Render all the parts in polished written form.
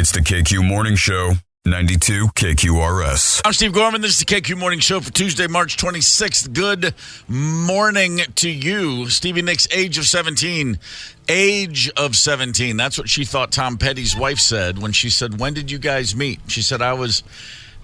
It's the KQ Morning Show, 92 KQRS. I'm Steve Gorman. This is the KQ Morning Show for Tuesday, March 26th. Good morning to you. Stevie Nicks, age of 17. Age of 17. That's what she thought Tom Petty's wife said when she said, "When did you guys meet?" She said, I was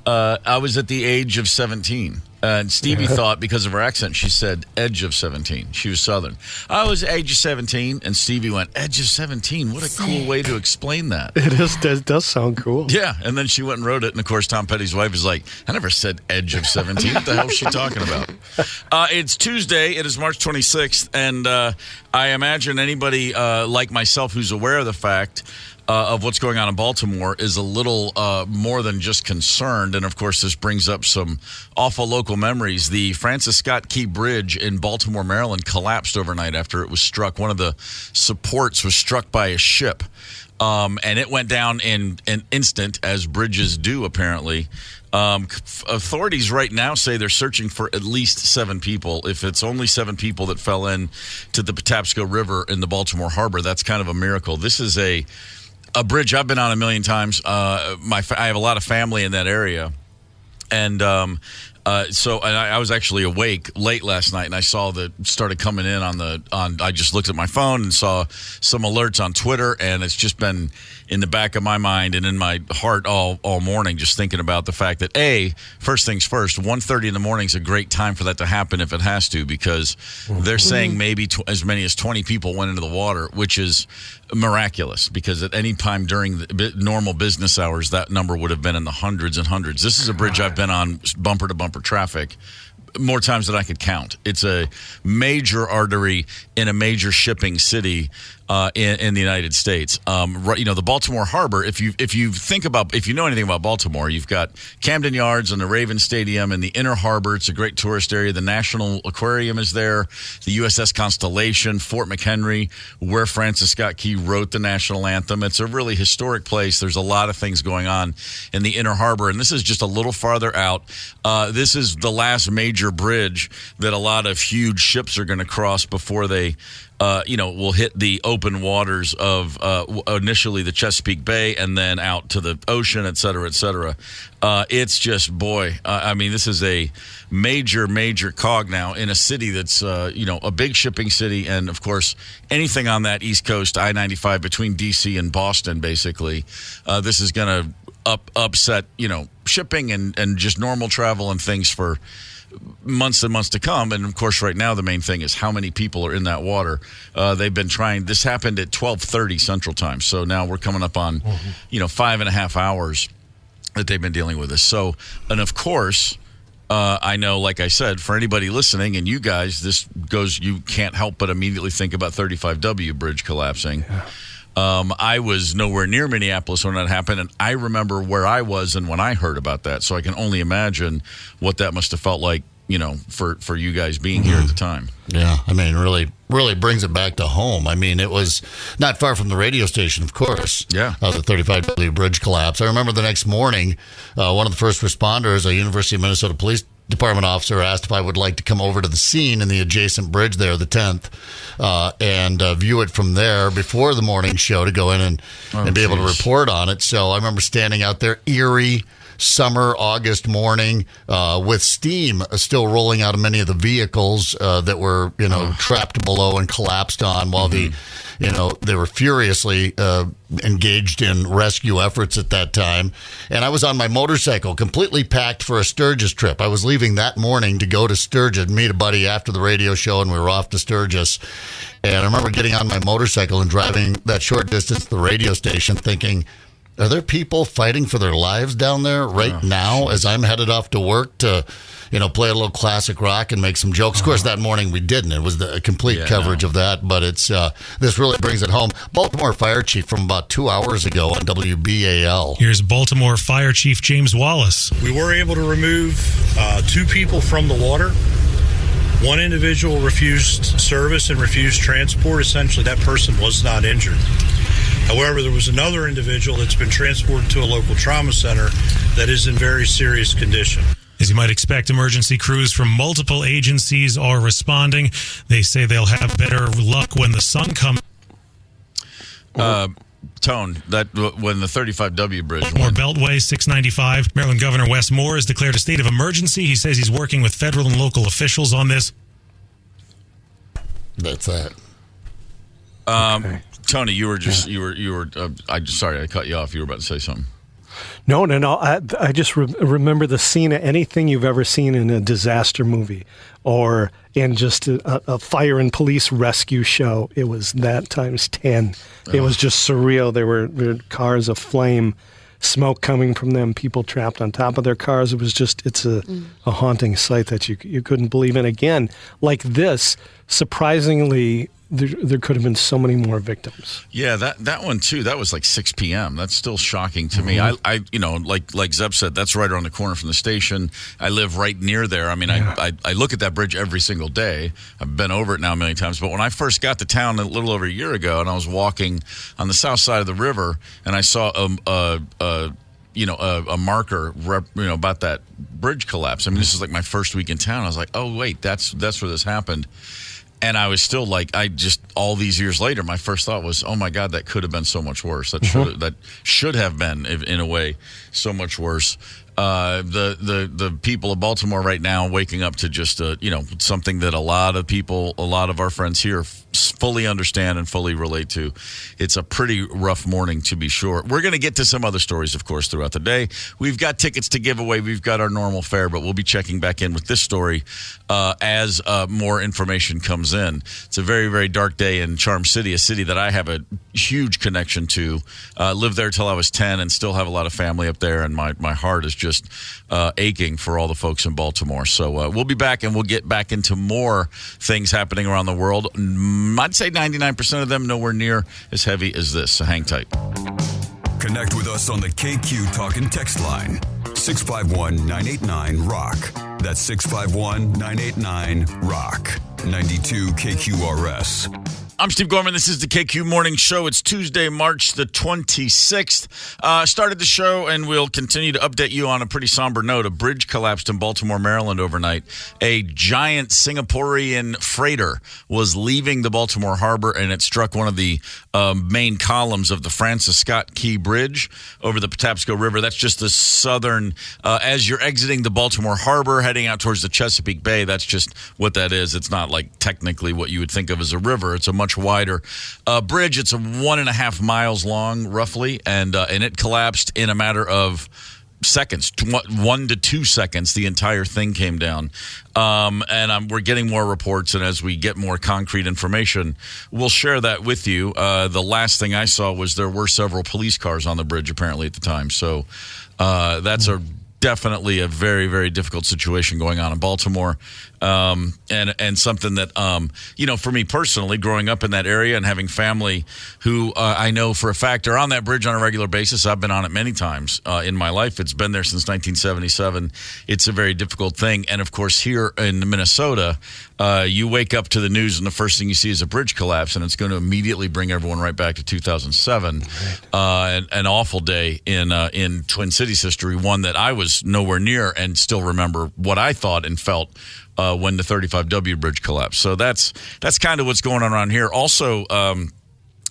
at the age of 17. And Stevie thought, because of her accent, she said edge of 17. She was Southern. I was age of 17, and Stevie went, edge of 17? What a cool way to explain that. It does sound cool. Yeah, and then she went and wrote it, and of course Tom Petty's wife is like, I never said edge of 17. What the hell is she talking about? It's Tuesday. It is March 26th, and I imagine anybody like myself who's aware of the fact of what's going on in Baltimore is a little more than just concerned. And, of course, this brings up some awful local memories. The Francis Scott Key Bridge in Baltimore, Maryland collapsed overnight after it was struck. One of the supports was struck by a ship, and it went down in an instant, as bridges do, apparently. Authorities right now say they're searching for at least 7 people. If it's only 7 people that fell in to the Patapsco River in the Baltimore Harbor, that's kind of a miracle. This is a bridge I've been on a million times. I have a lot of family in that area, and so I was actually awake late last night, and I saw that started coming in I just looked at my phone and saw some alerts on Twitter, and it's just been in the back of my mind and in my heart all morning, just thinking about the fact that, first things first, 1:30 in the morning is a great time for that to happen if it has to, because they're saying maybe as many as 20 people went into the water, which is miraculous, because at any time during the normal business hours, that number would have been in the hundreds and hundreds. This is a bridge I've been on bumper-to-bumper traffic more times than I could count. It's a major artery in a major shipping city in the United States. The Baltimore Harbor, if you know anything about Baltimore, you've got Camden Yards and the Ravens Stadium and the Inner Harbor. It's a great tourist area. The National Aquarium is there. The USS Constellation, Fort McHenry, where Francis Scott Key wrote the national anthem. It's a really historic place. There's a lot of things going on in the Inner Harbor, and this is just a little farther out. This is the last major bridge that a lot of huge ships are going to cross before they will hit the open waters of initially the Chesapeake Bay and then out to the ocean, et cetera, et cetera. It's just, this is a major, major cog now in a city that's, a big shipping city. And, of course, anything on that East Coast, I-95 between D.C. and Boston, basically, this is going to upset, shipping and just normal travel and things for months and months to come. And of course, right now the main thing is how many people are in that water. They've been trying. This happened at 12:30 Central Time, so now we're coming up on 5.5 hours that they've been dealing with this. So, and of course, I know, like I said, for anybody listening and you guys, you can't help but immediately think about 35W bridge collapsing. Yeah. I was nowhere near Minneapolis when that happened, and I remember where I was and when I heard about that, so I can only imagine what that must have felt like, for you guys being here at the time. Yeah, really, really brings it back to home. It was not far from the radio station, of course. Yeah. The 35W bridge collapse. I remember the next morning, one of the first responders, a University of Minnesota Police Department officer, asked if I would like to come over to the scene in the adjacent bridge there, the 10th, and view it from there before the morning show to go in and be able to report on it. So I remember standing out there, eerie summer August morning, with steam still rolling out of many of the vehicles that were trapped below and collapsed on, while they were furiously engaged in rescue efforts at that time. And I was on my motorcycle, completely packed for a Sturgis trip. I was leaving that morning to go to Sturgis, meet a buddy after the radio show, and we were off to Sturgis. And I remember getting on my motorcycle and driving that short distance to the radio station thinking, are there people fighting for their lives down there now as I'm headed off to work to, play a little classic rock and make some jokes? Of course, that morning we didn't. It was the complete coverage of that, but it's this really brings it home. Baltimore Fire Chief from about 2 hours ago on WBAL. Here's Baltimore Fire Chief James Wallace. We were able to remove 2 people from the water. One individual refused service and refused transport. Essentially, that person was not injured. However, there was another individual that's been transported to a local trauma center that is in very serious condition. As you might expect, emergency crews from multiple agencies are responding. They say they'll have better luck when the sun comes. Tone, that when the 35W bridge More went. Beltway 695. Maryland Governor Wes Moore has declared a state of emergency. He says he's working with federal and local officials on this. That's that. Tony, you were sorry, I cut you off. You were about to say something. No. I just remember the scene of anything you've ever seen in a disaster movie or in just a fire and police rescue show. It was that times 10. It was just surreal. There were cars aflame, smoke coming from them, people trapped on top of their cars. It was just, it's a haunting sight that you couldn't believe. And again, like this, surprisingly, there could have been so many more victims. Yeah, that one too. That was like 6 p.m. That's still shocking to me. I like Zeb said, that's right around the corner from the station. I live right near there. I mean, I look at that bridge every single day. I've been over it now a million times. But when I first got to town a little over a year ago, and I was walking on the south side of the river, and I saw a marker, about that bridge collapse. I mean, this is like my first week in town. I was like, oh wait, that's where this happened. And I was still like, all these years later, my first thought was, oh my God, that could have been so much worse. That should have been, in a way, so much worse. The people of Baltimore right now waking up to just something that a lot of our friends here fully understand and fully relate to. It's a pretty rough morning, to be sure. We're going to get to some other stories, of course, throughout the day. We've got tickets to give away. We've got our normal fare, but we'll be checking back in with this story as more information comes in. It's a very, very dark day in Charm City, a city that I have a huge connection to. Lived there till I was 10 and still have a lot of family up there, and my heart is just aching for all the folks in Baltimore. So we'll be back, and we'll get back into more things happening around the world. I'd say 99% of them nowhere near as heavy as this. So hang tight. Connect with us on the KQ Talk and Text line. 651-989-ROCK. That's 651-989-ROCK. 92 KQRS. I'm Steve Gorman. This is the KQ Morning Show. It's Tuesday, March the 26th. Started the show, and we'll continue to update you on a pretty somber note. A bridge collapsed in Baltimore, Maryland overnight. A giant Singaporean freighter was leaving the Baltimore harbor, and it struck one of the main columns of the Francis Scott Key Bridge over the Patapsco River. That's just the southern, as you're exiting the Baltimore harbor, heading out towards the Chesapeake Bay. That's just what that is. It's not like technically what you would think of as a river. It's a much wider bridge. It's 1.5 miles long, roughly, and it collapsed in a matter of seconds, 1 to 2 seconds. The entire thing came down, and we're getting more reports. And as we get more concrete information, we'll share that with you. The last thing I saw was there were several police cars on the bridge apparently at the time. So that's definitely a very, very difficult situation going on in Baltimore. And something that, for me personally, growing up in that area and having family who I know for a fact are on that bridge on a regular basis. I've been on it many times in my life. It's been there since 1977. It's a very difficult thing. And, of course, here in Minnesota, you wake up to the news and the first thing you see is a bridge collapse, and it's going to immediately bring everyone right back to 2007. An awful day in Twin Cities history, one that I was nowhere near and still remember what I thought and felt when the 35W bridge collapsed. So that's kind of what's going on around here. Also,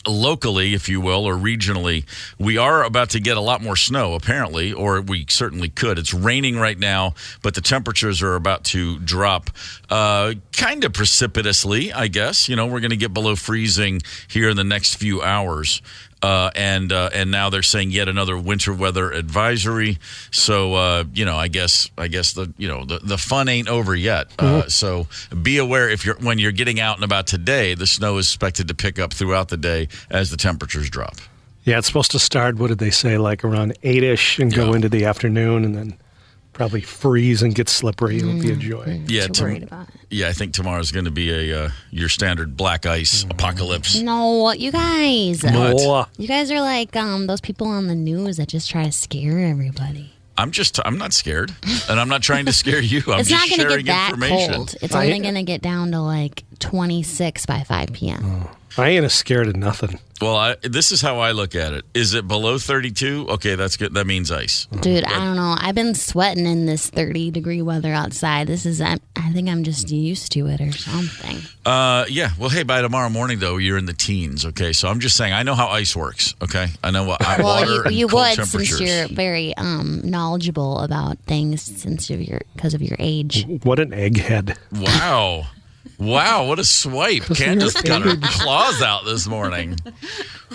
locally, if you will, or regionally, we are about to get a lot more snow, apparently, or we certainly could. It's raining right now, but the temperatures are about to drop kind of precipitously, I guess. We're going to get below freezing here in the next few hours. And now they're saying yet another winter weather advisory. So, I guess the fun ain't over yet. So be aware when you're getting out and about today, the snow is expected to pick up throughout the day as the temperatures drop. Yeah, it's supposed to start, what did they say, like around 8-ish and go into the afternoon and then probably freeze and get slippery. It'll be a joy. Yeah, worried about it. Yeah, I think tomorrow's going to be your standard black ice apocalypse. No, you guys. What? You guys are like those people on the news that just try to scare everybody. I'm not scared, and I'm not trying to scare you. I'm it's just not going to sharing get that information. cold. It's only going to get down to like 26 by 5 p.m. I ain't scared of nothing. Well, this is how I look at it. Is it below 32? Okay, that's good. That means ice. Dude, I don't know. I've been sweating in this 30-degree weather outside. I think I'm just used to it or something. Yeah. Well, hey, by tomorrow morning, though, you're in the teens, okay? So I'm just saying, I know how ice works, okay? I know what water and you cold would, temperatures. since you're very knowledgeable about things because of your age. What an egghead. Wow. Wow, what a swipe. Candace got her claws out this morning.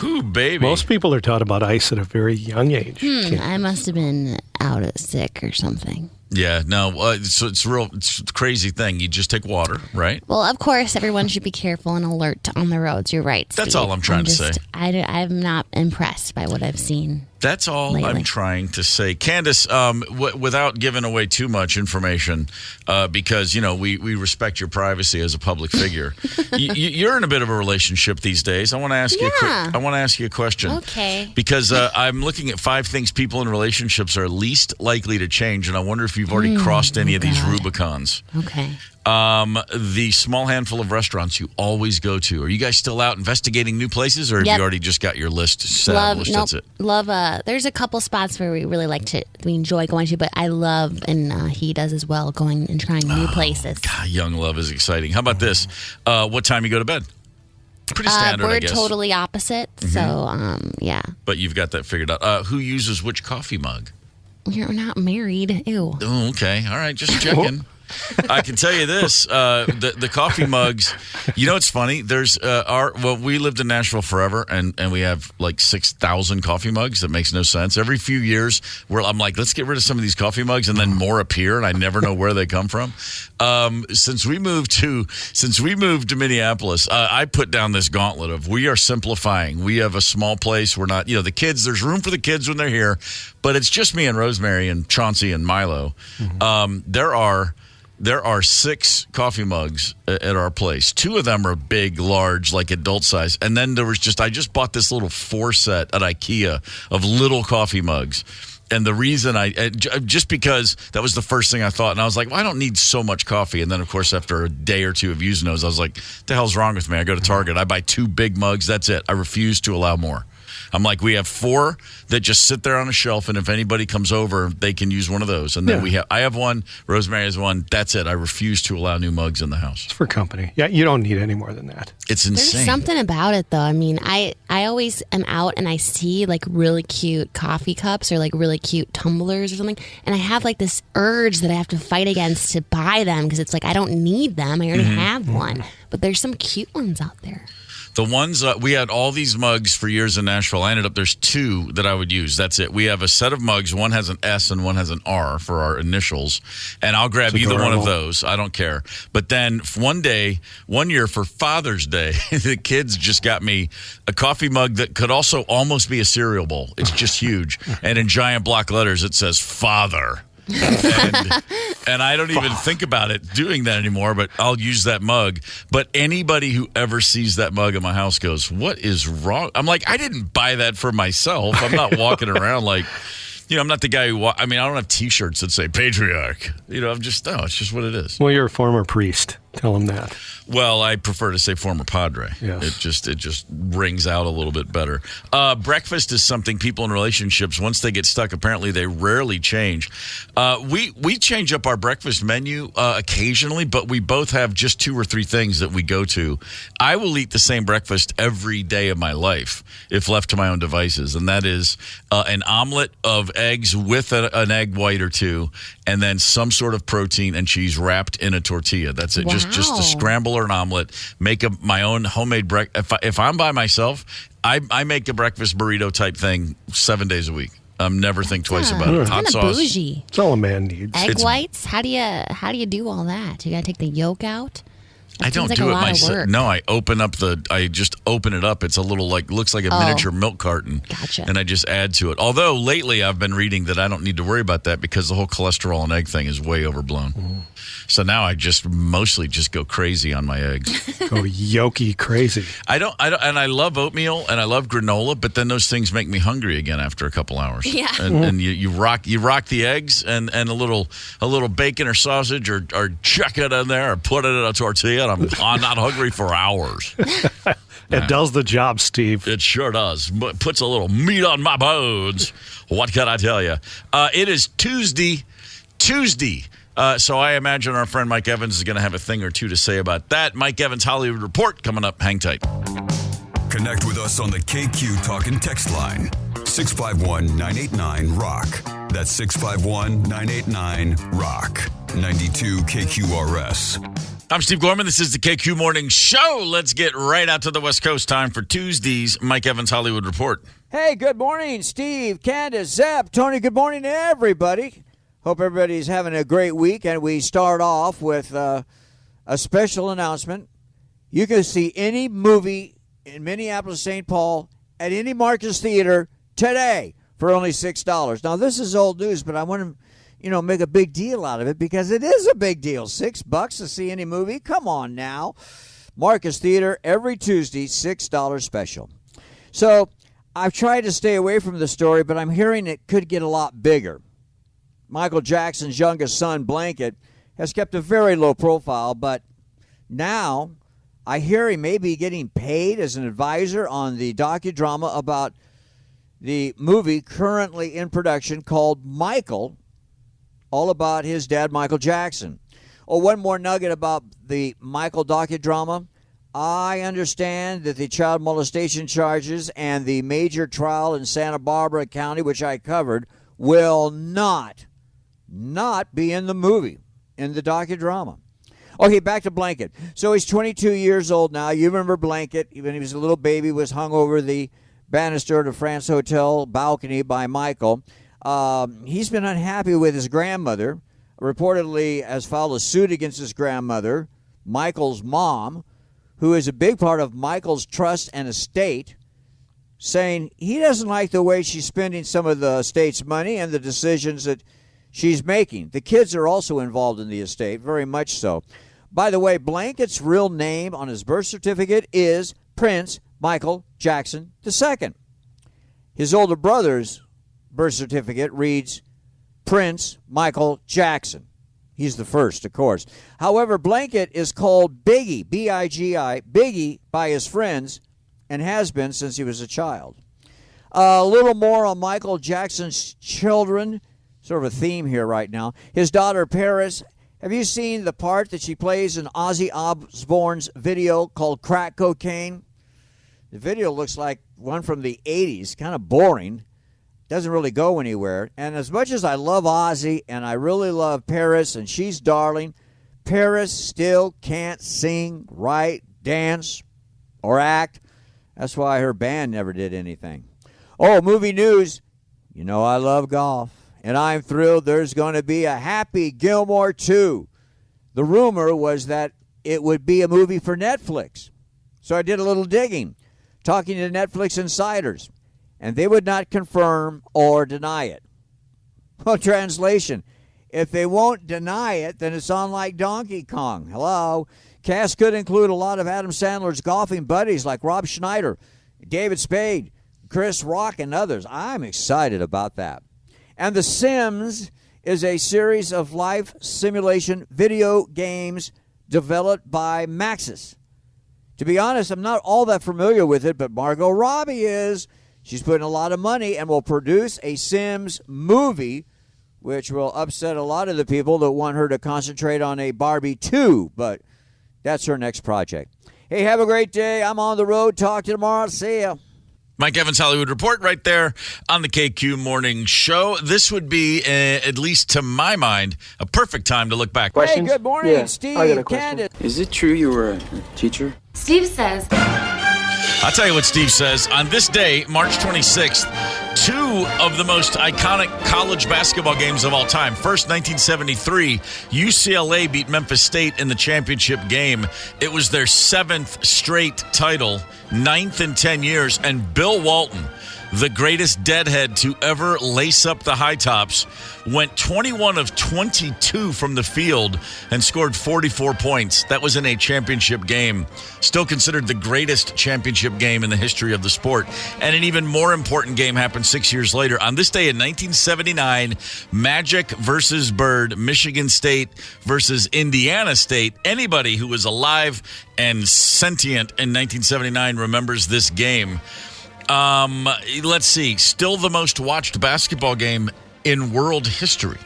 Whoo, baby. Most people are taught about ice at a very young age. I must have been out sick or something. Yeah, no, so it's a crazy thing. You just take water, right? Well, of course, everyone should be careful and alert on the roads. You're right, Steve. That's all I'm trying to say. I'm not impressed by what I've seen. That's all lately. I'm trying to say. Candace, without giving away too much information, because, we respect your privacy as a public figure, you're in a bit of a relationship these days. I want to ask you a question. Okay. Because I'm looking at 5 things people in relationships are least likely to change, and I wonder if you've already crossed any of these Rubicons. Okay. The small handful of restaurants you always go to. Are you guys still out investigating new places, or have you already just got your list set? That's it. There's a couple spots where we really we enjoy going to, but I love, and he does as well, going and trying new places. God, young love is exciting. How about this? What time you go to bed? Pretty standard, I guess. We're totally opposite, so yeah. But you've got that figured out. Who uses which coffee mug? We're not married. Ew. Oh, okay. All right, just checking. I can tell you this: the coffee mugs. It's funny. There's we lived in Nashville forever, and we have like 6,000 coffee mugs. That makes no sense. Every few years, I'm like, let's get rid of some of these coffee mugs, and then more appear, and I never know where they come from. Since we moved to Minneapolis, I put down this gauntlet of we are simplifying. We have a small place. We're not, the kids. There's room for the kids when they're here, but it's just me and Rosemary and Chauncey and Milo. There are 6 coffee mugs at our place. 2 of them are big, large, like adult size. And then I just bought this little 4 set at IKEA of little coffee mugs. And the reason just because that was the first thing I thought. And I was like, well, I don't need so much coffee. And then, of course, after a day or 2 of using those, I was like, what the hell's wrong with me? I go to Target. I buy 2 big mugs. That's it. I refuse to allow more. I'm like, we have 4 that just sit there on a shelf, and if anybody comes over, they can use one of those. And then I have 1, Rosemary has 1. That's it. I refuse to allow new mugs in the house. It's for company. Yeah, you don't need any more than that. It's insane. There's something about it, though. I mean, I always am out and I see like really cute coffee cups or like really cute tumblers or something, and I have like this urge that I have to fight against to buy them because it's like I don't need them. I already have one, but there's some cute ones out there. The ones, we had all these mugs for years in Nashville. There's 2 that I would use. That's it. We have a set of mugs. One has an S and one has an R for our initials. And I'll grab either one of those. I don't care. But then one year for Father's Day, the kids just got me a coffee mug that could also almost be a cereal bowl. It's just huge. And in giant block letters, it says Father. and I don't even think about it doing that anymore, but I'll use that mug. But anybody who ever sees that mug in my house goes, what is wrong? I'm like, I didn't buy that for myself. I'm not walking around like, I'm not the guy who, I don't have T-shirts that say patriarch. It's just what it is. Well, you're a former priest. Tell him that. Well, I prefer to say former Padre. Yes. It just rings out a little bit better. Breakfast is something people in relationships, once they get stuck, apparently they rarely change. We change up our breakfast menu occasionally, but we both have just 2 or 3 things that we go to. I will eat the same breakfast every day of my life if left to my own devices, and that is an omelet of eggs with an egg white or 2, and then some sort of protein and cheese wrapped in a tortilla. That's it. Wow. Just a scramble or an omelet. Make my own homemade breakfast. If I'm by myself, I make a breakfast burrito type thing 7 days a week. Never think twice about it. Hot sauce. Bougie. It's all a man needs. Egg whites? How do you do all that? You got to take the yolk out? I don't do it myself. No, I just open it up. It's a little looks like a miniature milk carton. Gotcha. And I just add to it. Although lately I've been reading that I don't need to worry about that because the whole cholesterol and egg thing is way overblown. So now I just mostly just go crazy on my eggs. Go yolky crazy. I don't, and I love oatmeal and I love granola, but then those things make me hungry again after a couple hours. Yeah. And you rock the eggs and a little bacon or sausage or chuck it in there or put it in a tortilla. and I'm not hungry for hours. It does the job, Steve. It sure does. But puts a little meat on my bones. What can I tell you? It is Tuesday. So I imagine our friend Mike Evans is going to have a thing or two to say about that. Mike Evans' Hollywood Report coming up. Hang tight. Connect with us on the KQ Talk and Text line. 651-989-ROCK. That's 651-989-ROCK. 92 KQRS. I'm Steve Gorman. This is the KQ Morning Show. Let's get right out to the West Coast. Time for Tuesday's Mike Evans Hollywood Report. Hey, good morning, Steve, Candace, Zeb, Tony. Good morning to everybody. Hope everybody's having a great week. And we start off with a special announcement. You can see any movie in Minneapolis, St. Paul at any Marcus Theater today for only $6. Now, this is old news, but I want to make a big deal out of it because it is a big deal. $6 to see any movie? Come on now. Marcus Theater every Tuesday, $6 special. So I've tried to stay away from the story, but I'm hearing it could get a lot bigger. Michael Jackson's youngest son, Blanket, has kept a very low profile, but now I hear he may be getting paid as an advisor on the docudrama about the movie currently in production called Michael, all about his dad, Michael Jackson. Oh, one more nugget about the Michael docudrama. I understand that the child molestation charges and the major trial in Santa Barbara County, which I covered, will not be in the movie, in the docudrama. Okay, back to Blanket. So he's 22 years old now. You remember Blanket, when he was a little baby, was hung over the banister at a France Hotel balcony by Michael. He's been unhappy with his grandmother, reportedly has filed a suit against his grandmother, Michael's mom, who is a big part of Michael's trust and estate, saying he doesn't like the way she's spending some of the estate's money and the decisions that she's making. The kids are also involved in the estate, very much so. By the way, Blanket's real name on his birth certificate is Prince Michael Jackson II. His older brother's birth certificate reads Prince Michael Jackson. He's the first, of course. However, Blanket is called Biggie, B-I-G-I, Biggie by his friends, and has been since he was a child. A little more on Michael Jackson's children. Sort of a theme here right now. His daughter, Paris. Have you seen the part that she plays in Ozzy Osbourne's video called Crack Cocaine? The video looks like one from the 80s, kind of boring. Doesn't really go anywhere. And as much as I love Ozzy and I really love Paris, and she's darling, Paris still can't sing, write, dance, or act. That's why her band never did anything. Oh, movie news. You know I love golf. And I'm thrilled there's going to be a Happy Gilmore 2. The rumor was that it would be a movie for Netflix. So I did a little digging, talking to Netflix insiders, and they would not confirm or deny it. Well, translation, if they won't deny it, then it's on like Donkey Kong. Hello? Cast could include a lot of Adam Sandler's golfing buddies like Rob Schneider, David Spade, Chris Rock, and others. I'm excited about that. And The Sims is a series of life simulation video games developed by Maxis. To be honest, I'm not all that familiar with it, but Margot Robbie is. She's putting a lot of money and will produce a Sims movie, which will upset a lot of the people that want her to concentrate on a Barbie 2, but that's her next project. Hey, have a great day. I'm on the road. Talk to you tomorrow. See ya. Mike Evans Hollywood Report right there on the KQ Morning Show. This would be, at least to my mind, a perfect time to look back. Questions? Hey, good morning, Steve. I got a question. Candace. Is it true you were a teacher? Steve says. I'll tell you what Steve says. On this day, March 26th, two of the most iconic college basketball games of all time. First, 1973, UCLA beat Memphis State in the championship game. It was their 7th straight title, 9th in 10 years, and Bill Walton, the greatest deadhead to ever lace up the high tops, went 21 of 22 from the field and scored 44 points. That was in a championship game. Still considered the greatest championship game in the history of the sport. And an even more important game happened 6 years later. On this day in 1979, Magic versus Bird, Michigan State versus Indiana State. Anybody who was alive and sentient in 1979 remembers this game. Let's see. Still the most watched basketball game in world history.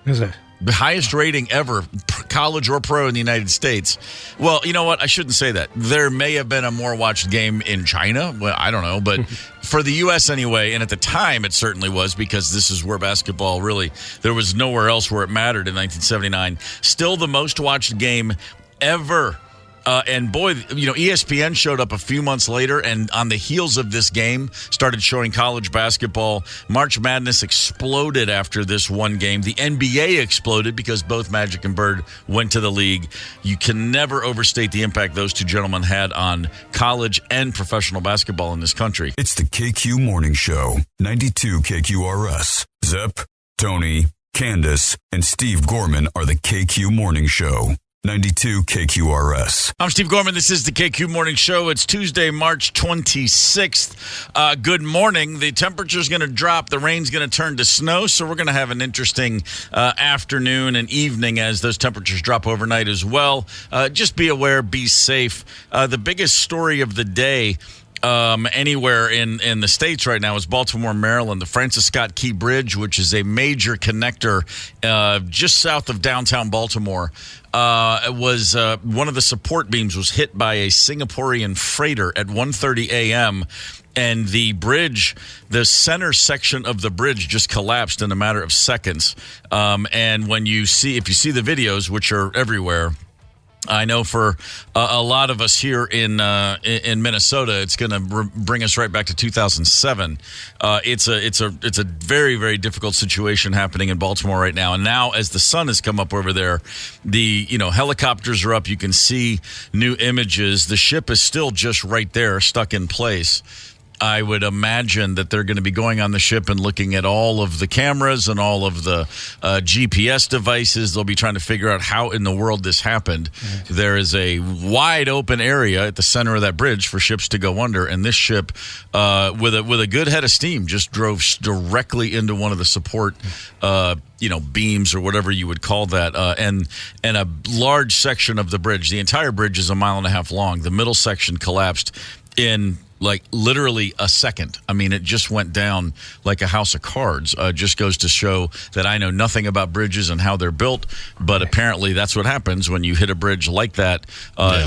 Is it? The highest rating ever, college or pro in the United States. Well, you know what? I shouldn't say that. There may have been a more watched game in China. Well, I don't know. But for the U.S. anyway, and at the time it certainly was, because this is where basketball really, there was nowhere else where it mattered in 1979. Still the most watched game ever. And boy, you know, ESPN showed up a few months later, and on the heels of this game, started showing college basketball. March Madness exploded after this one game. The NBA exploded because both Magic and Bird went to the league. You can never overstate the impact those two gentlemen had on college and professional basketball in this country. It's the KQ Morning Show, 92 KQRS. Zep, Tony, Candace, and Steve Gorman are the KQ Morning Show. 92 KQRS. I'm Steve Gorman. This is the KQ Morning Show. It's Tuesday, March 26th. Good morning. The temperature's going to drop. The rain's going to turn to snow, so we're going to have an interesting afternoon and evening as those temperatures drop overnight as well. Just be aware, be safe. The biggest story of the day anywhere in the States right now is Baltimore, Maryland. The Francis Scott Key Bridge, which is a major connector just south of downtown Baltimore, was one of the support beams was hit by a Singaporean freighter at 1:30 a.m., and the bridge, the center section of the bridge just collapsed in a matter of seconds. And if you see the videos, which are everywhere, I know for a lot of us here in Minnesota, it's going to bring us right back to 2007. It's a very, very difficult situation happening in Baltimore right now. And now, as the sun has come up over there, the helicopters are up. You can see new images. The ship is still just right there, stuck in place. I would imagine that they're going to be going on the ship and looking at all of the cameras and all of the GPS devices. They'll be trying to figure out how in the world this happened. Right. There is a wide open area at the center of that bridge for ships to go under, and this ship, with a good head of steam, just drove directly into one of the support beams or whatever you would call that, and a large section of the bridge. The entire bridge is 1.5 miles long. The middle section collapsed in literally a second. I mean, it just went down like a house of cards. Just goes to show that I know nothing about bridges and how they're built, but apparently that's what happens when you hit a bridge like that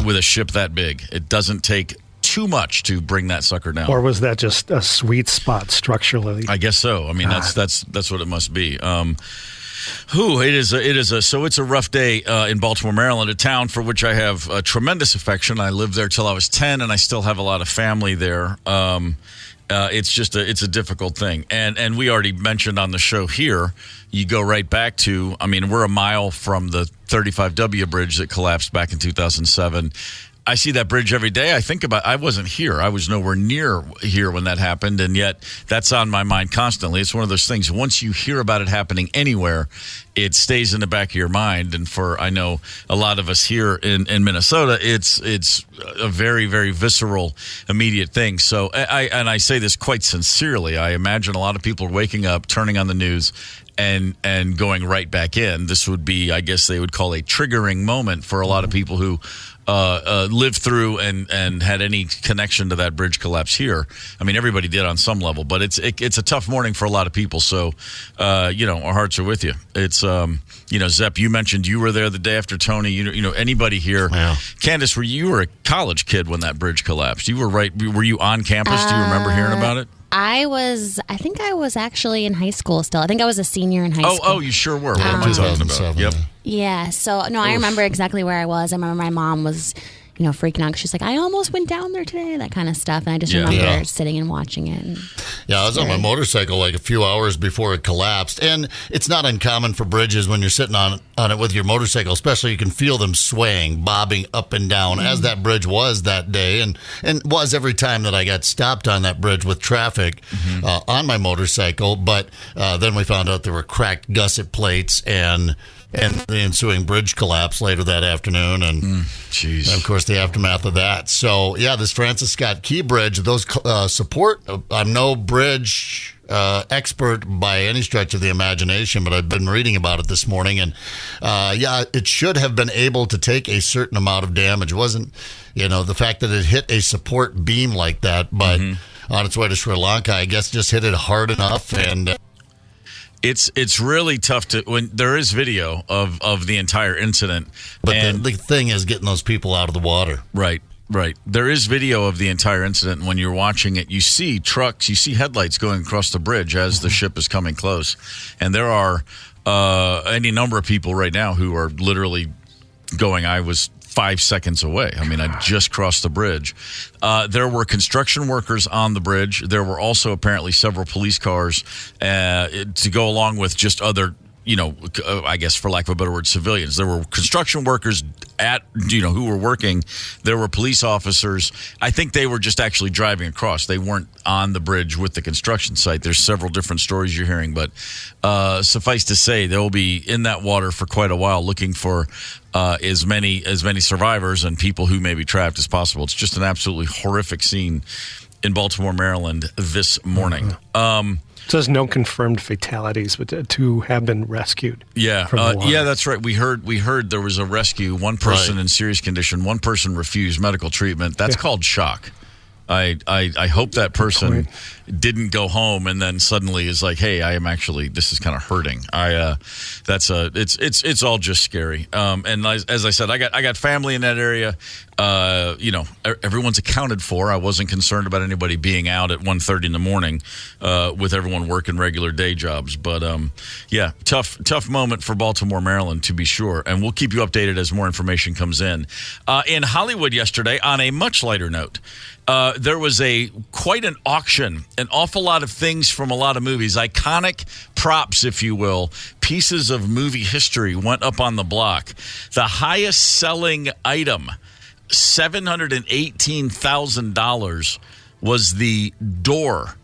with a ship that big. It doesn't take too much to bring that sucker down. Or was that just a sweet spot structurally? I guess so. I mean, that's what it must be. It's a rough day in Baltimore, Maryland, a town for which I have a tremendous affection. I lived there till I was 10, and I still have a lot of family there. It's a difficult thing. And we already mentioned on the show here, you go right back to, we're a mile from the 35W bridge that collapsed back in 2007. I see that bridge every day. I wasn't here. I was nowhere near here when that happened, and yet that's on my mind constantly. It's one of those things, once you hear about it happening anywhere, it stays in the back of your mind. And for, I know, a lot of us here in Minnesota, it's a very, very visceral, immediate thing. So I say this quite sincerely. I imagine a lot of people are waking up, turning on the news, and going right back in. This would be, I guess they would call a triggering moment for a lot of people who lived through and had any connection to that bridge collapse here. Everybody did on some level, but it's a tough morning for a lot of people. So, our hearts are with you. It's, Zep, you mentioned you were there the day after Tony. Anybody here? Wow. Candace, you were a college kid when that bridge collapsed. You were were you on campus? Do you remember hearing about it? I think I was actually in high school still. I think I was a senior in high school. Oh, you sure were. What am I talking about? Yep. Yeah. So, no, I remember exactly where I was. I remember my mom was, freaking out. 'Cause she's like, I almost went down there today, that kind of stuff. And I just remember sitting and watching it. And I was on my motorcycle like a few hours before it collapsed. And it's not uncommon for bridges when you're sitting on it with your motorcycle, especially you can feel them swaying, bobbing up and down, as that bridge was that day. And was every time that I got stopped on that bridge with traffic on my motorcycle. But then we found out there were cracked gusset plates and the ensuing bridge collapse later that afternoon, and of course the aftermath of that. So this Francis Scott Key Bridge, those support. I'm no bridge expert by any stretch of the imagination, but I've been reading about it this morning, and it should have been able to take a certain amount of damage. It wasn't, the fact that it hit a support beam like that, but on its way to Sri Lanka, I guess just hit it hard enough and. It's really tough when there is video of the entire incident. But the thing is getting those people out of the water. Right. There is video of the entire incident. And when you're watching it, you see trucks, you see headlights going across the bridge as the ship is coming close. And there are any number of people right now who are literally going, I was 5 seconds away. I mean, I just crossed the bridge. There were construction workers on the bridge. There were also apparently several police cars to go along with just other, I guess for lack of a better word, civilians. There were construction workers who were working. There were police officers. I think they were just actually driving across. They weren't on the bridge with the construction site. There's several different stories you're hearing, but suffice to say, they'll be in that water for quite a while looking for as many survivors and people who may be trapped as possible. It's just an absolutely horrific scene in Baltimore, Maryland this morning. It says no confirmed fatalities, but 2 have been rescued. Yeah, that's right. We heard there was a rescue. One person in serious condition. One person refused medical treatment. That's called shock. I hope that person didn't go home and then suddenly is like, hey, this is kind of hurting. It's all just scary. And as I said, I got family in that area. Everyone's accounted for. I wasn't concerned about anybody being out at 1:30 in the morning with everyone working regular day jobs. But tough moment for Baltimore, Maryland, to be sure. And we'll keep you updated as more information comes in. In Hollywood yesterday, on a much lighter note, there was quite an auction. An awful lot of things from a lot of movies, iconic props, if you will, pieces of movie history went up on the block. The highest selling item, $718,000, was the door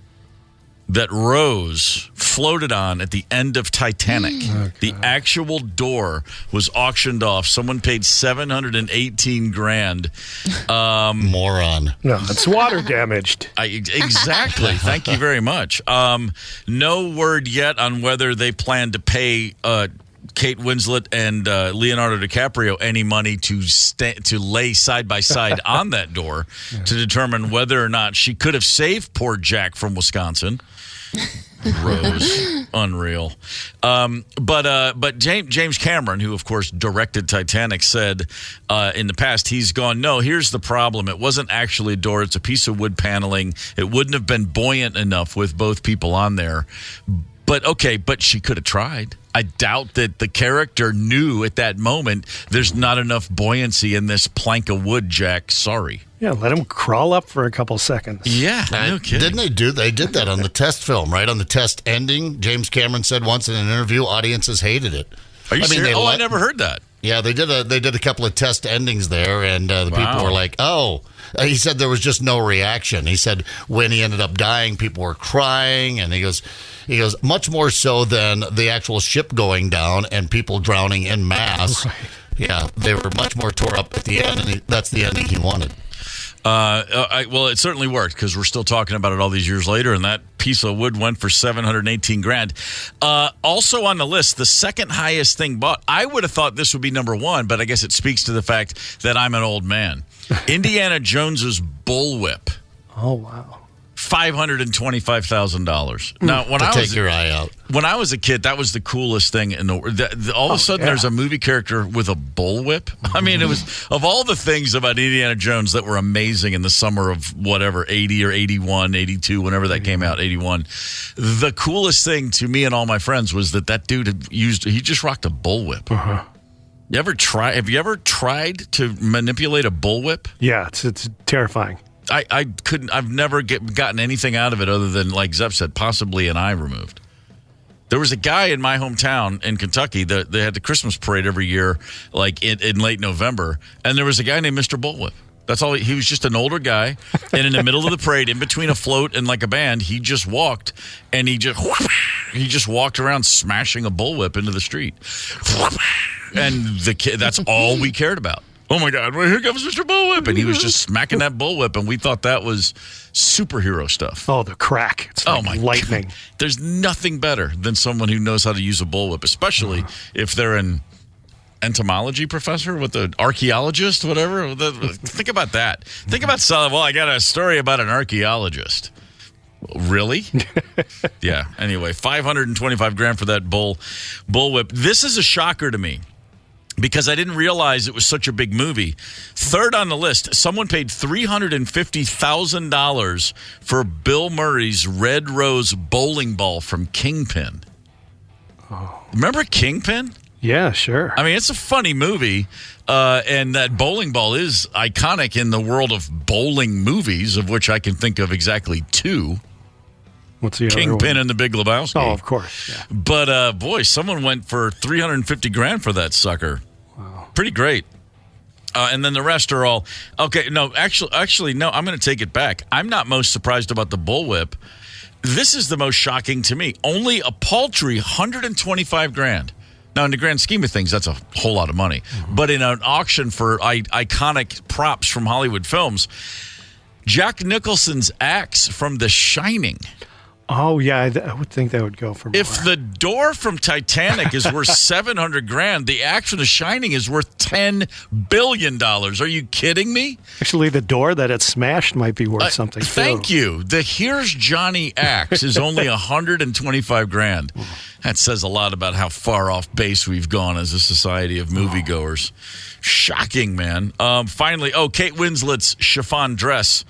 that Rose floated on at the end of Titanic. The actual door was auctioned off. Someone paid $718,000. Moron. No, it's water damaged. Exactly. Thank you very much. No word yet on whether they plan to pay Kate Winslet and Leonardo DiCaprio any money to lay side by side on that door to determine whether or not she could have saved poor Jack from Wisconsin. Rose, unreal. But James Cameron, who of course directed Titanic, said in the past he's gone, no, here's the problem. It wasn't actually a door. It's a piece of wood paneling. It wouldn't have been buoyant enough with both people on there. But she could have tried. I doubt that the character knew at that moment there's not enough buoyancy in this plank of wood, Jack. Sorry. Yeah, let him crawl up for a couple seconds. Yeah, no kidding. They did that on the test film, right? On the test ending, James Cameron said once in an interview, audiences hated it. Are you serious? I never heard that. Yeah, they did a couple of test endings there, and the people were like, oh. He said there was just no reaction. He said when he ended up dying, people were crying, and he goes, much more so than the actual ship going down and people drowning en masse. Right. Yeah, they were much more tore up at the end, and that's the ending he wanted. Well, it certainly worked because we're still talking about it all these years later, and that piece of wood went for $718,000. Also on the list, the second highest thing bought. I would have thought this would be number one, but I guess it speaks to the fact that I'm an old man. Indiana Jones's bullwhip. Oh wow. $525,000. Now, take your eye out. When I was a kid, that was the coolest thing in the world. All of a sudden, there's a movie character with a bullwhip. I mean, it was of all the things about Indiana Jones that were amazing in the summer of whatever 80 or 81, 82, whenever that came out, 81. The coolest thing to me and all my friends was that dude he just rocked a bullwhip. Have you ever tried to manipulate a bullwhip? Yeah, it's terrifying. I couldn't. I've never gotten anything out of it other than, like Zep said, possibly an eye removed. There was a guy in my hometown in Kentucky that they had the Christmas parade every year, like in late November, and there was a guy named Mr. Bullwhip. That's all. He was just an older guy, and in the middle of the parade, in between a float and like a band, he just walked, and he just walked around smashing a bullwhip into the street, and that's all we cared about. Oh my God! Well, here comes Mr. Bullwhip, and he was just smacking that bullwhip, and we thought that was superhero stuff. Oh, the crack! It's like my lightning. God. There's nothing better than someone who knows how to use a bullwhip, especially if they're an entomology professor with an archaeologist, whatever. Think about that. Think about well, I got a story about an archaeologist. Really? Yeah. Anyway, $525,000 for that bullwhip. This is a shocker to me, because I didn't realize it was such a big movie. Third on the list, someone paid $350,000 for Bill Murray's Red Rose bowling ball from Kingpin. Oh. Remember Kingpin? Yeah, sure. I mean, it's a funny movie, and that bowling ball is iconic in the world of bowling movies, of which I can think of exactly two. What's the Kingpin other one? and the Big Lebowski. Oh, of course. Yeah. But, boy, someone went for $350,000 for that sucker. Wow. Pretty great. And then the rest are all okay. No, actually, no. I'm going to take it back. I'm not most surprised about the bullwhip. This is the most shocking to me. Only a paltry $125,000. Now, in the grand scheme of things, that's a whole lot of money. Mm-hmm. But in an auction for iconic props from Hollywood films, Jack Nicholson's axe from The Shining. Oh, yeah, I would think that would go for more. If the door from Titanic is worth $700,000, the axe from The Shining is worth $10 billion. Are you kidding me? Actually, the door that it smashed might be worth something, too. Thank you. The Here's Johnny axe is only $125,000. That says a lot about how far off base we've gone as a society of moviegoers. Shocking, man. Finally, Kate Winslet's chiffon dress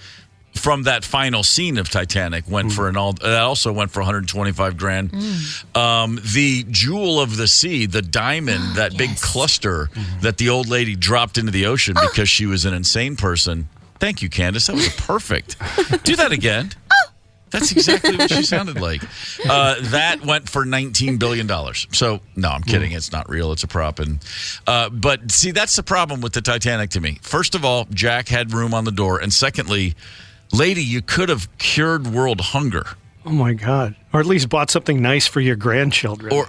from that final scene of Titanic went for that also went for $125,000. The jewel of the sea, the diamond, that big cluster that the old lady dropped into the ocean because she was an insane person. Thank you, Candace. That was perfect. Do that again. That's exactly what she sounded like. That went for $19 billion. So, no, I'm kidding. It's not real. It's a prop. But see, that's the problem with the Titanic to me. First of all, Jack had room on the door. And secondly, lady, you could have cured world hunger. Oh, my God. Or at least bought something nice for your grandchildren. Or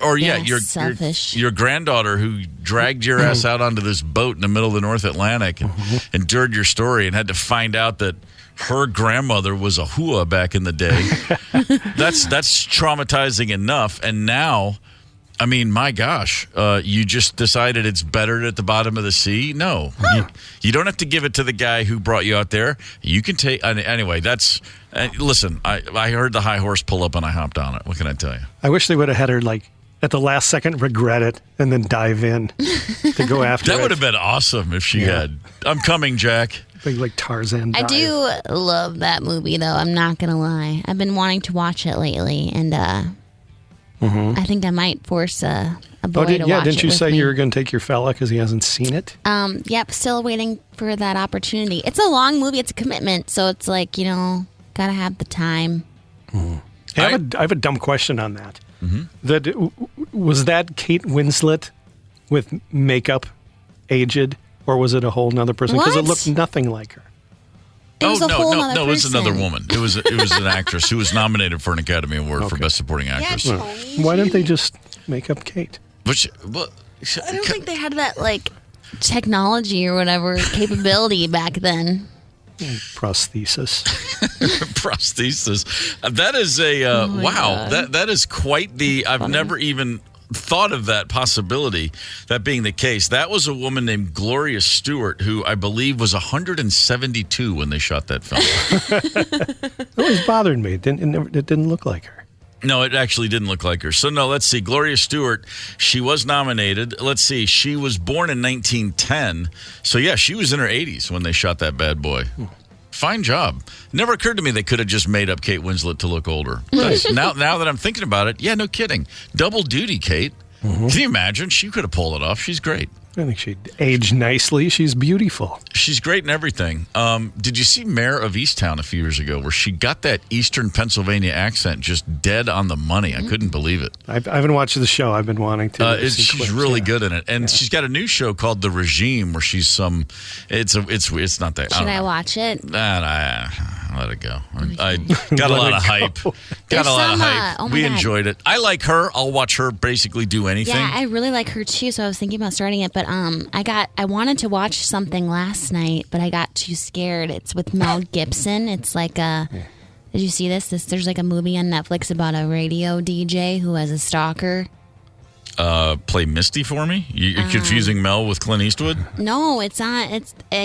selfish. Your granddaughter who dragged your ass out onto this boat in the middle of the North Atlantic and endured your story and had to find out that her grandmother was a hua back in the day. That's traumatizing enough. And now, I mean, my gosh, you just decided it's better at the bottom of the sea? No. You don't have to give it to the guy who brought you out there. You can take... Anyway, that's... listen, I heard the high horse pull up and I hopped on it. What can I tell you? I wish they would have had her, like, at the last second regret it and then dive in to go after it. That would have been awesome if she had. I'm coming, Jack. Big, like Tarzan dive. I do love that movie, though. I'm not going to lie. I've been wanting to watch it lately, and I think I might force a boy to watch it. Yeah, didn't you say me. you were going to take your fella because he hasn't seen it? Yep, still waiting for that opportunity. It's a long movie. It's a commitment, so it's like, got to have the time. Hey, I have a dumb question on that. Was that Kate Winslet with makeup, aged, or was it a whole nother person? Because it looked nothing like her. No, it was another woman. It was an actress who was nominated for an Academy Award for Best Supporting Actress. Yeah, why didn't they just make up Kate? I don't think they had that, like, technology or whatever capability back then. Prosthesis. That is a wow. God. That is quite the. I've never even thought of that possibility. That being the case, that was a woman named Gloria Stewart, who I believe was 172 when they shot that film. It always bothered me. It didn't look like her. No, it actually didn't look like her. So, no, let's see. Gloria Stewart, she was nominated. Let's see. She was born in 1910. So, yeah, she was in her 80s when they shot that bad boy. Fine job. Never occurred to me they could have just made up Kate Winslet to look older. Now that I'm thinking about it, yeah, no kidding. Double duty, Kate. Can you imagine? She could have pulled it off. She's great. I think she aged nicely. She's beautiful. She's great in everything. Did you see Mayor of Easttown a few years ago where she got that Eastern Pennsylvania accent just dead on the money? I couldn't believe it. I haven't watched the show. I've been wanting to. She's really good in it. And she's got a new show called The Regime where she's it's not that. Should I watch it? Let it go. I got a lot of hype. Got a lot of hype. Oh we God. enjoyed it. I like her. I'll watch her basically do anything. Yeah, I really like her too. So I was thinking about starting it, but I wanted to watch something last night, but I got too scared. It's with Mel Gibson. It's like a. Did you see this? There's like a movie on Netflix about a radio DJ who has a stalker. Play Misty for me? You're confusing Mel with Clint Eastwood? No, it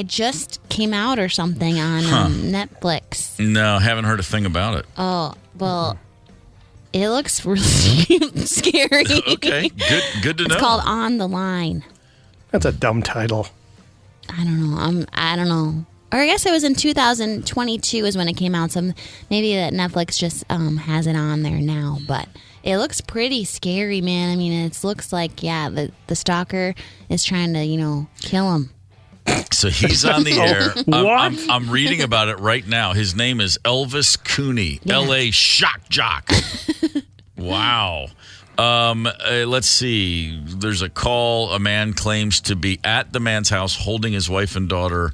just came out or something on Netflix. No, haven't heard a thing about it. Oh, well, it looks really scary. Okay, good to know. It's called On the Line. That's a dumb title. I don't know. I don't know. Or I guess it was in 2022 is when it came out. So maybe that Netflix just has it on there now. But it looks pretty scary, man. I mean, it looks like, the stalker is trying to, kill him. So he's on the air. What? I'm reading about it right now. His name is Elvis Cooney, L.A. Shock Jock. Wow. Let's see. There's a call. A man claims to be at the man's house holding his wife and daughter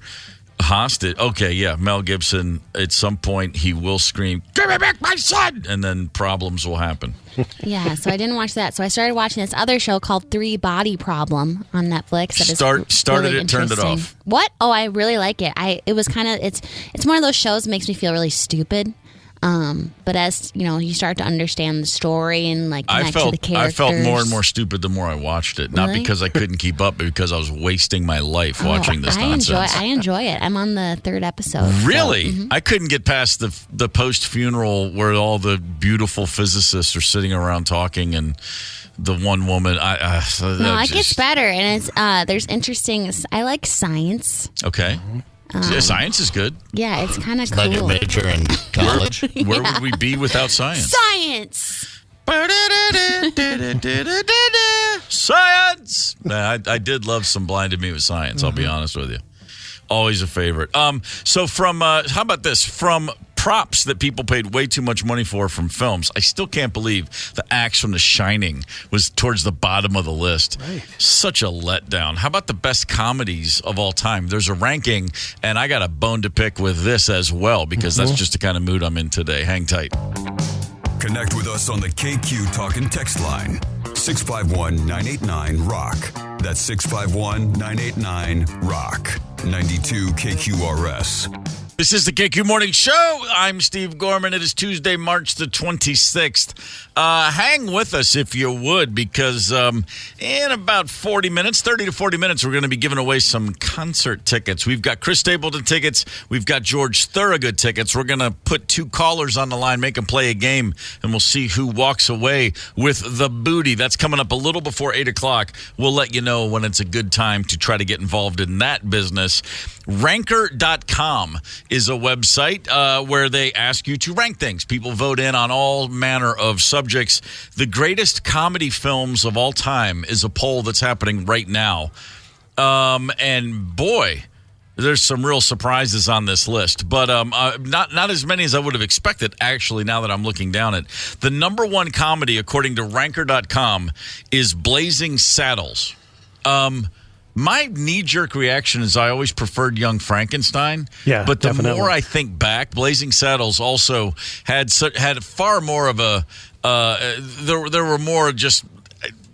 hostage. Okay, yeah. Mel Gibson, at some point, he will scream, "Give me back my son!" And then problems will happen. Yeah, so I didn't watch that. So I started watching this other show called Three Body Problem on Netflix. That Started really it, turned it off. What? Oh, I really like it. It was kind of it's one of those shows that makes me feel really stupid. But as you start to understand the story and connect to the characters. I felt more and more stupid the more I watched it. Not because I couldn't keep up, but because I was wasting my life watching this nonsense. I enjoy it. I'm on the third episode. Really? So, I couldn't get past the post-funeral where all the beautiful physicists are sitting around talking and the one woman. It gets better, and it's there's interesting. I like science. Okay. Science is good. Yeah, it's kind of cool. Like your major in college. Where would we be without science? Science. Science. I did love some Blinded Me with Science. I'll be honest with you. Always a favorite. So from how about this? From props that people paid way too much money for from films, I still can't believe the axe from The Shining was towards the bottom of the list. Right. Such a letdown. How about the best comedies of all time? There's a ranking, and I got a bone to pick with this as well because that's just the kind of mood I'm in today. Hang tight. Connect with us on the KQ Talk and Text line. 651-989-ROCK. That's 651-989-ROCK. 92 KQRS. This is the KQ Morning Show. I'm Steve Gorman. It is Tuesday, March the 26th. Hang with us if you would, because in about 40 minutes, 30 to 40 minutes, we're going to be giving away some concert tickets. We've got Chris Stapleton tickets. We've got George Thorogood tickets. We're going to put two callers on the line, make them play a game, and we'll see who walks away with the booty. That's coming up a little before 8 o'clock. We'll let you know when it's a good time to try to get involved in that business. Ranker.com is a website where they ask you to rank things. People vote in on all manner of subjects. The greatest comedy films of all time is a poll that's happening right now. And boy, there's some real surprises on this list, but not as many as I would have expected, actually, now that I'm looking down it. The number one comedy, according to Ranker.com, is Blazing Saddles. My knee-jerk reaction is I always preferred Young Frankenstein. Yeah, but the definitely. more I think back, Blazing Saddles also had far more of a there were more just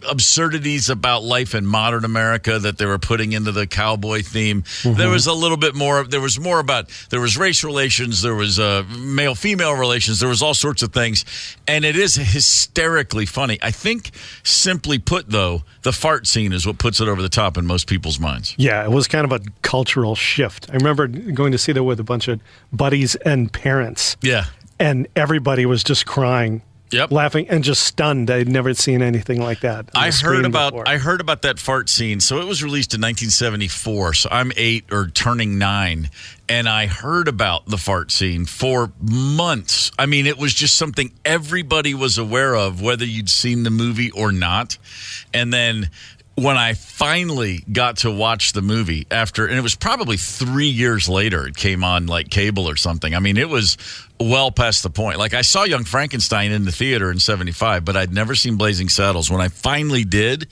absurdities about life in modern America that they were putting into the cowboy theme. Mm-hmm. There was a little bit more. There was more about. There was race relations. There was male-female relations. There was all sorts of things, and it is hysterically funny. I think, simply put, though, the fart scene is what puts it over the top in most people's minds. Yeah, it was kind of a cultural shift. I remember going to see that with a bunch of buddies and parents. Yeah, and everybody was just crying. Yep. Laughing and just stunned. They'd never seen anything like that. I heard about that fart scene. So it was released in 1974. So I'm 8 or turning 9. And I heard about the fart scene for months. I mean, it was just something everybody was aware of, whether you'd seen the movie or not. And then when I finally got to watch the movie and it was probably 3 years later, it came on like cable or something. I mean, it was well past the point. Like, I saw Young Frankenstein in the theater in 75, but I'd never seen Blazing Saddles. When I finally did,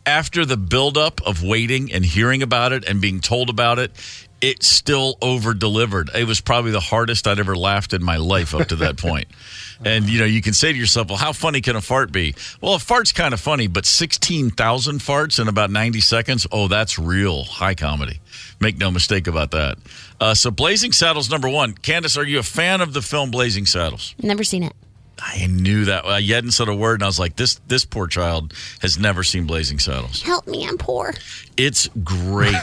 after the buildup of waiting and hearing about it and being told about it, it still over-delivered. It was probably the hardest I'd ever laughed in my life up to that point. And, you can say to yourself, well, how funny can a fart be? Well, a fart's kind of funny, but 16,000 farts in about 90 seconds, that's real high comedy. Make no mistake about that. So Blazing Saddles, number one. Candace, are you a fan of the film Blazing Saddles? Never seen it. I knew that. You hadn't said a word, and I was like, this poor child has never seen Blazing Saddles. Help me, I'm poor. It's great.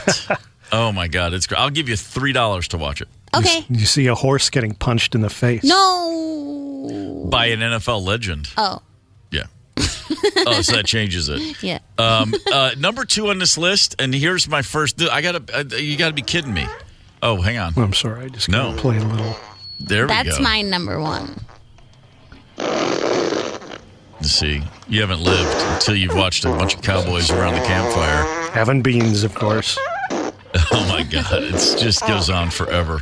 Oh, my God. It's great. I'll give you $3 to watch it. Okay. You see a horse getting punched in the face. No. By an NFL legend. Oh. Yeah. So that changes it. Yeah. Number 2 on this list, and here's my first. You gotta be kidding me. Oh, hang on. I'm sorry. I just gotta play a little. There we go. That's my number 1. Let's see. You haven't lived until you've watched a bunch of cowboys around the campfire. Having beans, of course. Oh, my God. It just goes on forever.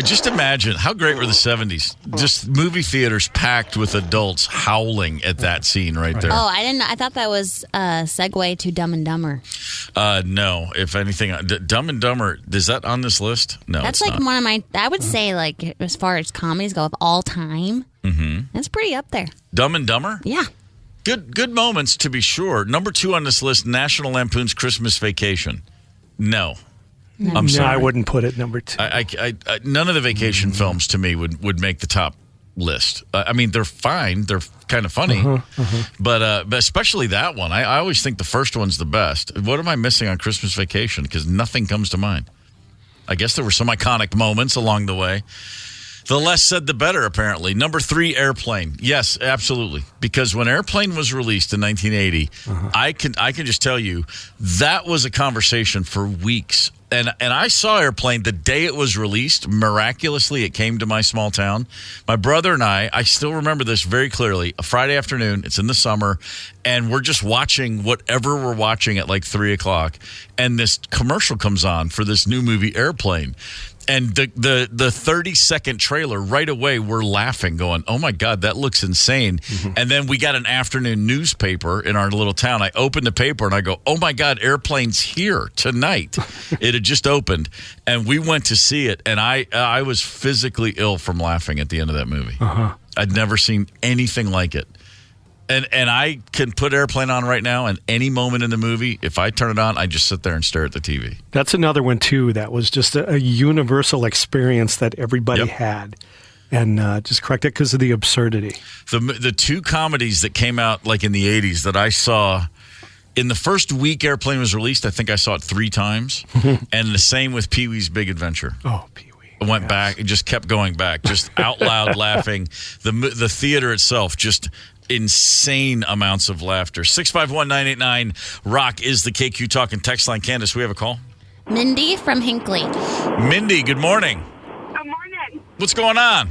Just imagine, how great were the 70s? Just movie theaters packed with adults howling at that scene right there. Oh, I didn't. I thought that was a segue to Dumb and Dumber. No, if anything, Dumb and Dumber, is that on this list? No, that's it's like not. one of my, I would say, like, as far as comedies go of all time, that's pretty up there. Dumb and Dumber? Yeah. Good moments, to be sure. Number 2 on this list, National Lampoon's Christmas Vacation. No. I'm sorry. No, I wouldn't put it number 2. I none of the vacation films to me would make the top list. I mean, they're fine. They're kind of funny. But especially that one. I always think the first one's the best. What am I missing on Christmas Vacation? Because nothing comes to mind. I guess there were some iconic moments along the way. The less said, the better, apparently. Number 3, Airplane. Yes, absolutely. Because when Airplane was released in 1980, I can just tell you that was a conversation for weeks. And I saw Airplane the day it was released. Miraculously, it came to my small town. My brother and I still remember this very clearly, a Friday afternoon. It's in the summer. And we're just watching whatever we're watching at like 3 o'clock. And this commercial comes on for this new movie, Airplane. And the 30-second trailer, right away, we're laughing, going, oh, my God, that looks insane. And then we got an afternoon newspaper in our little town. I opened the paper, and I go, oh, my God, Airplane's here tonight. It had just opened, and we went to see it, and I was physically ill from laughing at the end of that movie. I'd never seen anything like it. And I can put Airplane on right now, and any moment in the movie, if I turn it on, I just sit there and stare at the TV. That's another one, too, that was just a universal experience that everybody had. And just correct it because of the absurdity. The 2 comedies that came out like in the 80s that I saw, in the first week Airplane was released, I think I saw it 3 times. And the same with Pee-wee's Big Adventure. Oh, Pee-wee. I went back, it just kept going back, just out loud laughing. The theater itself, just insane amounts of laughter. 651-989 Rock is the KQ Talking text line. Candace, we have a call. Mindy from Hinckley. Mindy, good morning. Good morning. What's going on?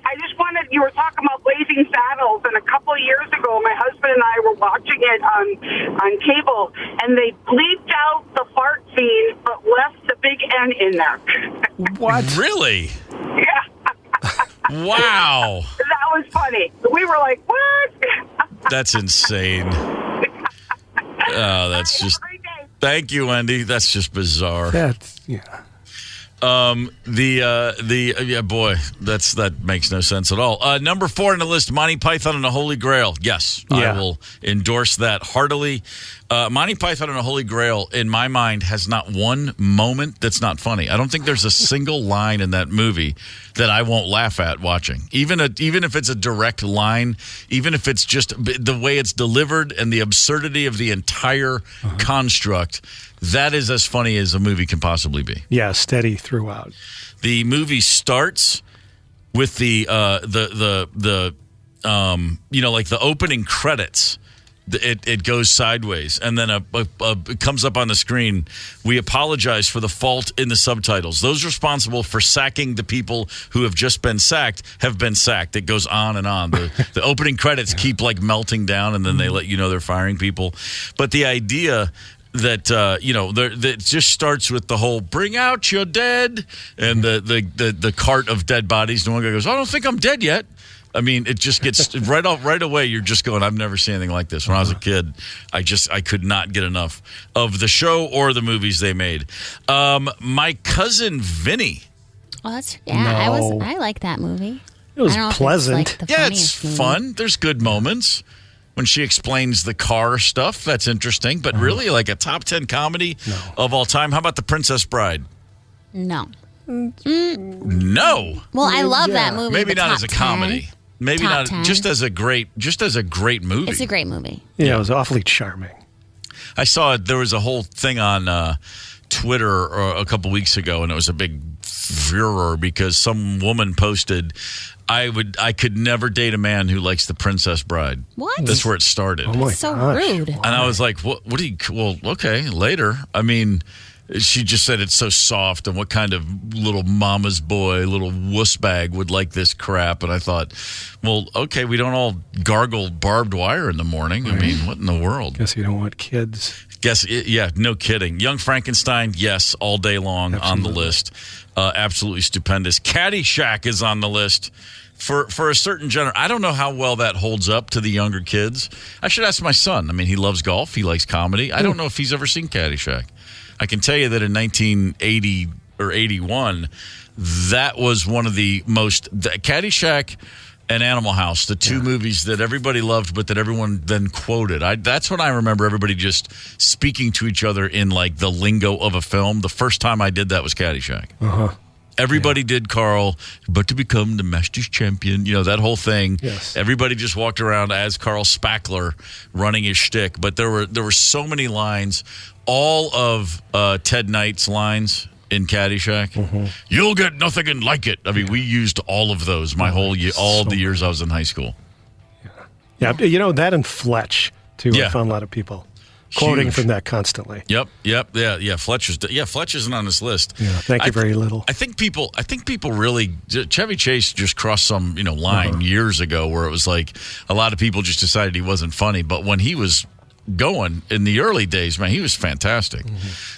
I just wanted, you were talking about Blazing Saddles, and a couple of years ago, my husband and I were watching it on cable, and they bleeped out the fart scene, but left the big N in there. What? Really? Yeah. Wow. That was funny. We were like, what? That's insane. Oh, that's just... Thank you, Wendy. That's just bizarre. That's, yeah. Yeah, boy, that makes no sense at all. Number 4 on the list, Monty Python and the Holy Grail. Yes, I will endorse that heartily. Monty Python and the Holy Grail, in my mind, has not one moment that's not funny. I don't think there's a single line in that movie that I won't laugh at watching. Even if it's a direct line, even if it's just the way it's delivered and the absurdity of the entire construct, that is as funny as a movie can possibly be. Yeah, steady throughout. The movie starts with the like the opening credits, it goes sideways, and then it comes up on the screen. We apologize for the fault in the subtitles. Those responsible for sacking the people who have just been sacked have been sacked. It goes on and on. The opening credits keep like melting down, and then they let you know they're firing people. But the idea that that just starts with the whole "bring out your dead" and the cart of dead bodies. And one guy goes, "I don't think I'm dead yet." I mean, it just gets right away. You're just going, I've never seen anything like this. When I was a kid, I could not get enough of the show or the movies they made. My Cousin Vinny. Oh, I like that movie. It was pleasant. It's movie. fun. There's good moments when she explains the car stuff. That's interesting. But really, like a top 10 comedy of all time. How about The Princess Bride? No. No. Well, I love that movie. Maybe not as a 10. comedy. Maybe Top not 10. just as a great movie. It's a great movie. Yeah, it was awfully charming. I saw there was a whole thing on Twitter a couple weeks ago, and it was a big furor because some woman posted, I could never date a man who likes The Princess Bride. What? That's where it started. Oh my So gosh. rude. And I was like, what do you, well, okay, later. I mean, she just said it's so soft, and what kind of little mama's boy, little wuss bag would like this crap? And I thought, well, okay, we don't all gargle barbed wire in the morning. Right. I mean, what in the world? Guess you don't want kids. Yeah, no kidding. Young Frankenstein, yes, all day long. Absolutely. On the list. Absolutely stupendous. Caddyshack is on the list. For a certain genre, I don't know how well that holds up to the younger kids. I should ask my son. I mean, he loves golf. He likes comedy. I don't know if he's ever seen Caddyshack. I can tell you that in 1980 or 81, that was one of the most Caddyshack and Animal House, the two movies that everybody loved, but that everyone then quoted. That's when I remember everybody just speaking to each other in like the lingo of a film. The first time I did that was Caddyshack. Everybody did Carl, but to become the Masters champion, that whole thing. Yes. Everybody just walked around as Carl Spackler running his shtick. But there were so many lines. All of Ted Knight's lines in Caddyshack. You'll get nothing and like it. I mean, we used all of those all the years I was in high school. Yeah, that and Fletch too. I found a lot of people quoting from that constantly. Yep. Yeah. Fletch isn't on this list. Yeah, thank you very little. I think people really Chevy Chase just crossed some line years ago where it was like a lot of people just decided he wasn't funny, but when he was going in the early days, man, he was fantastic.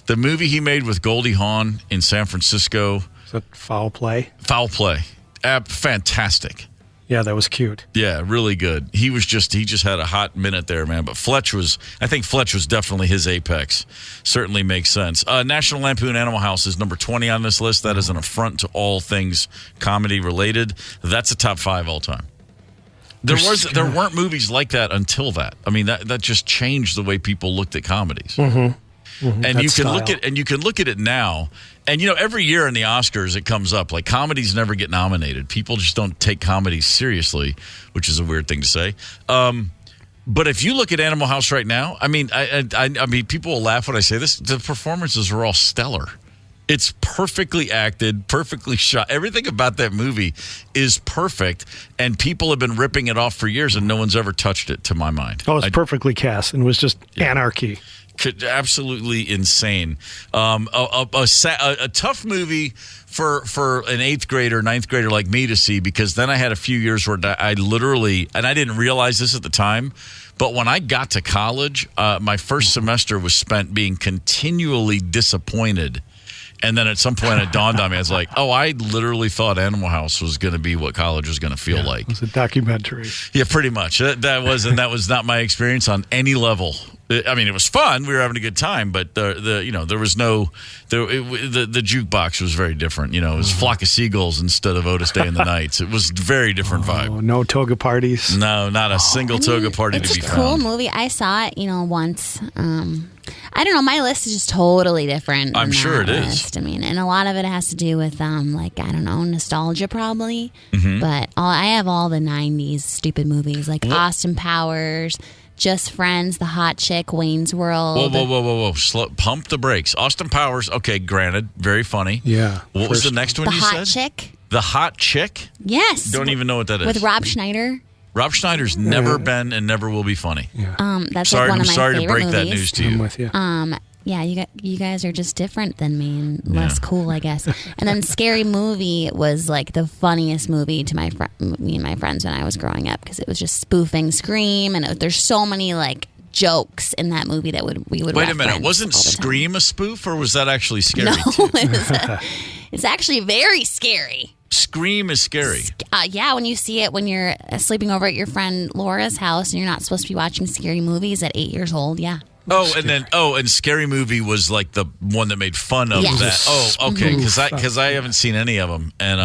The movie he made with Goldie Hawn in San Francisco. Is that Foul Play? Foul Play. Fantastic. Yeah, that was cute. Yeah, really good. He just had a hot minute there, man. But I think Fletch was definitely his apex. Certainly makes sense. National Lampoon Animal House is number 20 on this list. That is an affront to all things comedy related. That's a top 5 all time. There weren't movies like that until that. I mean, that just changed the way people looked at comedies. And you can look at it now. And every year in the Oscars it comes up like comedies never get nominated. People just don't take comedies seriously, which is a weird thing to say. But if you look at Animal House right now, I mean, I mean, people will laugh when I say this. The performances are all stellar. It's perfectly acted, perfectly shot. Everything about that movie is perfect, and people have been ripping it off for years, and no one's ever touched it, to my mind. Oh, it was perfectly cast, and it was just anarchy. Absolutely insane. A tough movie for an 8th grader, 9th grader like me to see, because then I had a few years where I literally, and I didn't realize this at the time, but when I got to college, my first semester was spent being continually disappointed. And then at some point it dawned on me, I was like, oh, I literally thought Animal House was going to be what college was going to feel like. It was a documentary. Yeah, pretty much. That was not my experience on any level. I mean, it was fun. We were having a good time, but there was the jukebox was very different. It was Flock of Seagulls instead of Otis Day and the Nights. It was a very different vibe. No toga parties. No, not a single toga party to be found. It's a cool movie. I saw it, once. I don't know. My list is just totally different. I'm sure it is. I mean, and a lot of it has to do with, nostalgia probably. But I have all the 90s stupid movies, like Austin Powers, Just Friends, The Hot Chick, Wayne's World. Whoa. Pump the brakes. Austin Powers, okay, granted, very funny. Yeah. What was the next one you said? The Hot Chick. The Hot Chick? Yes. Don't even know what that is. With Rob Schneider. Rob Schneider's never been and never will be funny. That's Sorry, like one I'm of my sorry to favorite break that movies. news to you. I'm with you. Yeah, you guys are just different than me and less cool, I guess. And then Scary Movie was like the funniest movie to me and my friends when I was growing up because it was just spoofing Scream, and there's so many like jokes in that movie that we would. Wait a minute, reference wasn't all the time. Scream a spoof, or was that actually scary? No, too? it's actually very scary. Scream is scary. Yeah, when you see it when you're sleeping over at your friend Laura's house and you're not supposed to be watching scary movies at 8 years old. Yeah. And Scary Movie was like the one that made fun of Yes. that. Oh, okay, because I haven't seen any of them, and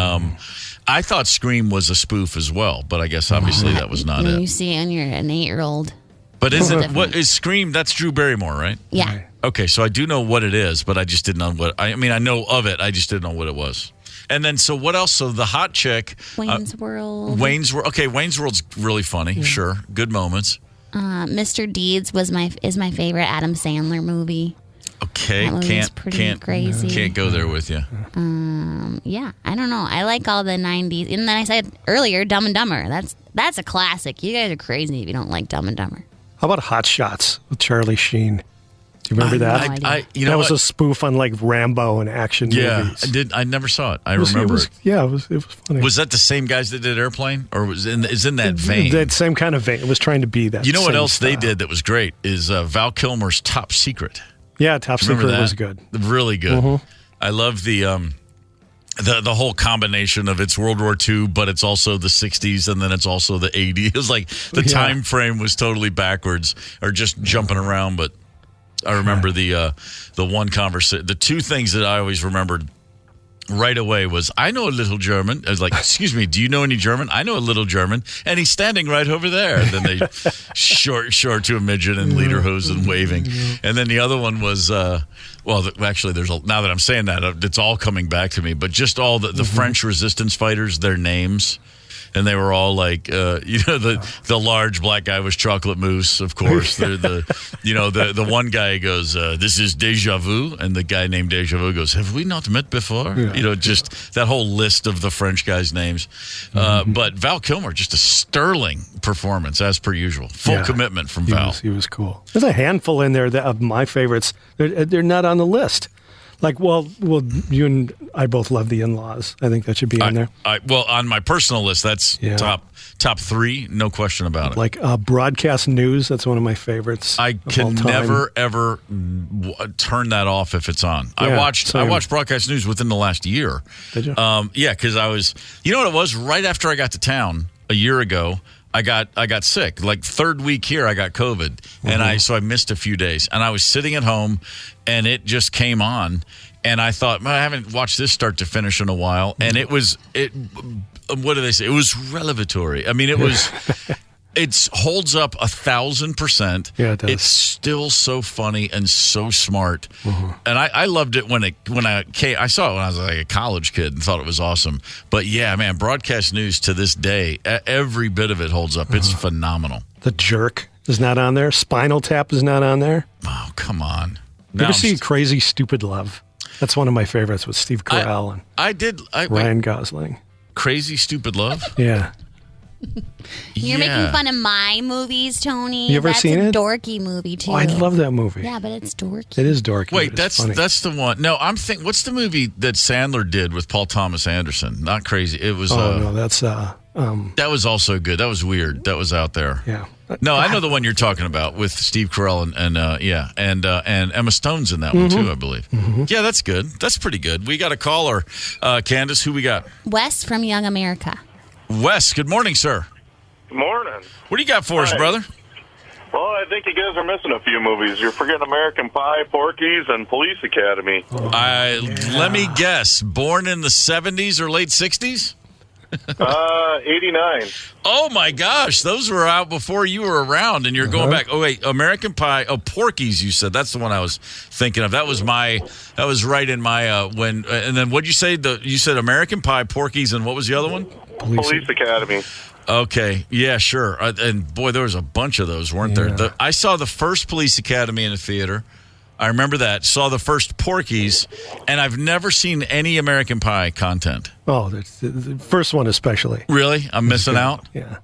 I thought Scream was a spoof as well, but I guess obviously that was not When you it. see it when you're an 8-year-old. But is it what is Scream? That's Drew Barrymore, right? Yeah. Okay, so I do know what it is, but I just didn't know what. I mean, I know of it. I just didn't know what it was. And then, so what else? So the hot chick, Wayne's World. Wayne's World. Okay, Wayne's World's really funny. Sure, good moments. Mr. Deeds is my favorite Adam Sandler movie. Okay, That movie's pretty crazy. Can't go there with you. Yeah, I don't know. I like all the 90s. And then I said earlier, Dumb and Dumber. That's a classic. You guys are crazy if you don't like Dumb and Dumber. How about Hot Shots with Charlie Sheen? Do you remember that? That was a spoof on like Rambo and action movies. I never saw it. I remember it. Yeah, it was funny. Was that the same guys that did Airplane, or is in that vein? That same kind of vein. It was trying to be that. You know what same else they style. did that was great is Val Kilmer's Top Secret. Yeah, Top Remember Secret that? was good. Really good. I love the whole combination of it's World War II, but it's also the 60s, and then it's also the 80s. It was like the time frame was totally backwards, or just jumping around. But I remember the one conversation. The two things that I always remembered right away was, I know a little German. I was like, excuse me, do you know any German? I know a little German, and he's standing right over there. And then they short to a midget and lederhosen waving. And then the other one was, actually, now that I'm saying that, it's all coming back to me. But just all the French resistance fighters, their names. And they were all like, the large black guy was Chocolate Mousse, of course. The one guy goes, this is Deja Vu. And the guy named Deja Vu goes, have we not met before? Yeah. Just that whole list of the French guys' names. But Val Kilmer, just a sterling performance, as per usual. Full commitment from Val. He was cool. There's a handful in there of my favorites. They're not on the list. Like, well, you and I both love The In-Laws. I think that should be on there. On my personal list, that's top three, no question about it. Like Broadcast News, that's one of my favorites. I can never ever turn that off if it's on. I watched Broadcast News within the last year. Did you? Yeah, because I was. You know what it was? Right after I got to town a year ago, I got sick. Like third week here, I got COVID, and I missed a few days. And I was sitting at home, and it just came on, and I thought, I haven't watched this start to finish in a while. And it. What do they say? It was revelatory. I mean, it was. It holds up 1,000%. Yeah, it does. It's still so funny and so smart. And I loved it when I saw it when I was like a college kid and thought it was awesome. But yeah, man, Broadcast News to this day, every bit of it holds up. It's phenomenal. The Jerk is not on there. Spinal Tap is not on there. Oh, come on. You ever see Crazy Stupid Love? That's one of my favorites with Steve Carell and Ryan Gosling. Crazy Stupid Love? Yeah. You're making fun of my movies, Tony. You ever seen it? That's a dorky movie, too. Oh, I love that movie. Yeah, but it's dorky. It is dorky. Wait, that's the one. No, I'm thinking, what's the movie that Sandler did with Paul Thomas Anderson? Not Crazy. It was. No, that's. That was also good. That was weird. That was out there. Yeah. No, I know the one you're talking about with Steve Carell and Emma Stone's in that one too, I believe. Yeah, that's good. That's pretty good. We got a caller, Candace. Who we got? Wes from Young America. Wes, good morning, sir. Good morning. What do you got for us, brother? Well, I think you guys are missing a few movies. You're forgetting American Pie, Porky's, and Police Academy. Let me guess. Born in the 70s or late 60s? 89. Oh, my gosh. Those were out before you were around, and you're going back. Oh, wait. American Pie. Oh, Porky's, you said. That's the one I was thinking of. That was right in my, and then what'd you say? You said American Pie, Porky's, and what was the other one? Police Academy. Okay. Yeah, sure. And boy, there was a bunch of those, weren't there? I saw the first Police Academy in a theater. I remember that. Saw the first Porky's, and I've never seen any American Pie content. Oh, the first one especially. Really? I'm missing out? Yeah.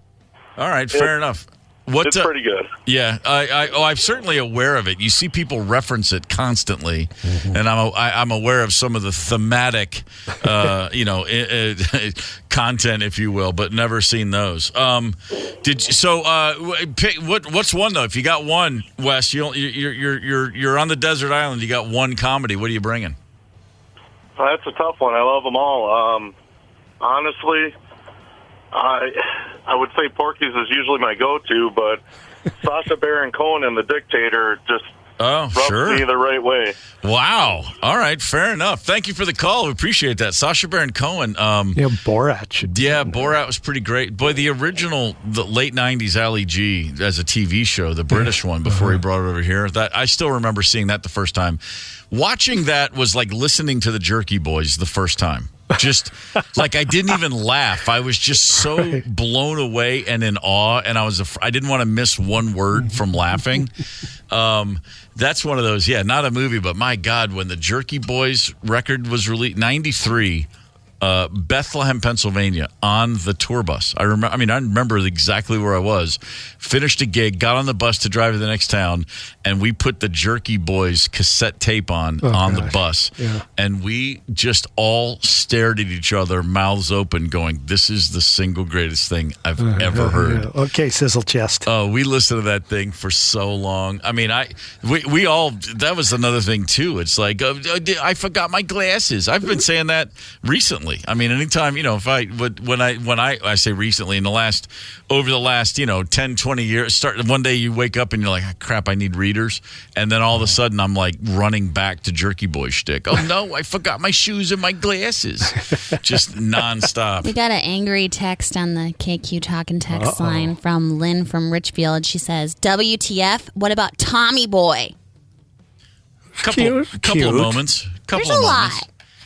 All right, fair enough. It's pretty good. Yeah, I'm certainly aware of it. You see people reference it constantly, and I'm aware of some of the thematic, content, if you will, but never seen those. What's one though? If you got one, Wes, you're on the desert island. You got one comedy. What are you bringing? That's a tough one. I love them all. Honestly, I would say Porky's is usually my go-to, but Sacha Baron Cohen and The Dictator just rubs me the right way. Wow. All right, fair enough. Thank you for the call. We appreciate that. Sacha Baron Cohen. Borat should be Borat was pretty great. Boy, the original, the late 90s Ali G as a TV show, the British one, before he brought it over here, that I still remember seeing that the first time. Watching that was like listening to the Jerky Boys the first time. Just like I didn't even laugh. I was just so blown away and in awe, and I didn't want to miss one word from laughing. That's one of those, not a movie, but my God, when the Jerky Boys record was released, 93, Bethlehem, Pennsylvania, on the tour bus. I remember exactly where I was. Finished a gig, got on the bus to drive to the next town, and we put the Jerky Boys cassette tape on the bus. Yeah. And we just all stared at each other, mouths open, going, "This is the single greatest thing I've ever heard." Yeah. Okay, sizzle chest. Oh, we listened to that thing for so long. I mean, we all, that was another thing too. It's like, I forgot my glasses. I've been saying that recently. I mean, anytime, when I say recently, over the last 10, 20 years, one day you wake up and you're like, crap, I need readers. And then all of a sudden I'm like running back to Jerky Boy shtick. Oh no, I forgot my shoes and my glasses. Just nonstop. We got an angry text on the KQ Talk and Text line from Lynn from Richfield. She says, WTF, what about Tommy Boy? Couple of moments. There's a lot.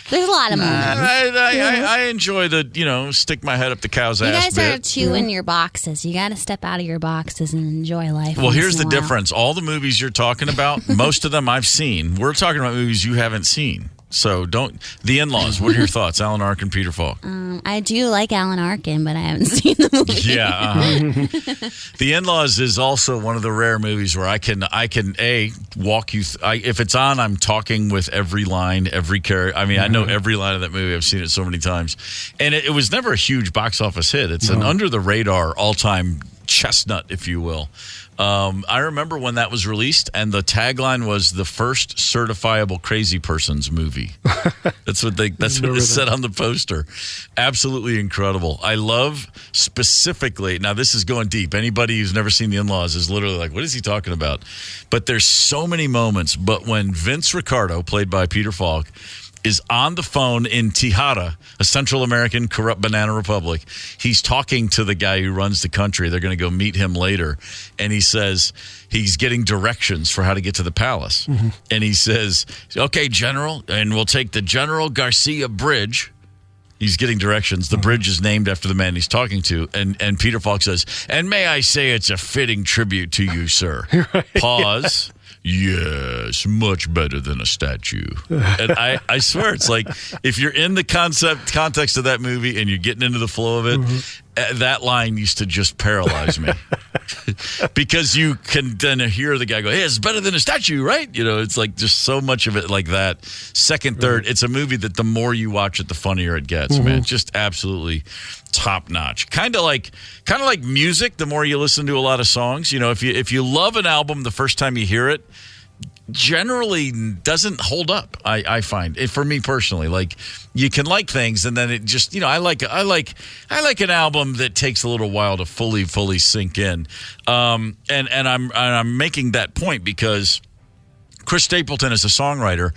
There's a lot of moments. I enjoy the, stick my head up the cow's ass bit. You guys are too in your boxes. You got to step out of your boxes and enjoy life. Well, here's the difference. All the movies you're talking about, most of them I've seen. We're talking about movies you haven't seen. So The In-Laws, what are your thoughts? Alan Arkin, Peter Falk. I do like Alan Arkin, but I haven't seen the movie. Yeah. The In-Laws is also one of the rare movies where I can walk you if it's on, I'm talking with every line, every character. I mean, I know every line of that movie. I've seen it so many times. And it was never a huge box office hit. It's an under-the-radar, all-time chestnut, if you will. I remember when that was released, and the tagline was the first certifiable crazy person's movie. That's what it said on the poster. Absolutely incredible. I love specifically, now this is going deep. Anybody who's never seen The In-Laws is literally like, what is he talking about? But there's so many moments. But when Vince Ricardo, played by Peter Falk, is on the phone in Tejada, a Central American corrupt banana republic. He's talking to the guy who runs the country. They're going to go meet him later. And he says he's getting directions for how to get to the palace. Mm-hmm. And he says, okay, General, and we'll take the General Garcia Bridge. He's getting directions. The bridge is named after the man he's talking to. And Peter Falk says, and may I say it's a fitting tribute to you, sir. Right. Pause. Yes, much better than a statue. And I swear, it's like, if you're in the context of that movie and you're getting into the flow of it, that line used to just paralyze me. Because you can then hear the guy go, hey, it's better than a statue, right? It's like just so much of it like that. Second, third, it's a movie that the more you watch it, the funnier it gets, man. Just absolutely top notch. Kind of like music. The more you listen to a lot of songs, if you love an album the first time you hear it, generally doesn't hold up. I find it, for me personally. Like, you can like things, and then it just, I like an album that takes a little while to fully sink in. And I'm making that point because Chris Stapleton is a songwriter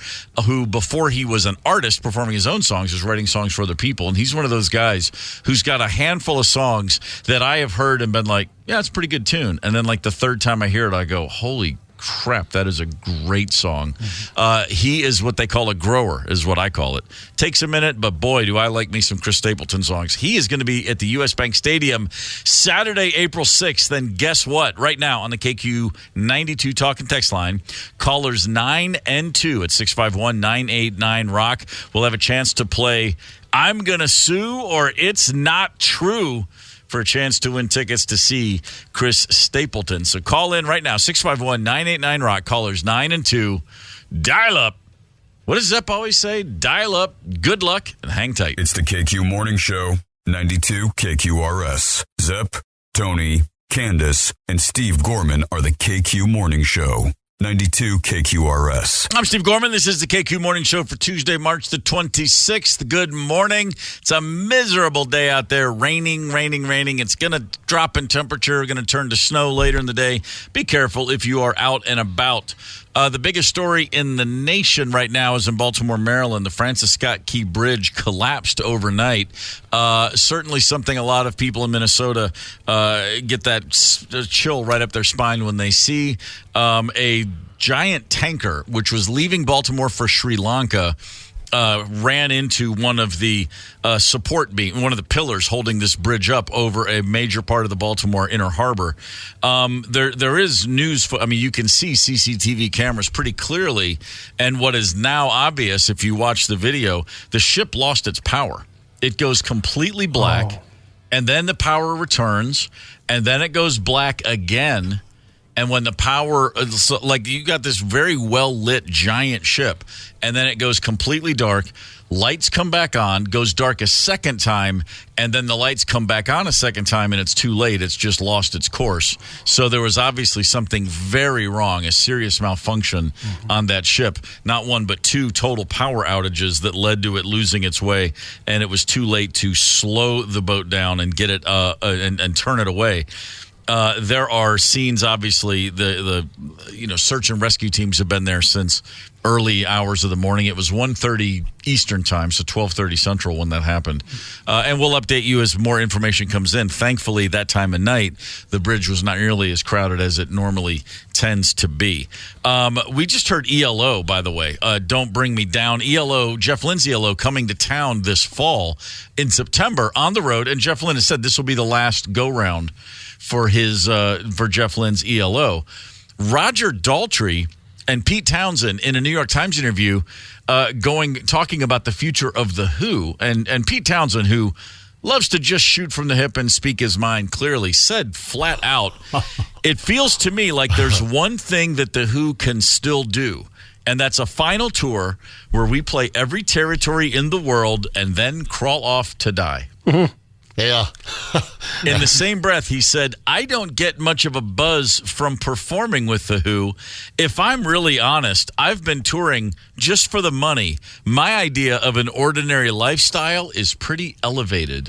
who, before he was an artist performing his own songs, was writing songs for other people. And he's one of those guys who's got a handful of songs that I have heard and been like, yeah, it's a pretty good tune. And then like the third time I hear it, I go, holy crap, that is a great song. He is what they call a grower, is what I call it. Takes a minute, but boy, do I like me some Chris Stapleton songs. He is going to be at the U.S. Bank Stadium Saturday, April 6th. Then guess what? Right now on the KQ 92 Talk and Text line, callers 9 and 2 at 651-989-ROCK will have a chance to play I'm Gonna Sue or It's Not True for a chance to win tickets to see Chris Stapleton. So call in right now, 651-989-ROCK, callers 9 and 2. Dial up. What does Zepp always say? Dial up, good luck, and hang tight. It's the KQ Morning Show, 92 KQRS. Zepp, Tony, Candace, and Steve Gorman are the KQ Morning Show, 92 KQRS. I'm Steve Gorman. This is the KQ Morning Show for Tuesday, March the 26th. Good morning. It's a miserable day out there. Raining. It's going to drop in temperature. Going to turn to snow later in the day. Be careful if you are out and about. The biggest story in the nation right now is in Baltimore, Maryland. The Francis Scott Key Bridge collapsed overnight. Certainly something a lot of people in Minnesota get that chill right up their spine when they see a giant tanker, which was leaving Baltimore for Sri Lanka, ran into one of the one of the pillars holding this bridge up over a major part of the Baltimore Inner Harbor. There is news. You can see CCTV cameras pretty clearly, and what is now obvious if you watch the video, the ship lost its power. It goes completely black, and then the power returns, and then it goes black again. And when the power, you got this very well-lit giant ship, and then it goes completely dark, lights come back on, goes dark a second time, and then the lights come back on a second time, and it's too late. It's just lost its course. So there was obviously something very wrong, a serious malfunction on that ship. Not one, but two total power outages that led to it losing its way, and it was too late to slow the boat down and get it and turn it away. There are scenes, obviously, the search and rescue teams have been there since early hours of the morning. It was 1:30 Eastern time, so 12:30 Central when that happened. And we'll update you as more information comes in. Thankfully, that time of night, the bridge was not nearly as crowded as it normally tends to be. We just heard ELO, by the way, Don't Bring Me Down. ELO, Jeff Lynne's ELO, coming to town this fall in September on the road. And Jeff Lynne has said this will be the last go-round for Jeff Lynne's ELO. Roger Daltrey and Pete Townsend in a New York Times interview talking about the future of The Who. And Pete Townsend, who loves to just shoot from the hip and speak his mind clearly, said flat out, it feels to me like there's one thing that The Who can still do, and that's a final tour where we play every territory in the world and then crawl off to die. Mm-hmm. Yeah. In the same breath, he said, I don't get much of a buzz from performing with The Who. If I'm really honest, I've been touring just for the money. My idea of an ordinary lifestyle is pretty elevated.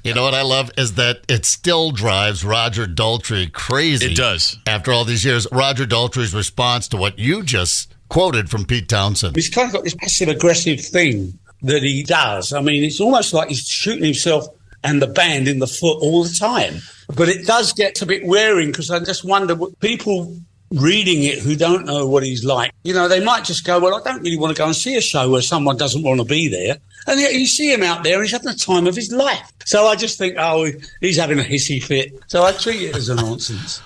You know what I love is that it still drives Roger Daltrey crazy. It does. After all these years, Roger Daltrey's response to what you just quoted from Pete Townsend. He's kind of got this passive-aggressive thing that he does. I mean, it's almost like he's shooting himself and the band in the foot all the time. But it does get a bit wearing because I just wonder what people reading it who don't know what he's like, they might just go, well, I don't really want to go and see a show where someone doesn't want to be there. And yet you see him out there and he's having the time of his life. So I just think, he's having a hissy fit. So I treat it as a nonsense.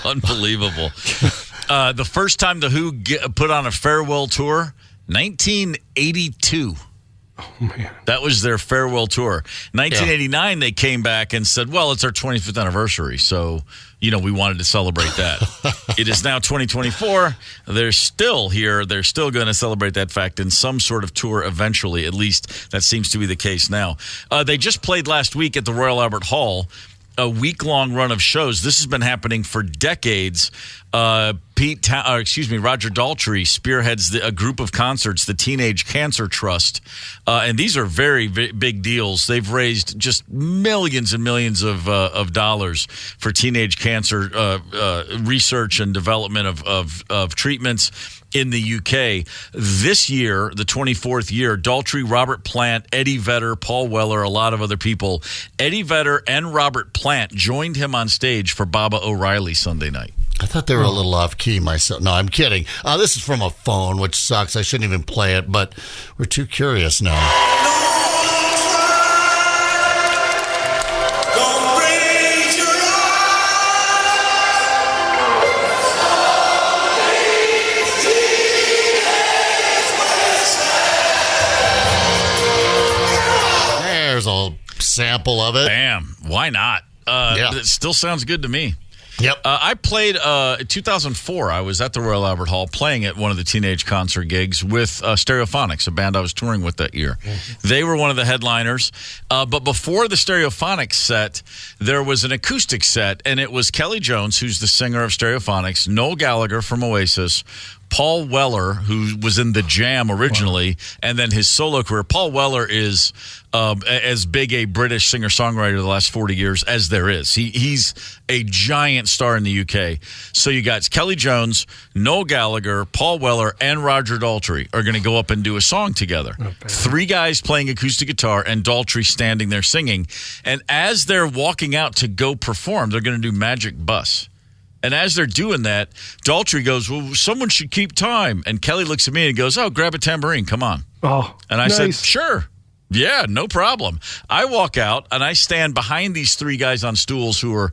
Unbelievable. The first time The Who put on a farewell tour, 1982. Oh, man. That was their farewell tour. 1989, They came back and said, well, it's our 25th anniversary, so, we wanted to celebrate that. It is now 2024. They're still here. They're still going to celebrate that fact in some sort of tour eventually. At least that seems to be the case now. They just played last week at the Royal Albert Hall, a week-long run of shows. This has been happening for decades. Roger Daltrey spearheads a group of concerts, the Teenage Cancer Trust, and these are very big deals. They've raised just millions and millions of dollars for teenage cancer research and development of treatments in the UK. This year, the 24th year, Daltrey, Robert Plant, Eddie Vedder, Paul Weller, a lot of other people. Eddie Vedder and Robert Plant joined him on stage for Baba O'Reilly Sunday night. I thought they were a little off-key myself. No, I'm kidding. This is from a phone, which sucks. I shouldn't even play it, but we're too curious now. There's a sample of it. Bam. Why not? It still sounds good to me. Yep. I played in 2004. I was at the Royal Albert Hall playing at one of the teenage concert gigs with Stereophonics, a band I was touring with that year. They were one of the headliners. But before the Stereophonics set, there was an acoustic set, and it was Kelly Jones, who's the singer of Stereophonics, Noel Gallagher from Oasis, Paul Weller, who was in The Jam originally, and then his solo career. Paul Weller is as big a British singer-songwriter the last 40 years as there is. He's a giant star in the UK. So you got Kelly Jones, Noel Gallagher, Paul Weller, and Roger Daltrey are going to go up and do a song together. Three guys playing acoustic guitar and Daltrey standing there singing. And as they're walking out to go perform, they're going to do Magic Bus. And as they're doing that, Daltrey goes, well, someone should keep time. And Kelly looks at me and goes, oh, grab a tambourine. Come on. Oh, and I nice. said, sure. Yeah, no problem. I walk out, and I stand behind these three guys on stools who are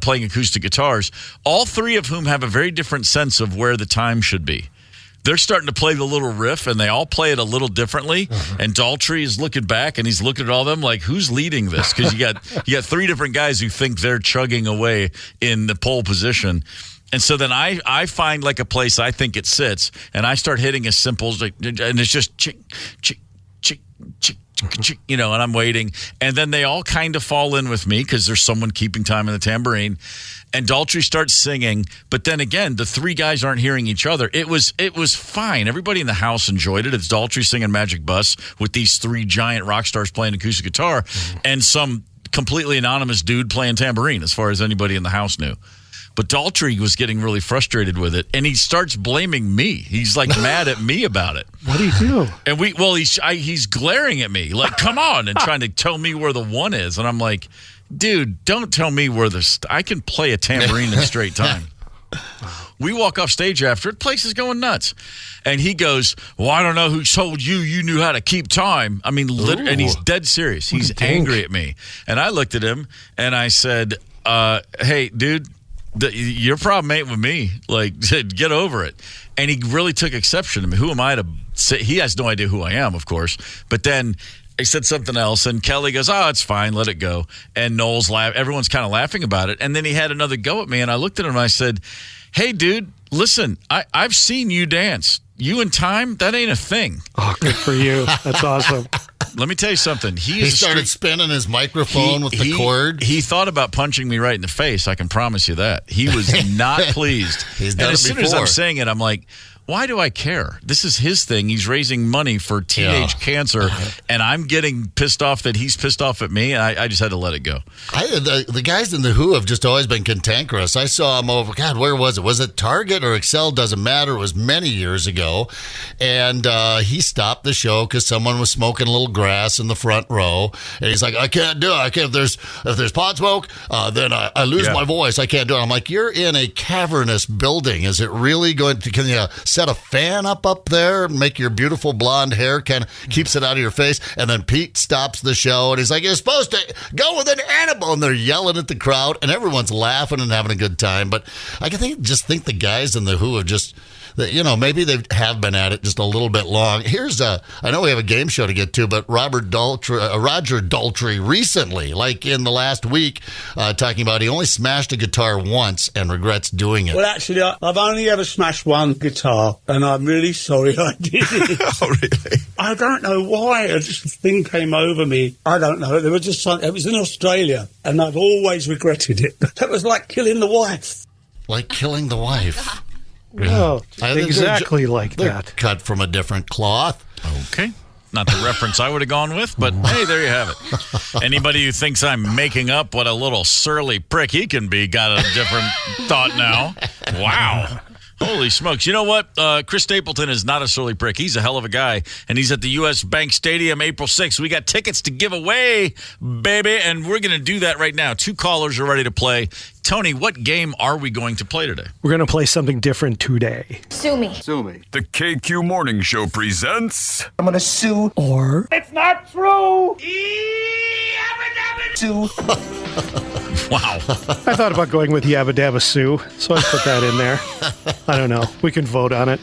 playing acoustic guitars, all three of whom have a very different sense of where the time should be. They're starting to play the little riff, and they all play it a little differently. And Daltrey is looking back, and he's looking at all of them like, who's leading this? Because you got three different guys who think they're chugging away in the pole position. And so then I find like a place I think it sits, and I start hitting a simple, and it's just chick, chick, chick, chick, chick, and I'm waiting. And then they all kind of fall in with me because there's someone keeping time in the tambourine. And Daltrey starts singing, but then again, the three guys aren't hearing each other. It was fine. Everybody in the house enjoyed it. It's Daltrey singing Magic Bus with these three giant rock stars playing acoustic guitar and some completely anonymous dude playing tambourine, as far as anybody in the house knew. But Daltrey was getting really frustrated with it, and he starts blaming me. He's like mad at me about it. What do you do? And he's glaring at me like, "Come on!" and trying to tell me where the one is, and I'm like, "Dude, don't tell me where I can play a tambourine in straight time." We walk off stage after it. Place is going nuts. And he goes, well, I don't know who told you knew how to keep time. I mean, and he's dead serious. He's angry at me. And I looked at him, and I said, hey, dude, your problem ain't with me. Like, get over it. And he really took exception to me. Who am I to say? He has no idea who I am, of course. But then I said something else, and Kelly goes, oh, it's fine, let it go. And Noel's everyone's kind of laughing about it. And then he had another go at me, and I looked at him and I said, hey, dude, listen, I've seen you dance. You and time, that ain't a thing. Oh, good for you. That's awesome. Let me tell you something. He started spinning his microphone with the cord. He thought about punching me right in the face, I can promise you that. He was not pleased. He's done and as it soon before. as I'm saying it, I'm like, why do I care? This is his thing. He's raising money for teenage cancer, and I'm getting pissed off that he's pissed off at me, and I just had to let it go. The guys in the Who have just always been cantankerous. I saw him over, God, where was it? Was it Target or Excel? Doesn't matter. It was many years ago. And he stopped the show because someone was smoking a little grass in the front row. And he's like, I can't do it. I can't. If there's pot smoke, then I lose my voice. I can't do it. I'm like, you're in a cavernous building. Is it really going to, can you set a fan up there and make your beautiful blonde hair kind of keeps it out of your face? And then Pete stops the show and he's like, you're supposed to go with an animal, and they're yelling at the crowd and everyone's laughing and having a good time. But I think the guys in the Who have just, maybe they have been at it just a little bit long. I know we have a game show to get to, but Roger Daltrey recently, like in the last week, talking about he only smashed a guitar once and regrets doing it. Well, actually, I've only ever smashed one guitar, and I'm really sorry I did it. Oh, really? I don't know why. Just a thing came over me. I don't know. It was in Australia, and I've always regretted it. That was like killing the wife. Like killing the wife. Oh, exactly like they're that. Cut from a different cloth. Okay. Not the reference I would have gone with, but hey, there you have it. Anybody who thinks I'm making up what a little surly prick he can be got a different thought now. Wow. Holy smokes. You know what? Chris Stapleton is not a surly prick. He's a hell of a guy, and he's at the U.S. Bank Stadium April 6th. We got tickets to give away, baby, and we're going to do that right now. 2 callers are ready to play. Tony, what game are we going to play today? We're going to play something different today. Sue me. The KQ Morning Show presents... I'm going to sue. Or... It's not true. Sue. Wow. I thought about going with Yabba Dabba Sue, so I put that in there. I don't know. We can vote on it.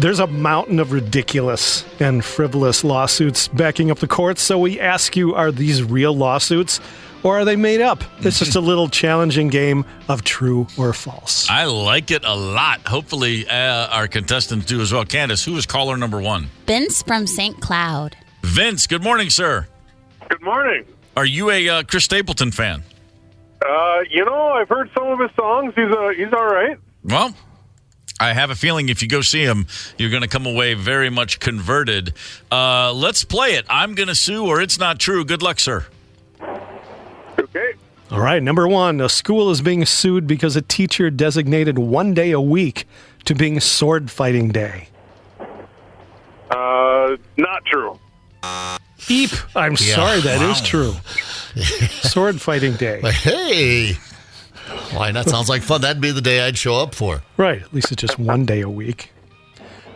There's a mountain of ridiculous and frivolous lawsuits backing up the courts, so we ask you, are these real lawsuits or are they made up? It's just a little challenging game of true or false. I like it a lot. Hopefully our contestants do as well. Candace, who is caller number 1? Vince from St. Cloud. Vince, good morning, sir. Good morning. Are you a Chris Stapleton fan? I've heard some of his songs. He's all right. Well, I have a feeling if you go see him, you're going to come away very much converted. Let's play it. I'm going to sue or it's not true. Good luck, sir. Okay. All right, number 1, a school is being sued because a teacher designated one day a week to being sword fighting day. Not true. Eep. I'm sorry, that is true. Sword fighting day. But hey, why not? Sounds like fun. That'd be the day I'd show up for. Right. At least it's just one day a week.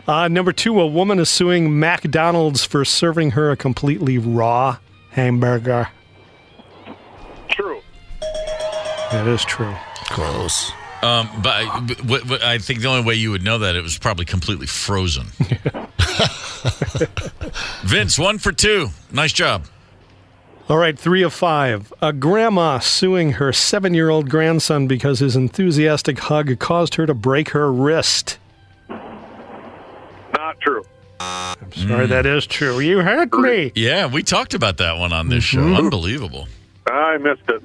Number 2, a woman is suing McDonald's for serving her a completely raw hamburger. True. That is true. Close. But I think the only way you would know that, it was probably completely frozen. Vince, 1 for 2. Nice job. All right, 3 of 5. A grandma suing her 7-year-old grandson because his enthusiastic hug caused her to break her wrist. Not true. I'm sorry, that is true. You hurt me. Yeah, we talked about that one on this show. Unbelievable. I missed it.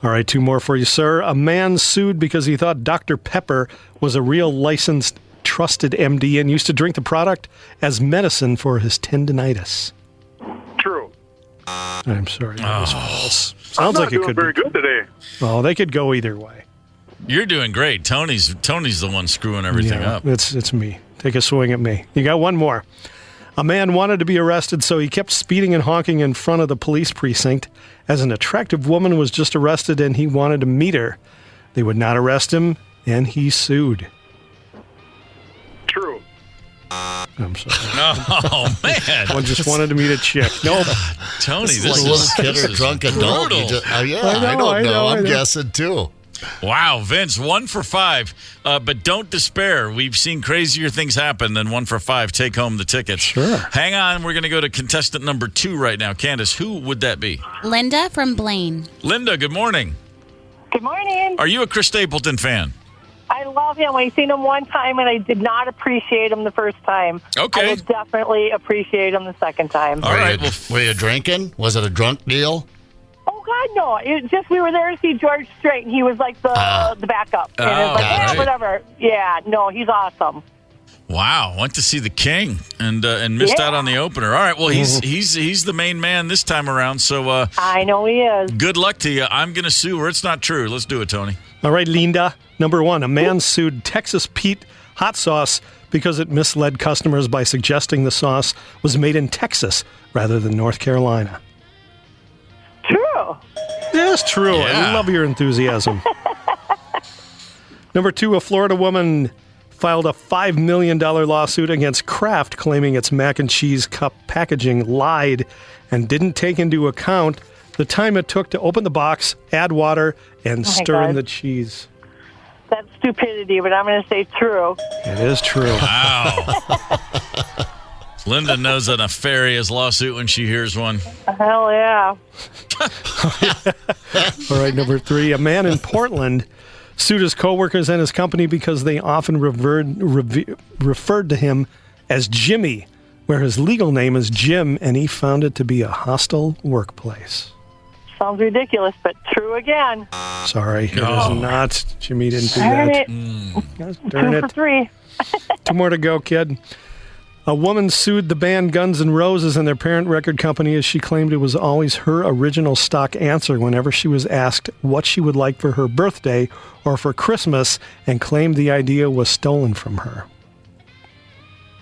All right, 2 more for you, sir. A man sued because he thought Dr. Pepper was a real licensed, trusted MD and used to drink the product as medicine for his tendinitis. True. I'm sorry, that was false. I'm Sounds not like it doing could very be. good today. Oh, they could go either way. You're doing great. Tony's the one screwing everything Yeah, up. It's me. Take a swing at me. You got one more. A man wanted to be arrested, so he kept speeding and honking in front of the police precinct as an attractive woman was just arrested and he wanted to meet her. They would not arrest him, and he sued. True. I'm sorry. Oh, man. One just wanted to meet a chick. Nope. Tony, This this is is a little kid or is drunk adult. brutal. You just- I don't know. I'm guessing too. Wow, Vince, 1 for 5. But don't despair. We've seen crazier things happen than 1 for 5. Take home the tickets. Sure. Hang on. We're going to go to contestant number 2 right now. Candace, who would that be? Linda from Blaine. Linda, good morning. Good morning. Are you a Chris Stapleton fan? I love him. I've seen him one time, and I did not appreciate him the first time. Okay. I will definitely appreciate him the second time. All right. Well, Were you drinking? Was it a drunk deal? Oh, God, no. It just we were there to see George Strait, and he was like the backup. And it was like, got it. whatever. Yeah, no, he's awesome. wow, went to see the King and missed out on the opener. All right, well, he's the main man this time around, so I know he is. good luck to you. I'm going to sue or it's not true. Let's do it, Tony. All right, Linda. Number 1, a man sued Texas Pete hot sauce because it misled customers by suggesting the sauce was made in Texas rather than North Carolina. True. That's true. Yeah. I love your enthusiasm. Number 2, a Florida woman filed a $5 million lawsuit against Kraft claiming its mac and cheese cup packaging lied and didn't take into account the time it took to open the box, add water, and stir in God. the cheese. That's stupidity, but I'm going to say true. It is true. Wow. Linda knows a nefarious lawsuit when she hears one. Hell yeah. All right, number 3, a man in Portland sued his coworkers and his company because they often referred to him as Jimmy, where his legal name is Jim, and he found it to be a hostile workplace. Sounds ridiculous, but true again. Sorry, it is not. Jimmy didn't do All that. right. Gosh, darn 2 it. for 3. 2 more to go, kid. A woman sued the band Guns N' Roses and their parent record company as she claimed it was always her original stock answer whenever she was asked what she would like for her birthday or for Christmas, and claimed the idea was stolen from her.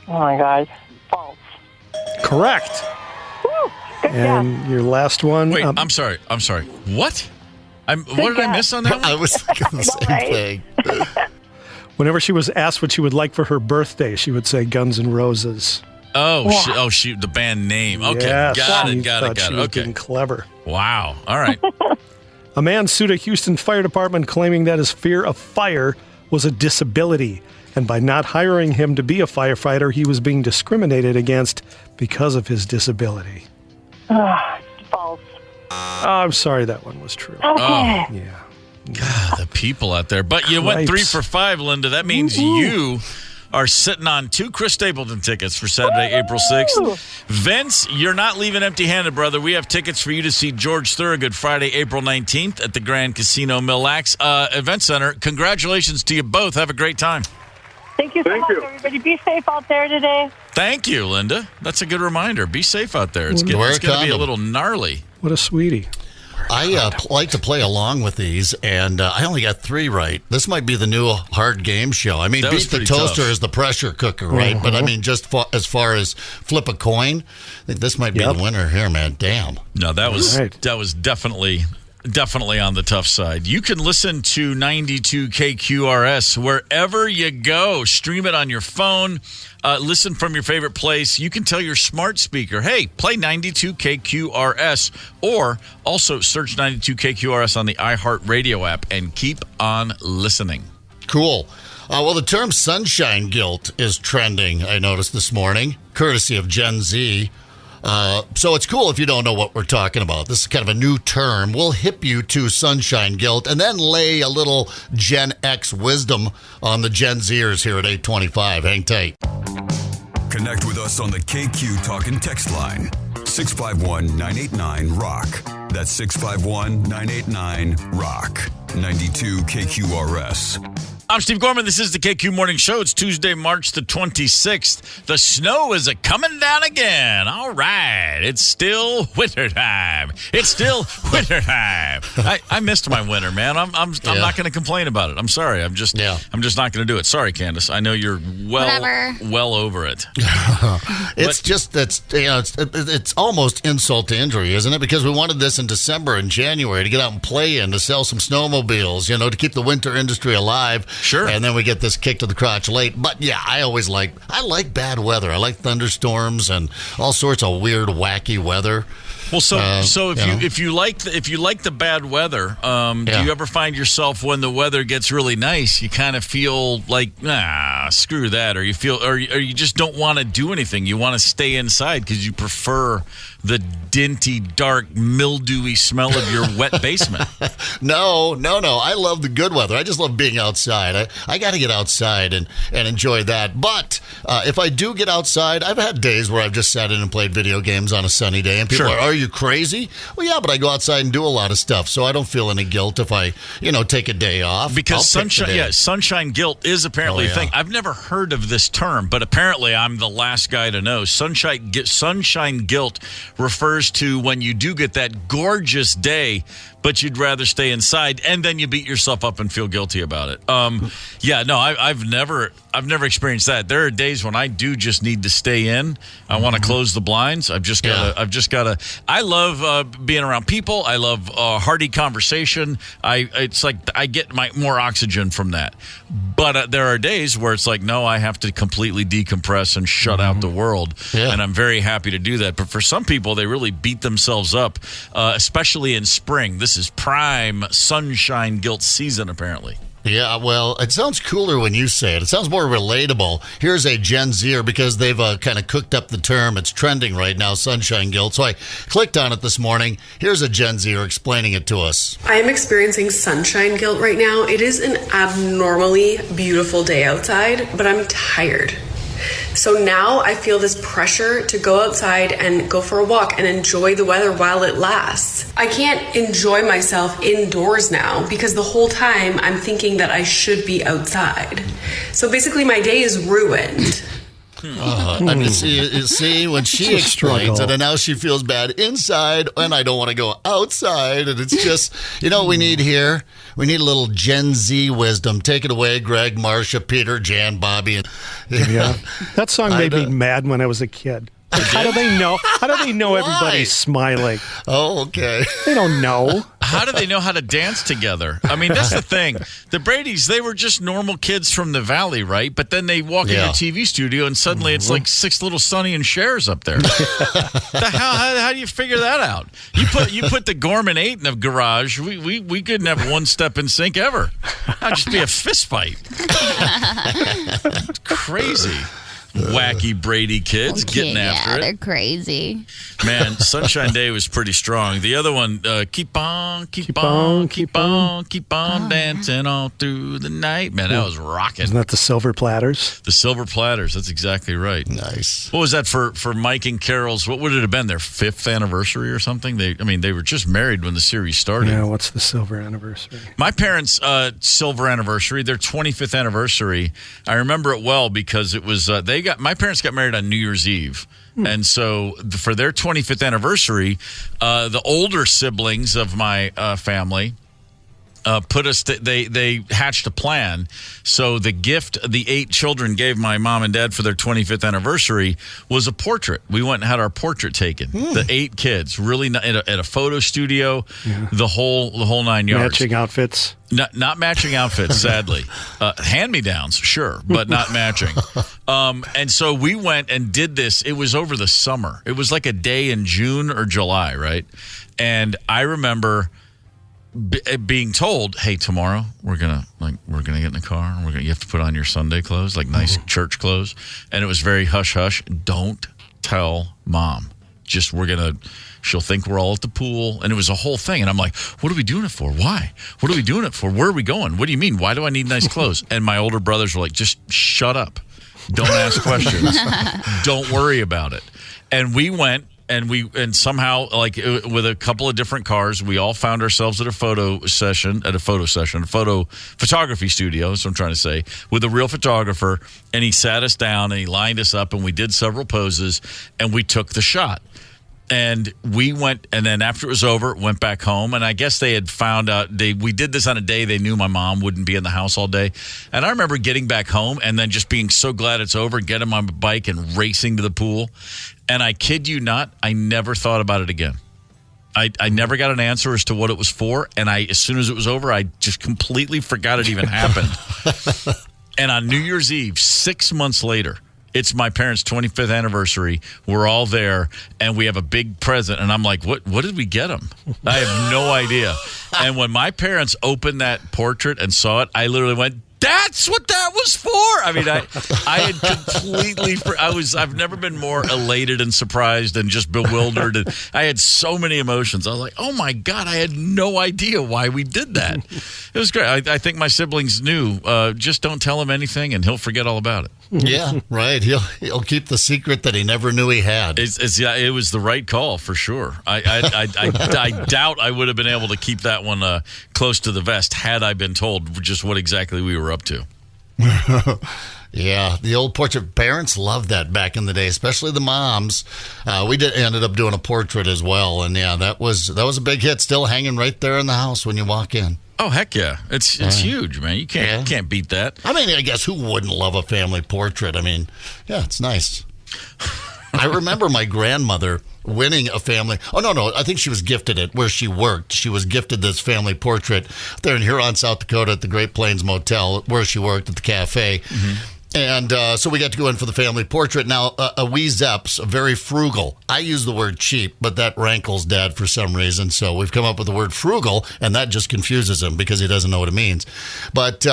Oh, my God. False. Correct. Woo. Good And job. your last one. Wait, I'm sorry. What? What did I miss on that one? I was thinking the same Right. thing. Whenever she was asked what she would like for her birthday, she would say Guns N' Roses. Oh, she the band name. Okay, Yes, got she it. thought she was Okay. being clever. Wow. All right. A man sued a Houston fire department claiming that his fear of fire was a disability, and by not hiring him to be a firefighter, he was being discriminated against because of his disability. False. Oh, I'm sorry, that one was true. Okay. Oh. Yeah. God, the people out there. But you went 3 for 5, Linda. That means you are sitting on 2 Chris Stapleton tickets for Saturday, April 6th. Vince, you're not leaving empty-handed, brother. We have tickets for you to see George Thorogood Friday, April 19th at the Grand Casino Mille Lacs Event Center. Congratulations to you both. Have a great time. Thank you so much, everybody. Be safe out there today. Thank you, Linda. That's a good reminder. Be safe out there. It's Wear going a to be a condom. little gnarly. What a sweetie. I like to play along with these, and I only got 3 right. This might be the new hard game show. I mean, That was beat the pretty toaster tough. is the pressure cooker, right? But I mean, just as far as flip a coin, I think this might be the winner here, man. Damn. No, that was Right. that was definitely on the tough side. You can listen to 92 KQRS wherever you go. Stream it on your phone. Listen from your favorite place. You can tell your smart speaker, hey, play 92 KQRS, or also search 92 KQRS on the iHeartRadio app and keep on listening. Cool. Well, the term sunshine guilt is trending, I noticed this morning, courtesy of Gen Z. So it's cool if you don't know what we're talking about. This is kind of a new term. We'll hip you to sunshine guilt and then lay a little Gen X wisdom on the Gen Zers here at 825. Hang tight. Connect with us on the KQ Talkin' text line. 651-989-ROCK. That's 651-989-ROCK. 92 KQRS. I'm Steve Gorman. This is the KQ Morning Show. It's Tuesday, March the 26th. The snow is coming down again. All right. It's still wintertime. It's still wintertime. I missed my winter, man. I'm not going to complain about it. I'm sorry. I'm just not going to do it. Sorry, Candace. I know you're well over it. It's just it's almost insult to injury, isn't it? Because we wanted this in December and January to get out and play in, to sell some snowmobiles, to keep the winter industry alive. Sure. And then we get this kick to the crotch late. But yeah, I like bad weather. I like thunderstorms and all sorts of weird, wacky weather. Well, if you like the bad weather, do you ever find yourself when the weather gets really nice, you kind of feel like, screw that, or you just don't want to do anything. You want to stay inside because you prefer the dinty, dark, mildewy smell of your wet basement. No. I love the good weather. I just love being outside. I got to get outside and enjoy that. But if I do get outside, I've had days where I've just sat in and played video games on a sunny day, and people are you crazy? Well, yeah, but I go outside and do a lot of stuff, so I don't feel any guilt if I, take a day off. Because sunshine guilt is apparently a thing. I've never heard of this term, but apparently I'm the last guy to know. Sunshine guilt refers to when you do get that gorgeous day, but you'd rather stay inside, and then you beat yourself up and feel guilty about it. I've never experienced that. There are days when I do just need to stay in. I want to close the blinds. I've just got to. I love being around people. I love hearty conversation. It's like I get more oxygen from that. But there are days where it's like, no, I have to completely decompress and shut out the world. Yeah. And I'm very happy to do that. But for some people, they really beat themselves up, especially in spring. This is prime sunshine guilt season, apparently. Yeah, well, it sounds cooler when you say it. It sounds more relatable. Here's a Gen Zer, because they've kind of cooked up the term. It's trending right now, sunshine guilt. So I clicked on it this morning. Here's a Gen Zer explaining it to us. I am experiencing sunshine guilt right now. It is an abnormally beautiful day outside, but I'm tired. So now I feel this pressure to go outside and go for a walk and enjoy the weather while it lasts. I can't enjoy myself indoors now because the whole time I'm thinking that I should be outside. So basically my day is ruined. I mean, see, when she explains it, and now she feels bad inside, and I don't want to go outside, and it's just, what we need here? We need a little Gen Z wisdom. Take it away, Greg, Marcia, Peter, Jan, Bobby. Yeah. That song made me mad when I was a kid. How do they know? How do they know everybody's smiling? Oh, okay. They don't know. How do they know how to dance together? I mean, that's the thing. The Bradys, they were just normal kids from the valley, right? But then they walk in a TV studio and suddenly it's like 6 little Sonny and Chers up there. How do you figure that out? You put the Gorman 8 in the garage, we couldn't have one step in sync ever. That'd just be a fist fight. Crazy. Wacky Brady kids getting after it. They're crazy. Man, Sunshine Day was pretty strong. The other one, keep on dancing all through the night. Man, that was rocking. Isn't that the Silver Platters? The Silver Platters. That's exactly right. Nice. What was that for Mike and Carol's? What would it have been? Their 5th anniversary or something? They were just married when the series started. Yeah, what's the silver anniversary? My parents' silver anniversary, their 25th anniversary. I remember it well because it was my parents got married on New Year's Eve. And so for their 25th anniversary, the older siblings of my family they hatched a plan. So the gift the 8 children gave my mom and dad for their 25th anniversary was a portrait. We went and had our portrait taken. The 8 kids, really at a photo studio, the whole 9 yards. Matching outfits. Not matching outfits, sadly. Hand-me-downs, sure, but not matching. And so we went and did this. It was over the summer. It was like a day in June or July, right? And I remember being told, "Hey, tomorrow we're gonna get in the car. And you have to put on your Sunday clothes, like nice church clothes." And it was very hush hush. Don't tell mom. She'll think we're all at the pool. And it was a whole thing. And I'm like, what are we doing it for? Why? What are we doing it for? Where are we going? What do you mean? Why do I need nice clothes? And my older brothers were like, just shut up. Don't ask questions. Don't worry about it. And we went. And somehow, like with a couple of different cars, we all found ourselves at a photography studio, that's what I'm trying to say, with a real photographer. And he sat us down and he lined us up and we did several poses and we took the shot. And we went, and then after it was over, went back home. And I guess they had found out, we did this on a day they knew my mom wouldn't be in the house all day. And I remember getting back home and then just being so glad it's over, getting on my bike and racing to the pool. And I kid you not, I never thought about it again. I never got an answer as to what it was for. And as soon as it was over, I just completely forgot it even happened. And on New Year's Eve, 6 months later, it's my parents' 25th anniversary. We're all there, and we have a big present. And I'm like, what did we get them? I have no idea. And when my parents opened that portrait and saw it, I literally went, that's what that was for. I mean, I had completely, I've never been more elated and surprised and just bewildered. And I had so many emotions. I was like, oh my God, I had no idea why we did that. It was great. I think my siblings knew, just don't tell him anything and he'll forget all about it. Yeah, right. He'll keep the secret that he never knew he had. It was the right call for sure. I doubt I would have been able to keep that one close to the vest had I been told just what exactly we were up to. Yeah, the old portrait. Parents loved that back in the day, especially the moms. We ended up doing a portrait as well, and yeah, that was a big hit. Still hanging right there in the house when you walk in. Oh heck yeah, it's huge, man. You can't beat that. I mean, I guess who wouldn't love a family portrait? I mean, yeah, it's nice. I remember my grandmother winning a family. Oh, no. I think she was gifted it where she worked. She was gifted this family portrait there in Huron, South Dakota at the Great Plains Motel where she worked at the cafe. Mm-hmm. And so we got to go in for the family portrait. Now, we Zeps, very frugal. I use the word cheap, but that rankles Dad for some reason. So we've come up with the word frugal, and that just confuses him because he doesn't know what it means. But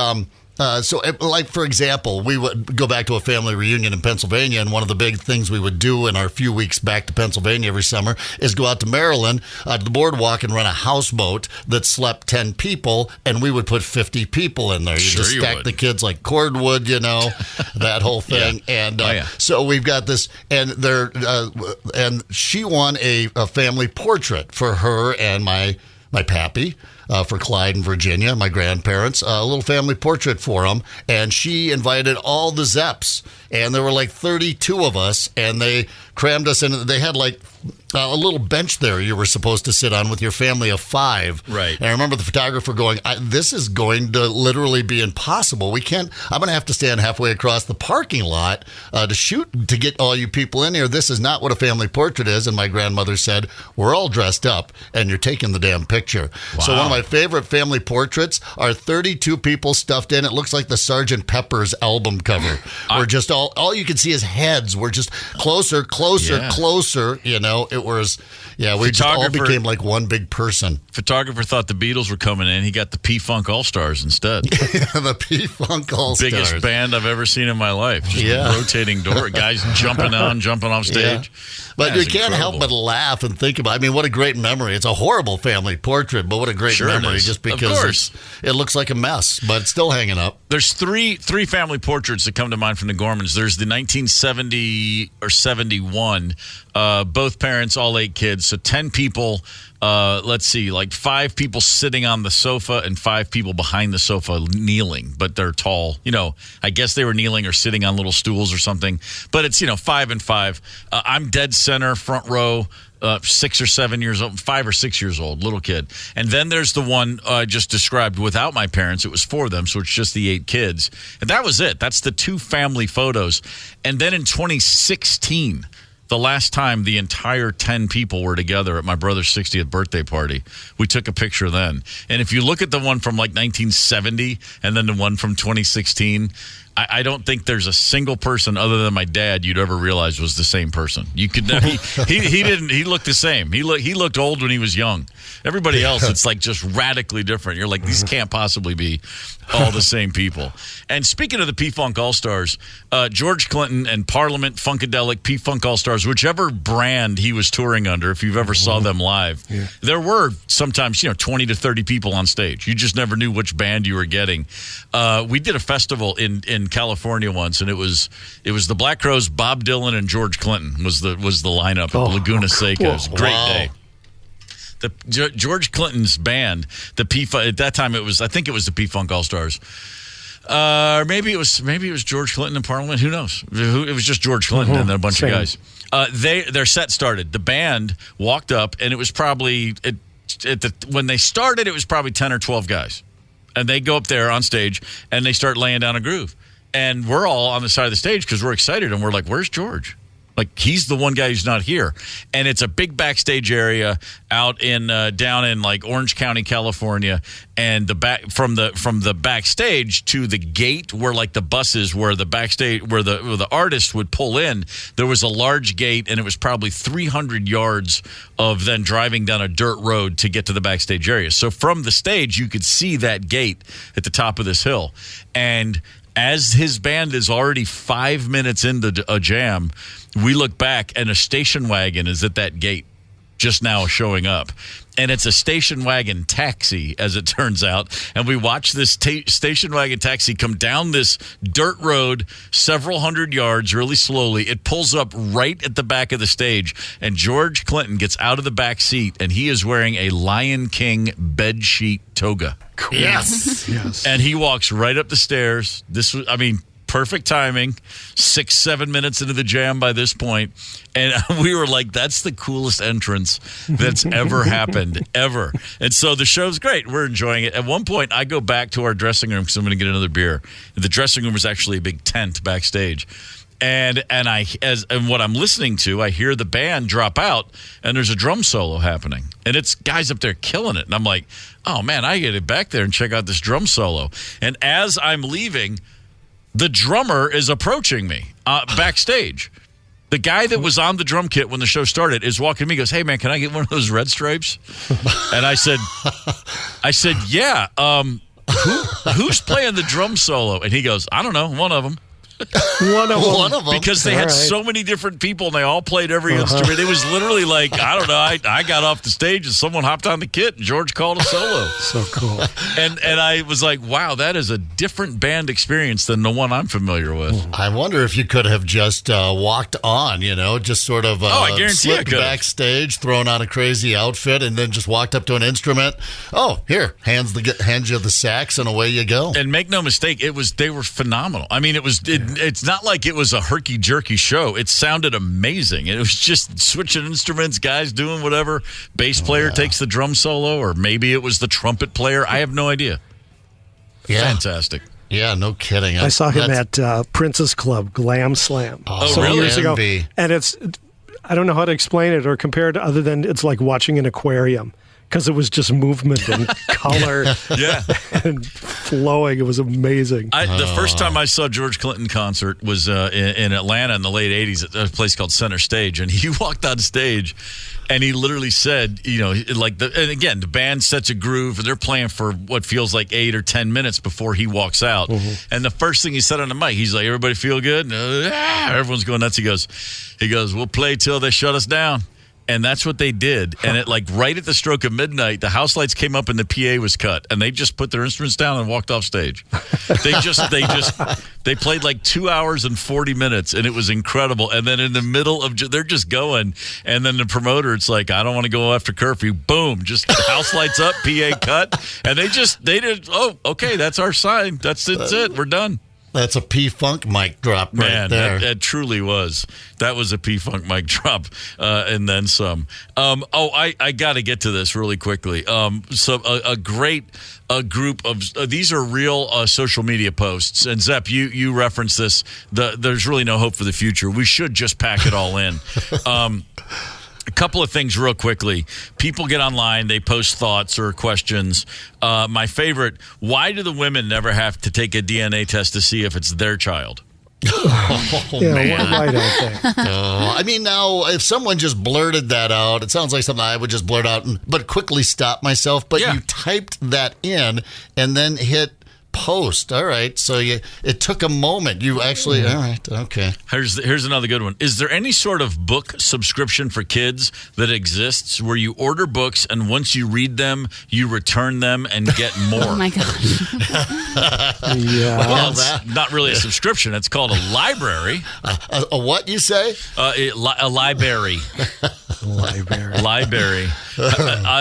so, like, for example, we would go back to a family reunion in Pennsylvania, and one of the big things we would do in our few weeks back to Pennsylvania every summer is go out to Maryland, to the boardwalk, and run a houseboat that slept 10 people, and we would put 50 people in there. You just stack the kids like cordwood, that whole thing. Yeah. And so we've got this, and and she won a family portrait for her and my pappy. for Clyde and Virginia, my grandparents, a little family portrait for them. And she invited all the Zepps. And there were like 32 of us, and they crammed us in. They had like a little bench there you were supposed to sit on with your family of 5. Right. And I remember the photographer going, this is going to literally be impossible. I'm going to have to stand halfway across the parking lot to shoot to get all you people in here. This is not what a family portrait is. And my grandmother said, we're all dressed up, and you're taking the damn picture. Wow. So one of my favorite family portraits are 32 people stuffed in. It looks like the Sgt. Pepper's album cover. We're just all you can see is heads. We're just closer, you know. It was, we just all became like one big person. Photographer thought the Beatles were coming in. He got the P-Funk All-Stars instead. The P-Funk All-Stars. Biggest band I've ever seen in my life. Just rotating door. Guys jumping off stage. But you can't help but laugh and think about it. I mean, what a great memory. It's a horrible family portrait, but what a great memory just because it looks like a mess, but it's still hanging up. There's three family portraits that come to mind from the Gormans. There's the 1970 or 71, both parents, all 8 kids. So 10 people, let's see, like 5 people sitting on the sofa and 5 people behind the sofa kneeling, but they're tall. You know, I guess they were kneeling or sitting on little stools or something. But it's, 5 and 5. I'm dead center, front row. 6 or 7 years old, 5 or 6 years old, little kid. And then there's the one I just described without my parents. It was 4 of them, so it's just the 8 kids. And that was it. That's the 2 family photos. And then in 2016, the last time the entire 10 people were together at my brother's 60th birthday party, we took a picture then. And if you look at the one from like 1970 and then the one from 2016, I don't think there's a single person other than my dad you'd ever realize was the same person. You could he didn't. He looked the same. He looked old when he was young. Everybody else, it's like just radically different. You're like, these can't possibly be all the same people. And speaking of the P-Funk All-Stars, George Clinton and Parliament, Funkadelic, P-Funk All-Stars, whichever brand he was touring under, if you've ever saw them live, there were sometimes 20 to 30 people on stage. You just never knew which band you were getting. We did a festival in California once, and it was the Black Crowes, Bob Dylan, and George Clinton was the lineup at Laguna Seca. Cool. It was a great day. The George Clinton's band, the at that time I think it was the P-Funk All-Stars. Maybe it was George Clinton and Parliament. Who knows? It was just George Clinton and then a bunch of guys. Their set started. The band walked up, and it was probably when they started, it was probably 10 or 12 guys, and they go up there on stage and they start laying down a groove, and we're all on the side of the stage because we're excited, and we're like, "Where's George?" Like, he's the one guy who's not here. And it's a big backstage area out in down in like Orange County, California. And from the backstage to the gate where like the buses where the backstage where the artist would pull in, there was a large gate, and it was probably 300 yards of then driving down a dirt road to get to the backstage area. So from the stage, you could see that gate at the top of this hill. And as his band is already 5 minutes into a jam, we look back, and a station wagon is at that gate just now showing up. And it's a station wagon taxi, as it turns out. And we watch this station wagon taxi come down this dirt road several hundred yards really slowly. It pulls up right at the back of the stage, and George Clinton gets out of the back seat, and he is wearing a Lion King bedsheet toga. Cool. Yes. And he walks right up the stairs. This was, perfect timing. 6-7 minutes into the jam by this point, and we were like, that's the coolest entrance that's ever happened, ever. And so the show's great. We're enjoying it. At one point, I go back to our dressing room because I'm going to get another beer. The dressing room was actually a big tent backstage. And what I'm listening to, I hear the band drop out, and there's a drum solo happening. And it's guys up there killing it. And I'm like, oh, man, I got to get back there and check out this drum solo. And as I'm leaving, the drummer is approaching me backstage. The guy that was on the drum kit when the show started is walking to me, goes, hey, man, can I get one of those red stripes? And I said, yeah. Who's playing the drum solo? And he goes, I don't know, one of them. One of them. One of them. Because they had so many different people and they all played every instrument. It was literally like, I don't know, I got off the stage and someone hopped on the kit and George called a solo. So cool. And I was like, wow, that is a different band experience than the one I'm familiar with. I wonder if you could have just walked on, just sort of I guarantee I slipped could. backstage, thrown on a crazy outfit, and then just walked up to an instrument. Oh, here, hands you the sax, and away you go. And make no mistake, they were phenomenal. I mean, it's not like it was a herky-jerky show. It sounded amazing. It was just switching instruments, guys doing whatever. Bass player takes the drum solo, or maybe it was the trumpet player. I have no idea. Yeah. Fantastic. Yeah, no kidding. I saw him at Princess Club Glam Slam some really? years ago. Envy. And I don't know how to explain it or compare it other than it's like watching an aquarium. Because it was just movement and color and flowing. It was amazing. The first time I saw George Clinton concert was in Atlanta in the late 80s at a place called Center Stage. And he walked on stage and he literally said, and again, the band sets a groove and they're playing for what feels like 8 or 10 minutes before he walks out. Mm-hmm. And the first thing he said on the mic, he's like, everybody feel good? Everyone's going nuts. He goes, we'll play till they shut us down. And that's what they did. And right at the stroke of midnight, the house lights came up and the PA was cut. And they just put their instruments down and walked off stage. They played like 2 hours and 40 minutes, and it was incredible. And then in the middle of, they're just going. And then the promoter, it's like, I don't want to go after curfew. Boom, just house lights up, PA cut. And they did, okay, that's our sign. That's it. We're done. That's a P-Funk mic drop right there. That truly was. That was a P-Funk mic drop, and then some. I got to get to this really quickly. So a great group of these are real social media posts. And Zepp, you referenced this. There's really no hope for the future. We should just pack it all in. A couple of things real quickly. People get online, they post thoughts or questions. My favorite, why do the women never have to take a DNA test to see if it's their child? Man. Why don't they? I mean, now, if someone just blurted that out, it sounds like something I would just blurt out, but quickly stop myself. But you typed that in and then hit post. All right. So it took a moment. You actually, all right. Okay. Here's another good one. Is there any sort of book subscription for kids that exists where you order books and once you read them, you return them and get more? Oh my gosh. Well, it's not really a subscription. It's called a library. A what you say? A library. Library.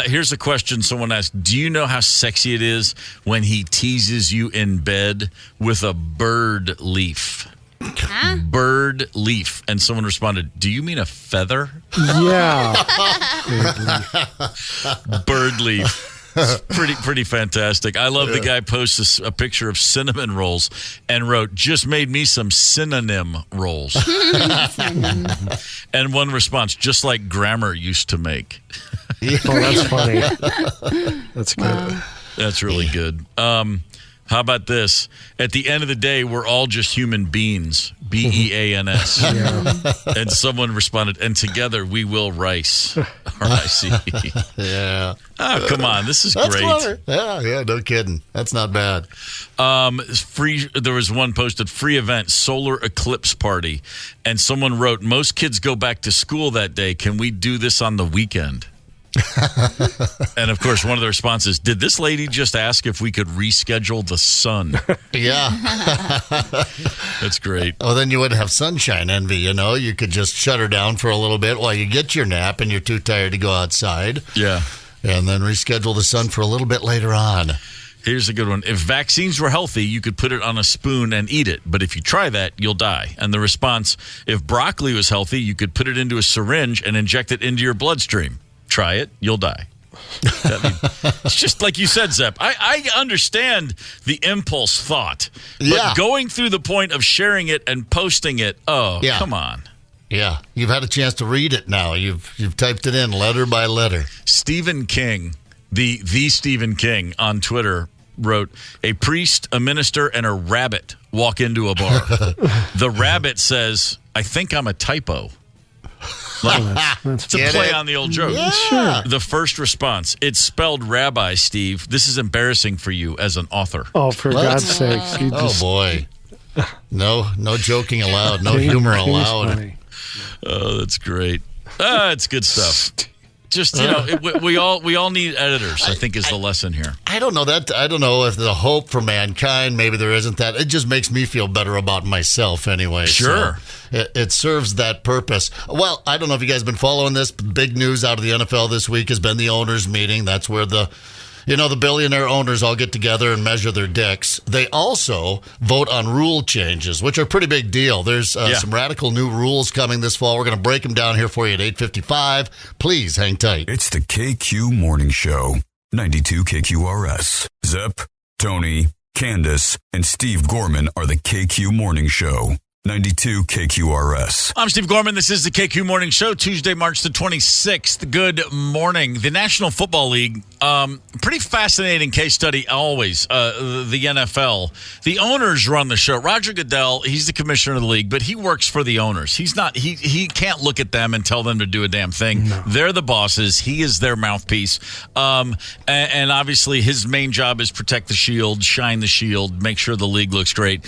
Here's a question someone asked. Do you know how sexy it is when he teases you in bed with a bird leaf? Huh? Bird leaf. And someone responded, do you mean a feather? Yeah. Bird leaf. It's pretty fantastic. I love the guy posts a picture of cinnamon rolls and wrote, just made me some synonym rolls. And one response, just like grammar used to make. Oh, that's funny. That's good. Wow. That's really good. How about this? At the end of the day, we're all just human beings. B-E-A-N-S. And someone responded, and together we will rice. R-I-C-E. Yeah. Oh, come on. This is That's great. clever. Yeah, no kidding. That's not bad. There was one posted, free event, solar eclipse party. And someone wrote, most kids go back to school that day. Can we do this on the weekend? And of course, one of the responses, did this lady just ask if we could reschedule the sun? Yeah. That's great. Oh, then you wouldn't have sunshine envy, You could just shut her down for a little bit while you get your nap and you're too tired to go outside. Yeah. And then reschedule the sun for a little bit later on. Here's a good one. If vaccines were healthy, you could put it on a spoon and eat it. But if you try that, you'll die. And the response, if broccoli was healthy, you could put it into a syringe and inject it into your bloodstream. Try it, you'll die. It's just like you said, Zepp. I understand the impulse thought. But going through the point of sharing it and posting it, come on. Yeah, you've had a chance to read it now. You've typed it in letter by letter. Stephen King, the Stephen King on Twitter wrote, a priest, a minister, and a rabbit walk into a bar. The rabbit says, I think I'm a typo. It's a play on the old joke. Yeah. Sure. The first response, it's spelled rabbi, Steve. This is embarrassing for you as an author. Oh, for God's sakes. Oh, boy. No joking allowed. No humor allowed. Oh, that's great. It's good stuff. Just, we all need editors, I think, is the lesson here. I don't know that. I don't know if there's a hope for mankind. Maybe there isn't that. It just makes me feel better about myself anyway. Sure. So it serves that purpose. Well, I don't know if you guys have been following this. Big news out of the NFL this week has been the owners' meeting. That's where the billionaire owners all get together and measure their dicks. They also vote on rule changes, which are a pretty big deal. There's some radical new rules coming this fall. We're going to break them down here for you at 8:55. Please hang tight. It's the KQ Morning Show, 92 KQRS. Zep, Tony, Candace, and Steve Gorman are the KQ Morning Show. 92 KQRS. I'm Steve Gorman. This is the KQ Morning Show, Tuesday, March the 26th. Good morning. The National Football League, pretty fascinating case study always, the NFL. The owners run the show. Roger Goodell, he's the commissioner of the league, but he works for the owners. He's not. He can't look at them and tell them to do a damn thing. No. They're the bosses. He is their mouthpiece. And obviously his main job is protect the shield, shine the shield, make sure the league looks great.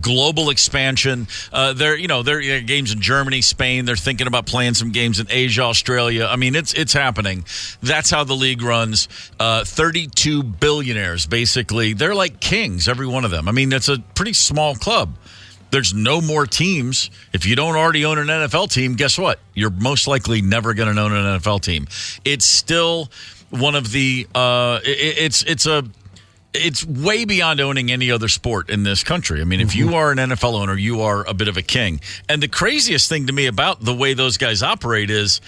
Global expansion. They're games in Germany, Spain. They're thinking about playing some games in Asia, Australia. I mean, it's happening. That's how the league runs. 32 billionaires, basically. They're like kings, every one of them. I mean, it's a pretty small club. There's no more teams. If you don't already own an NFL team, guess what? You're most likely never going to own an NFL team. It's still one of the it's way beyond owning any other sport in this country. I mean, if you are an NFL owner, you are a bit of a king. And the craziest thing to me about the way those guys operate is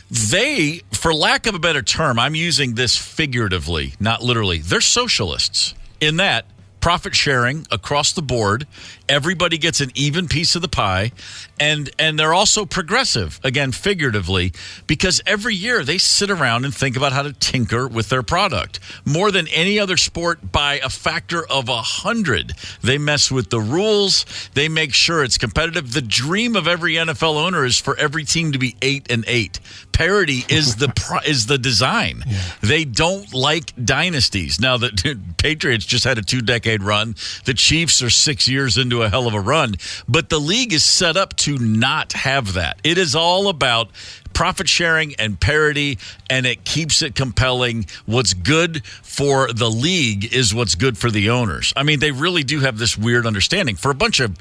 they, for lack of a better term, I'm using this figuratively, not literally, they're socialists in that profit sharing across the board. Everybody gets an even piece of the pie, and they're also progressive, again, figuratively, because every year they sit around and think about how to tinker with their product. More than any other sport by a factor of 100. They mess with the rules. They make sure it's competitive. The dream of every NFL owner is for every team to be 8-8. Parity is the design. Yeah. They don't like dynasties. Now, the Patriots just had a 2-decade run. The Chiefs are 6 years into a hell of a run. But the league is set up to not have that. It is all about profit sharing and parity, and it keeps it compelling. What's good for the league is what's good for the owners. I mean, they really do have this weird understanding. For a bunch of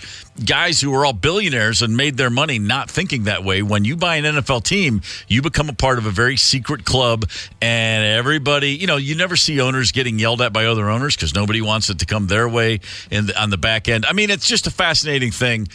guys who are all billionaires and made their money not thinking that way, when you buy an NFL team, you become a part of a very secret club, and everybody, you never see owners getting yelled at by other owners because nobody wants it to come their way on the back end. I mean, it's just a fascinating thing.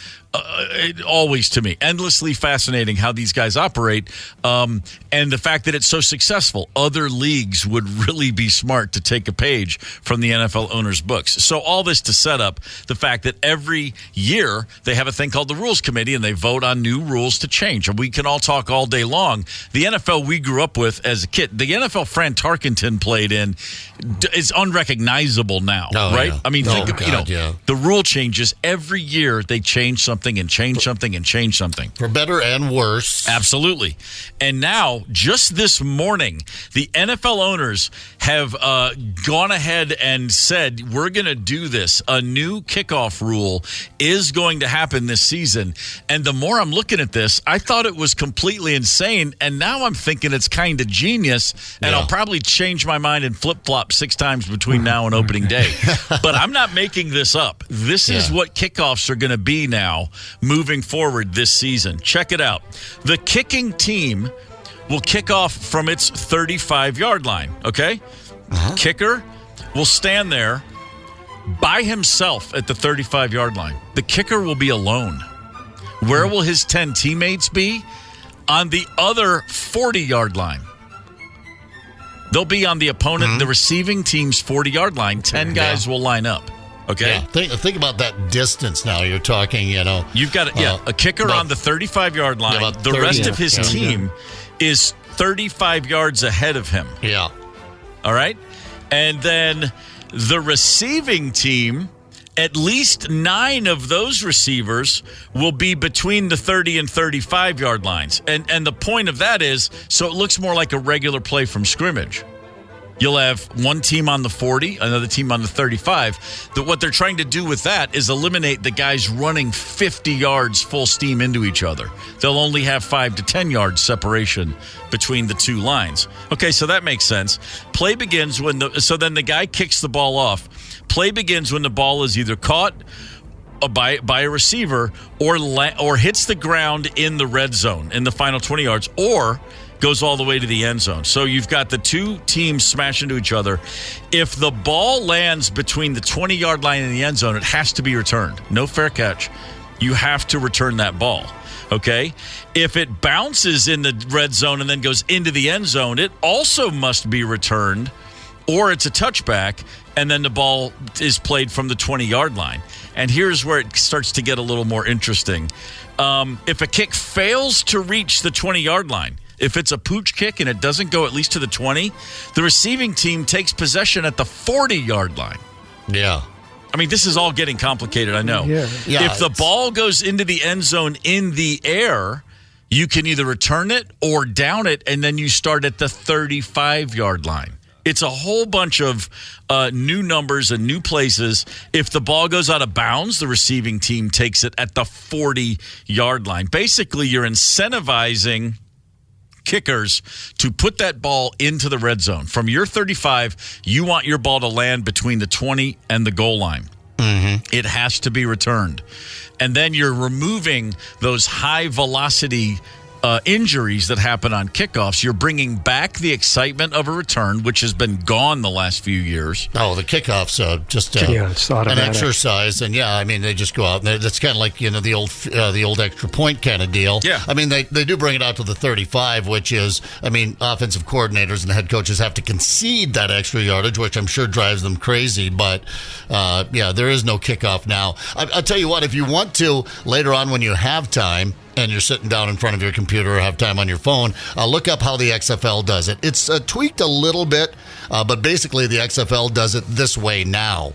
Always to me, endlessly fascinating how these guys operate, and the fact that it's so successful. Other leagues would really be smart to take a page from the NFL owners' books. So all this to set up the fact that every year they have a thing called the Rules Committee, and they vote on new rules to change. And we can all talk all day long. The NFL we grew up with as a kid, the NFL Fran Tarkenton played in, is unrecognizable now, right? Yeah. I mean, the rule changes every year. They change something and change something and change something. For better and worse. Absolutely. And now, just this morning, the NFL owners have gone ahead and said, we're going to do this. A new kickoff rule is going to happen this season. And the more I'm looking at this, I thought it was completely insane. And now I'm thinking it's kind of genius. And I'll probably change my mind and flip-flop 6 times between now and opening day. But I'm not making this up. This is what kickoffs are going to be now moving forward this season. Check it out. The kicking team will kick off from its 35-yard line, okay? Kicker will stand there by himself at the 35-yard line. The kicker will be alone. Where will his 10 teammates be? On the other 40-yard line. They'll be on the opponent, the receiving team's 40-yard line. 10 guys will line up. Okay. Yeah. Think about that distance now. You're talking, You've got a kicker on the 35-yard line. The rest of his team is 35 yards ahead of him. Yeah. All right? And then the receiving team, at least 9 of those receivers will be between the 30 and 35-yard lines. And the point of that is so it looks more like a regular play from scrimmage. You'll have one team on the 40, another team on the 35. What they're trying to do with that is eliminate the guys running 50 yards full steam into each other. They'll only have 5 to 10 yards separation between the two lines. Okay, so that makes sense. Play begins when then the guy kicks the ball off. Play begins when the ball is either caught by a receiver or hits the ground in the red zone in the final 20 yards, or goes all the way to the end zone. So you've got the two teams smash into each other. If the ball lands between the 20-yard line and the end zone, it has to be returned. No fair catch. You have to return that ball. Okay? If it bounces in the red zone and then goes into the end zone, it also must be returned, or it's a touchback, and then the ball is played from the 20-yard line. And here's where it starts to get a little more interesting. If a kick fails to reach the 20-yard line, if it's a pooch kick and it doesn't go at least to the 20, the receiving team takes possession at the 40-yard line. Yeah. I mean, this is all getting complicated, I know. Yeah. If the ball goes into the end zone in the air, you can either return it or down it, and then you start at the 35-yard line. It's a whole bunch of new numbers and new places. If the ball goes out of bounds, the receiving team takes it at the 40-yard line. Basically, you're incentivizing kickers to put that ball into the red zone. From your 35, you want your ball to land between the 20 and the goal line. Mm-hmm. It has to be returned. And then you're removing those high-velocity injuries that happen on kickoffs. You're bringing back the excitement of a return, which has been gone the last few years. Oh, the kickoffs just it's an exercise, and I mean they just go out and that's kind of like the old extra point kind of deal. Yeah, I mean they do bring it out to the 35, which is offensive coordinators and head coaches have to concede that extra yardage, which I'm sure drives them crazy. But there is no kickoff now. I'll tell you what, if you want to later on when you have time and you're sitting down in front of your computer or have time on your phone, look up how the XFL does it. It's tweaked a little bit, but basically the XFL does it this way now.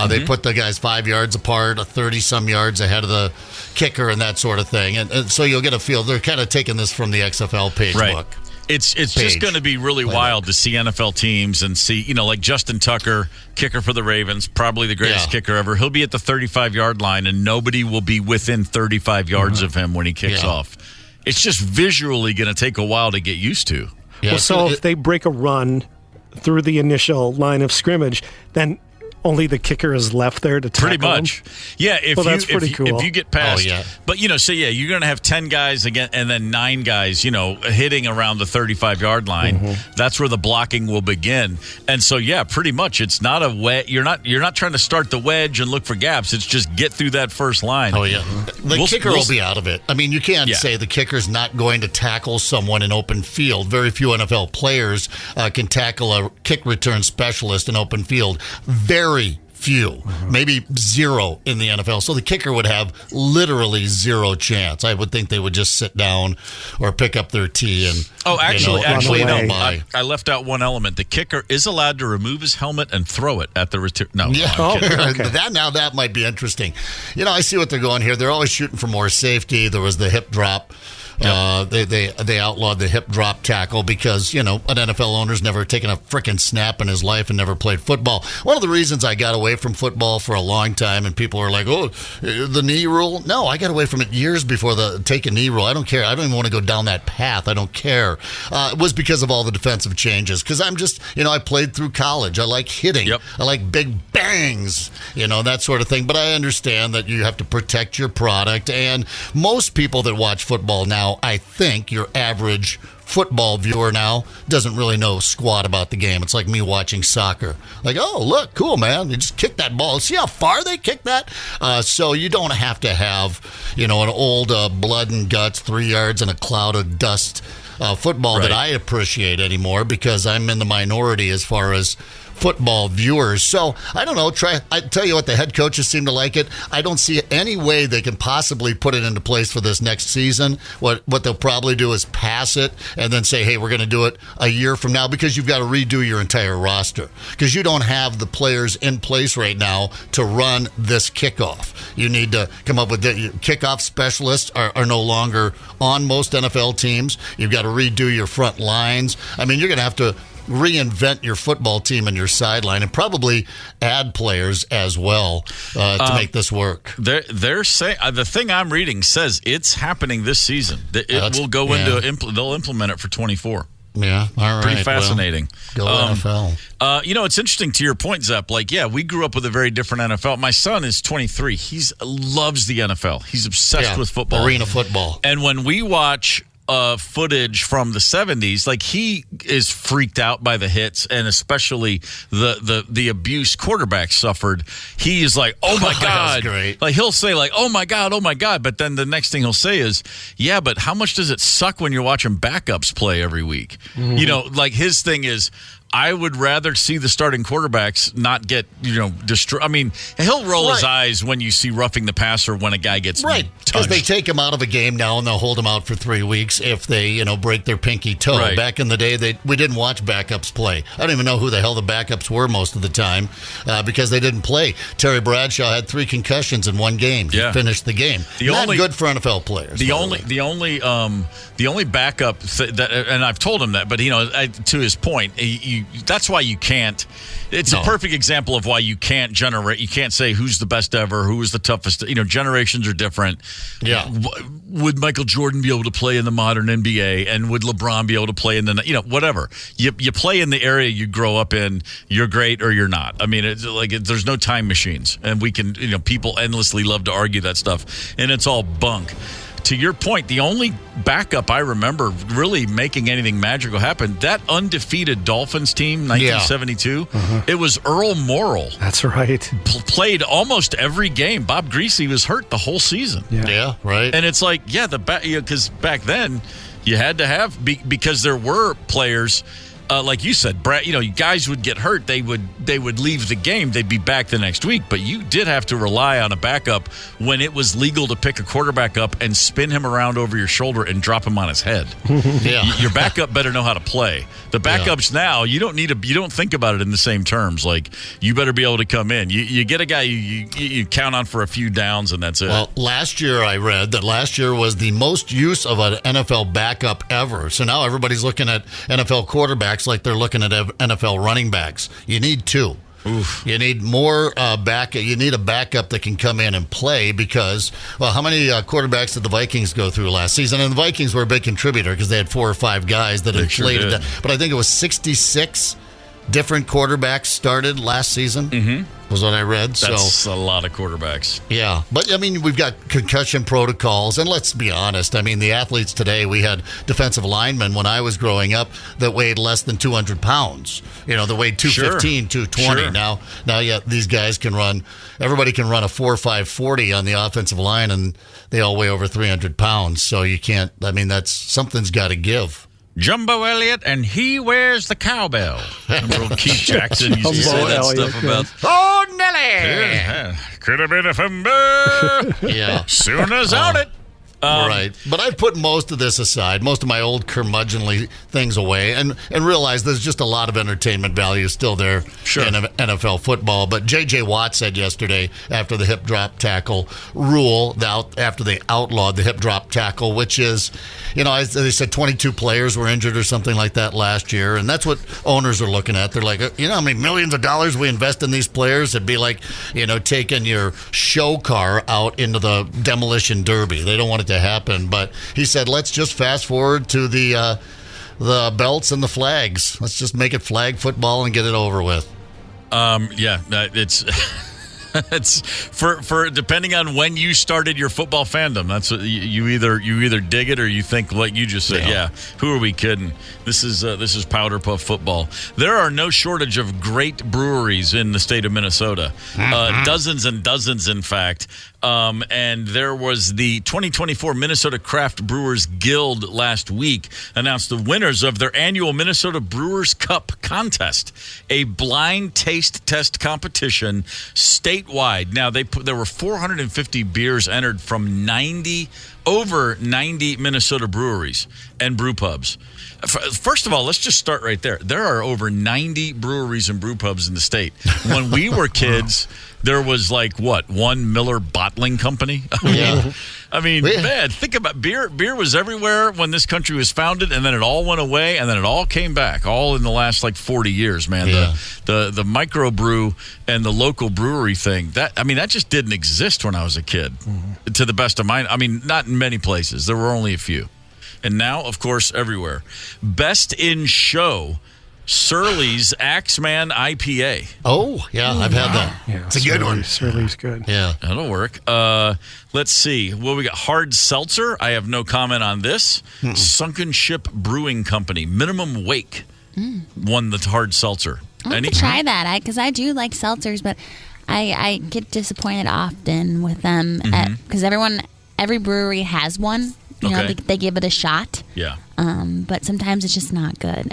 They put the guys 5 yards apart, 30-some yards ahead of the kicker and that sort of thing. And so you'll get a feel. They're kind of taking this from the XFL page book. It's just going to be really wild to see NFL teams and see, like Justin Tucker, kicker for the Ravens, probably the greatest kicker ever. He'll be at the 35-yard line, and nobody will be within 35 yards of him when he kicks off. It's just visually going to take a while to get used to. Yeah. Well, so if they break a run through the initial line of scrimmage, then only the kicker is left there to tackle pretty much. him? Yeah, that's pretty cool. If you get past, but you're going to have 10 guys again, and then 9 guys, hitting around the 35-yard line. Mm-hmm. That's where the blocking will begin. And so, pretty much, it's not a wedge. You're not trying to start the wedge and look for gaps. It's just get through that first line. Oh yeah, the kicker will be out of it. I mean, you can't say the kicker's not going to tackle someone in open field. Very few NFL players can tackle a kick return specialist in open field. Very few, maybe zero in the NFL. So the kicker would have literally zero chance. I would think they would just sit down or pick up their tee and I left out one element. The kicker is allowed to remove his helmet and throw it at the return. No, okay. That might be interesting. I see what they're going here. They're always shooting for more safety. There was the hip drop. Yep. They outlawed the hip drop tackle because, an NFL owner's never taken a frickin' snap in his life and never played football. One of the reasons I got away from football for a long time, and people are like, oh, the knee rule. No, I got away from it years before the take a knee rule. I don't care. I don't even want to go down that path. I don't care. It was because of all the defensive changes. Because I'm just, I played through college. I like hitting. Yep. I like big bangs, that sort of thing. But I understand that you have to protect your product. And most people that watch football now, I think your average football viewer now doesn't really know squat about the game. It's like me watching soccer. Like, oh, look, cool, man. You just kick that ball. See how far they kick that? So you don't have to have, an old blood and guts, 3 yards and a cloud of dust football that I appreciate anymore because I'm in the minority as far as football viewers. So I don't know. I tell you what, the head coaches seem to like it. I don't see any way they can possibly put it into place for this next season. What they'll probably do is pass it and then say, hey, we're going to do it a year from now because you've got to redo your entire roster because you don't have the players in place right now to run this kickoff. You need to come up with the kickoff specialists are no longer on most NFL teams. You've got to redo your front lines. I mean, you're going to have to reinvent your football team and your sideline, and probably add players as well to make this work. They're saying the thing I'm reading says it's happening this season. It will go into they'll implement it for 24. Yeah, all right. Pretty fascinating. Well, go NFL. It's interesting to your point, Zepp. We grew up with a very different NFL. My son is 23. He loves the NFL. He's obsessed with football. Arena football. And when we watch footage from the 70s, he is freaked out by the hits, and especially the abuse quarterbacks suffered. He is like, oh my God. Great. He'll say oh my God. But then the next thing he'll say is, yeah, but how much does it suck when you're watching backups play every week? Mm-hmm. His thing is, I would rather see the starting quarterbacks not get, destroyed. I mean, he'll roll his eyes when you see roughing the passer when a guy gets touched. Because they take him out of a game now and they'll hold him out for 3 weeks if they, break their pinky toe. Right. Back in the day, we didn't watch backups play. I don't even know who the hell the backups were most of the time because they didn't play. Terry Bradshaw had 3 concussions in one game. He finished the game. Not good for NFL players. The only backup and I've told him that, but to his point, that's why you can't. It's a perfect example of why you can't generate. You can't say who's the best ever, who is the toughest. Generations are different. Yeah. Would Michael Jordan be able to play in the modern NBA, and would LeBron be able to play in the whatever? You play in the area you grow up in. You're great or you're not. I mean, there's no time machines, and we can. People endlessly love to argue that stuff, and it's all bunk. To your point, the only backup I remember really making anything magical happen, that undefeated Dolphins team, 1972, it was Earl Morrill. That's right. Played almost every game. Bob Greasy was hurt the whole season. Yeah, right. And it's because back then you had to have, because there were players. Like you said, Brad, guys would get hurt. They would leave the game. They'd be back the next week. But you did have to rely on a backup when it was legal to pick a quarterback up and spin him around over your shoulder and drop him on his head. Your backup better know how to play. The backups now, you don't think about it in the same terms. You better be able to come in. You get a guy you count on for a few downs, and that's it. Well, last year I read that last year was the most use of an NFL backup ever. So now everybody's looking at NFL quarterbacks like they're looking at NFL running backs. You need 2. Oof. You need more backup. You need a backup that can come in and play because, how many quarterbacks did the Vikings go through last season? And the Vikings were a big contributor because they had 4 or 5 guys that inflated that. But I think it was 66 different quarterbacks started last season. Mm-hmm. Was what I read. That's a lot of quarterbacks. Yeah. But, we've got concussion protocols. And let's be honest. The athletes today, we had defensive linemen when I was growing up that weighed less than 200 pounds. That weighed 215, 220. Sure. Now, these guys can run. Everybody can run a 4.5 40 on the offensive line, and they all weigh over 300 pounds. So you can't. Something's got to give. Jumbo Elliott, and he wears the cowbell. Remember old Keith Jackson used to say that stuff about. Oh, Nelly! Yeah. Could have been a fumble. Yeah. Soon as out it. Right. But I've put most of this aside, most of my old curmudgeonly things away, and realized there's just a lot of entertainment value still there in NFL football. But J.J. Watt said yesterday, after the hip drop tackle rule, after they outlawed the hip drop tackle, which is, they said 22 players were injured or something like that last year, and that's what owners are looking at. They're like, how many millions of dollars we invest in these players? It'd be like, taking your show car out into the demolition derby. They don't want it to happen, but he said, let's just fast forward to the belts and the flags. Let's just make it flag football and get it over with. It's it's for depending on when you started your football fandom. That's what you either dig it or you think like you just said. Yeah, who are we kidding? This is powder puff football. There are no shortage of great breweries in the state of Minnesota. Dozens and dozens, in fact. And there was the 2024 Minnesota Craft Brewers Guild last week announced the winners of their annual Minnesota Brewers Cup contest, a blind taste test competition statewide. Now there were 450 beers entered from 90 over 90 Minnesota breweries and brew pubs. First of all, let's just start right there. There are over 90 breweries and brew pubs in the state. When we were kids, there was one Miller Bottling Company? Yeah. I mean, man, think about beer. Beer was everywhere when this country was founded, and then it all went away, and then it all came back, all in the last 40 years, man. Yeah. The microbrew and the local brewery thing, that just didn't exist when I was a kid, to the best of my, not in many places. There were only a few. And now, of course, everywhere. Best in show, Surly's Axeman IPA. Oh, yeah, I've had that. Yeah, it's a good one. Surly's good. Yeah. That'll work. Let's see. Well, we got Hard Seltzer. I have no comment on this. Sunken Ship Brewing Company. Minimum Wake won the Hard Seltzer. I'll have to try that because I do like seltzers, but I get disappointed often with them because every brewery has one. You know, they give it a shot. Yeah. But sometimes it's just not good.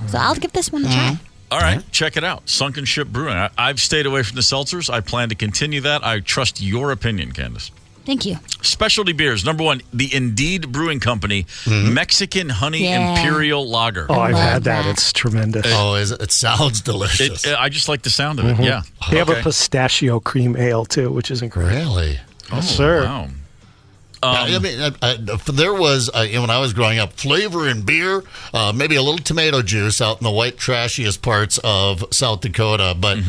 So I'll give this one a try. All right, check it out. Sunken Ship Brewing. I've stayed away from the seltzers. I plan to continue that. I trust your opinion, Candace. Thank you. Specialty beers. Number one, the Indeed Brewing Company, Mexican Honey Imperial Lager. Oh, I've had that. It's tremendous. It sounds delicious. I just like the sound of it, yeah. They have a pistachio cream ale, too, which is incredible. Really? Yes, sir. Wow. There was, when I was growing up, flavor in beer, maybe a little tomato juice out in the white, trashiest parts of South Dakota, but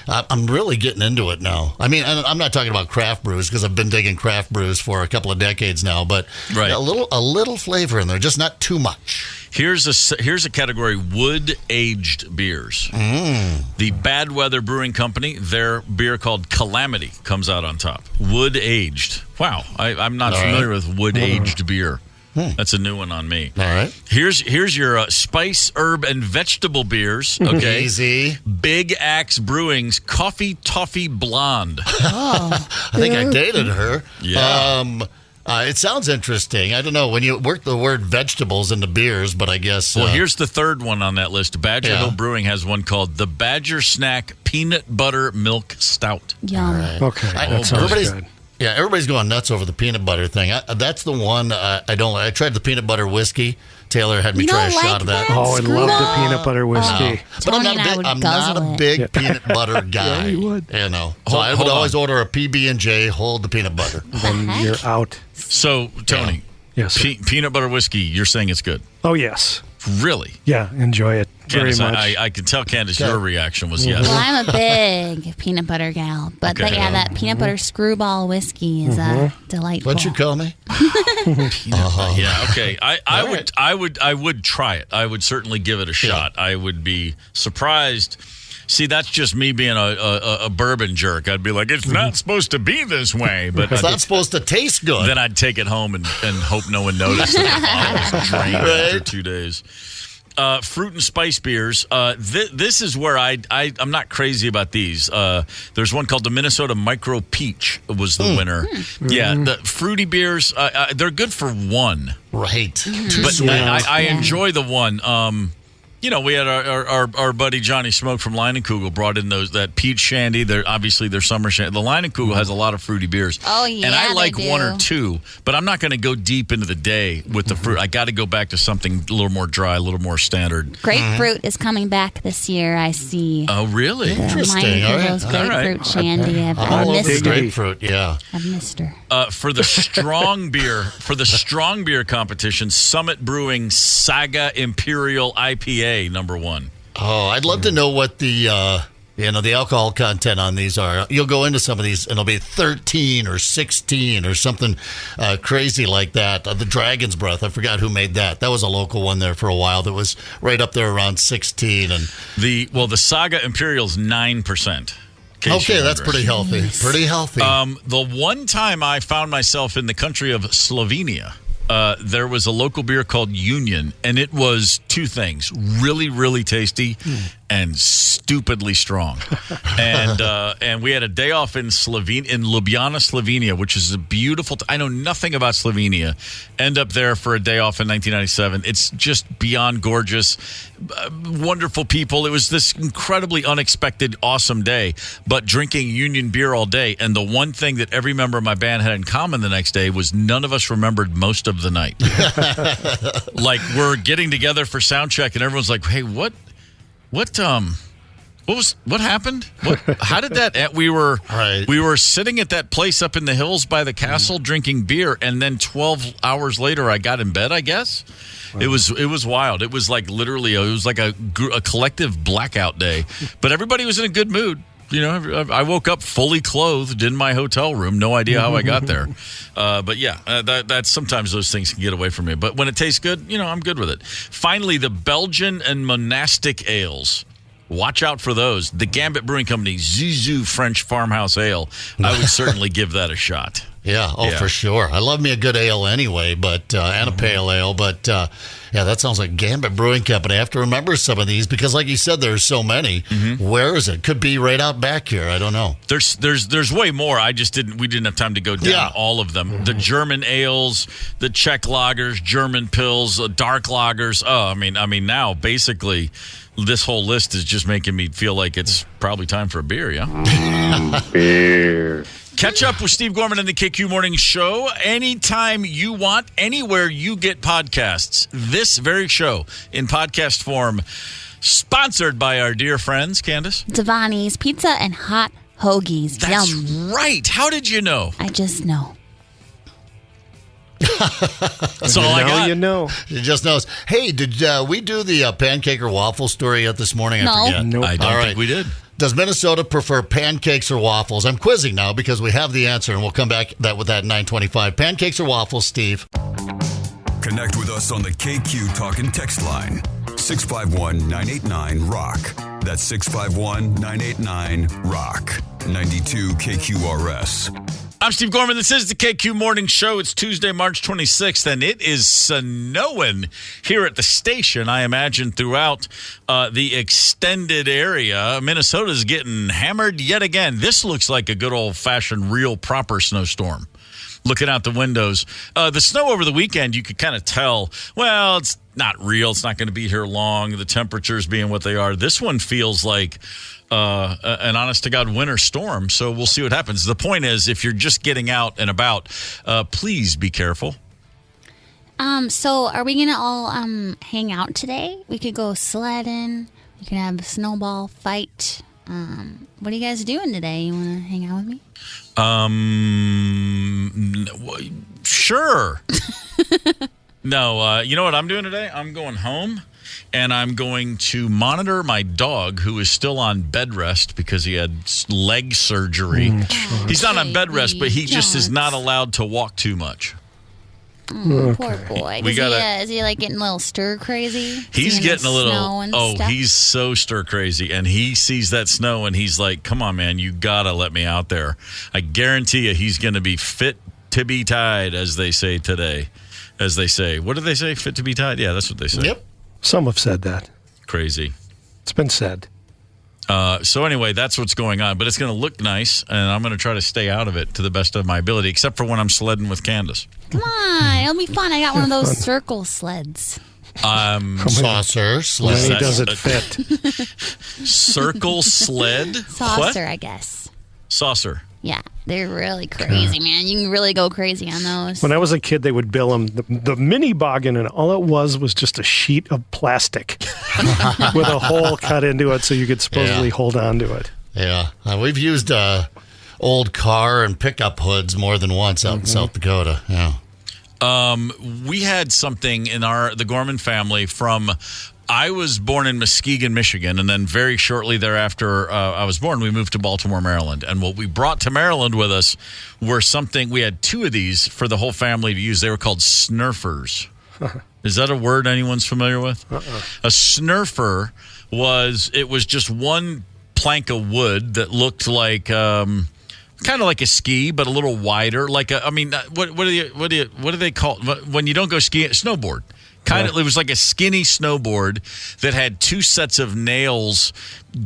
I'm really getting into it now. And I'm not talking about craft brews because I've been digging craft brews for a couple of decades now, but a little flavor in there, just not too much. Here's a category: wood-aged beers. The Bad Weather Brewing Company, their beer called Calamity comes out on top. Wood-aged. Wow, I'm not familiar with wood-aged beer. That's a new one on me. All right. Here's your spice, herb, and vegetable beers. Okay. Easy. Big Axe Brewing's Coffee Toffee Blonde. I think I dated her. Yeah. It sounds interesting. I don't know when you work the word vegetables into beers, but I guess. Well, here's the third one on that list. Badger Hill Brewing has one called the Badger Snack Peanut Butter Milk Stout. Yum. Right. Okay, that sounds good. Yeah, everybody's going nuts over the peanut butter thing. That's the one I don't like. I tried the peanut butter whiskey. Taylor had me try a shot of that. Oh, I love the peanut butter whiskey. But I'm not a big peanut butter guy. Yeah, you would. So I would always order a PB&J, hold the peanut butter. Then you're out. So, Tony, yes, peanut butter whiskey, you're saying it's good? Oh, yes. Really? Yeah, enjoy it Candace, very much. I can tell, Candace, your reaction was yes. Well, I'm a big peanut butter gal, but that peanut butter screwball whiskey is delightful. What'd you call me? Yeah, okay. I would try it. I would certainly give it a shot. I would be surprised. See, that's just me being a bourbon jerk. I'd be like, it's not supposed to be this way. But it's not supposed to taste good. Then I'd take it home and hope no one noticed that the bottle was drained after 2 days. Fruit and spice beers. This is where I'm not crazy about these. There's one called the Minnesota Micro Peach was the winner. Yeah, the fruity beers, they're good for one. Right. But I enjoy the one. We had our buddy Johnny Smoke from Leinenkugel brought in that peach shandy. They're obviously their summer shandy. The Leinenkugel has a lot of fruity beers. Oh yeah, and I like they do. one or two, but I'm not going to go deep into the day with the fruit. I got to go back to something a little more dry, a little more standard. Grapefruit is coming back this year. I see. Oh really? Interesting. Leinenkugels grapefruit shandy. I'm missed her. Grapefruit. Yeah. I've missed her. For the strong beer competition, Summit Brewing Saga Imperial IPA #1. Oh, I'd love to know what the alcohol content on these are. You'll go into some of these and it'll be 13 or 16 or something crazy like that. The Dragon's Breath, I forgot who made that. That was a local one there for a while that was right up there around 16. And the Saga Imperial's 9%. Okay, that's pretty healthy. Pretty healthy. The one time I found myself in the country of Slovenia, there was a local beer called Union, and it was two things: really, really tasty, and stupidly strong. And we had a day off in Ljubljana, Slovenia, which is a beautiful. I know nothing about Slovenia. End up there for a day off in 1997. It's just beyond gorgeous, wonderful people. It was this incredibly unexpected, awesome day. But drinking Union beer all day, and the one thing that every member of my band had in common the next day was none of us remembered most of the night. Like, we're getting together for sound check, and everyone's like, "Hey, what happened? How did that end?" We were sitting at that place up in the hills by the castle drinking beer, and then 12 hours later I got in bed, I guess. Wow. It was wild. It was like literally it was like a collective blackout day, but everybody was in a good mood. You know, I woke up fully clothed in my hotel room. No idea how I got there. But yeah, that's sometimes those things can get away from me. But when it tastes good, you know, I'm good with it. Finally, the Belgian and monastic ales. Watch out for those. The Gambit Brewing Company, Zizou French Farmhouse Ale. I would certainly give that a shot. Yeah, for sure. I love me a good ale anyway, but and a pale ale. But yeah, that sounds like Gambit Brewing Company. I have to remember some of these because, like you said, there's so many. Where is it? Could be right out back here. I don't know. There's way more. We didn't have time to go down all of them. The German ales, the Czech lagers, German pills, dark lagers. Oh, I mean, now basically, this whole list is just making me feel like it's probably time for a beer. Yeah, beer. Catch up with Steve Gorman and the KQ Morning Show anytime you want, anywhere you get podcasts. This very show in podcast form, sponsored by our dear friends, Candace. Devani's Pizza and Hot Hoagies. That's Yum. right. How did you know? I just know. That's all I got. You know. You just knows. Hey, did we do the pancake or waffle story yet this morning? No. I forget. Nope. I don't think we did. Does Minnesota prefer pancakes or waffles? I'm quizzing now because we have the answer, and we'll come back with that 9:25. Pancakes or waffles, Steve? Connect with us on the KQ Talk and Text line. 651-989-ROCK. That's 651-989-ROCK. 92 KQRS. I'm Steve Gorman. This is the KQ Morning Show. It's Tuesday, March 26th, and it is snowing here at the station. I imagine throughout the extended area, Minnesota's getting hammered yet again. This looks like a good old-fashioned, real, proper snowstorm. Looking out the windows. The snow over the weekend, you could kind of tell, well, it's not real. It's not going to be here long. The temperatures being what they are. This one feels like an honest-to-God winter storm, so we'll see what happens. The point is, if you're just getting out and about, please be careful. So are we going to all hang out today? We could go sledding. We could have a snowball fight. What are you guys doing today? You want to hang out with me? Sure. No, you know what I'm doing today? I'm going home, and I'm going to monitor my dog, who is still on bed rest because he had leg surgery. He's not on bed rest, but he just is not allowed to walk too much. Poor boy. Is he like getting a little stir crazy? He's getting a little. Stuff? He's so stir crazy, and he sees that snow, and he's like, "Come on, man, you gotta let me out there." I guarantee you, he's going to be fit to be tied, as they say today. As they say, what do they say? Fit to be tied? Yeah, that's what they say. Yep. Some have said that. Crazy. It's been said. So anyway, that's what's going on. But it's going to look nice, and I'm going to try to stay out of it to the best of my ability, except for when I'm sledding with Candace. Come on, it'll be fun. I got one of those circle sleds. Saucer sled. How does it fit? Circle sled? Saucer, What? I guess. Saucer. Yeah, they're really crazy, man. You can really go crazy on those. When I was a kid, they would bill them the mini boggin, and all it was just a sheet of plastic with a hole cut into it so you could supposedly hold on to it. Yeah. We've used old car and pickup hoods more than once out in South Dakota. Yeah. We had something in the Gorman family from... I was born in Muskegon, Michigan, and then very shortly thereafter I was born, we moved to Baltimore, Maryland. And what we brought to Maryland with us were we had two of these for the whole family to use. They were called snurfers. Is that a word anyone's familiar with? A snurfer was just one plank of wood that looked like kind of like a ski, but a little wider. Like what do they call when you don't go skiing? Snowboard. It was like a skinny snowboard that had 2 sets of nails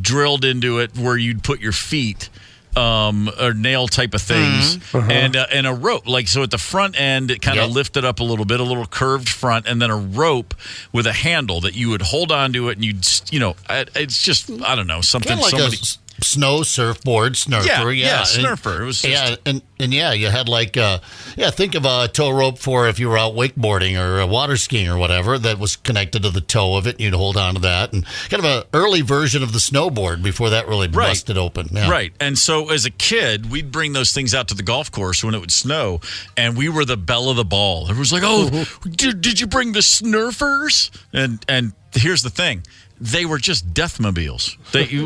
drilled into it where you'd put your feet. Or nail type of things, and a rope. Like, so at the front end, it kind of lifted up a little curved front, and then a rope with a handle that you would hold onto it, and it's just, I don't know, something like somebody. Snow surfboard snurfer, yeah, snurfer. It was just, you had like think of a tow rope for if you were out wakeboarding or water skiing or whatever that was connected to the toe of it, and you'd hold on to that, and kind of an early version of the snowboard before that really busted open. Yeah. Right, and so as a kid, we'd bring those things out to the golf course when it would snow, and we were the belle of the ball. Everyone was like, "Oh, did you bring the snurfers?" And here's the thing. They were just deathmobiles.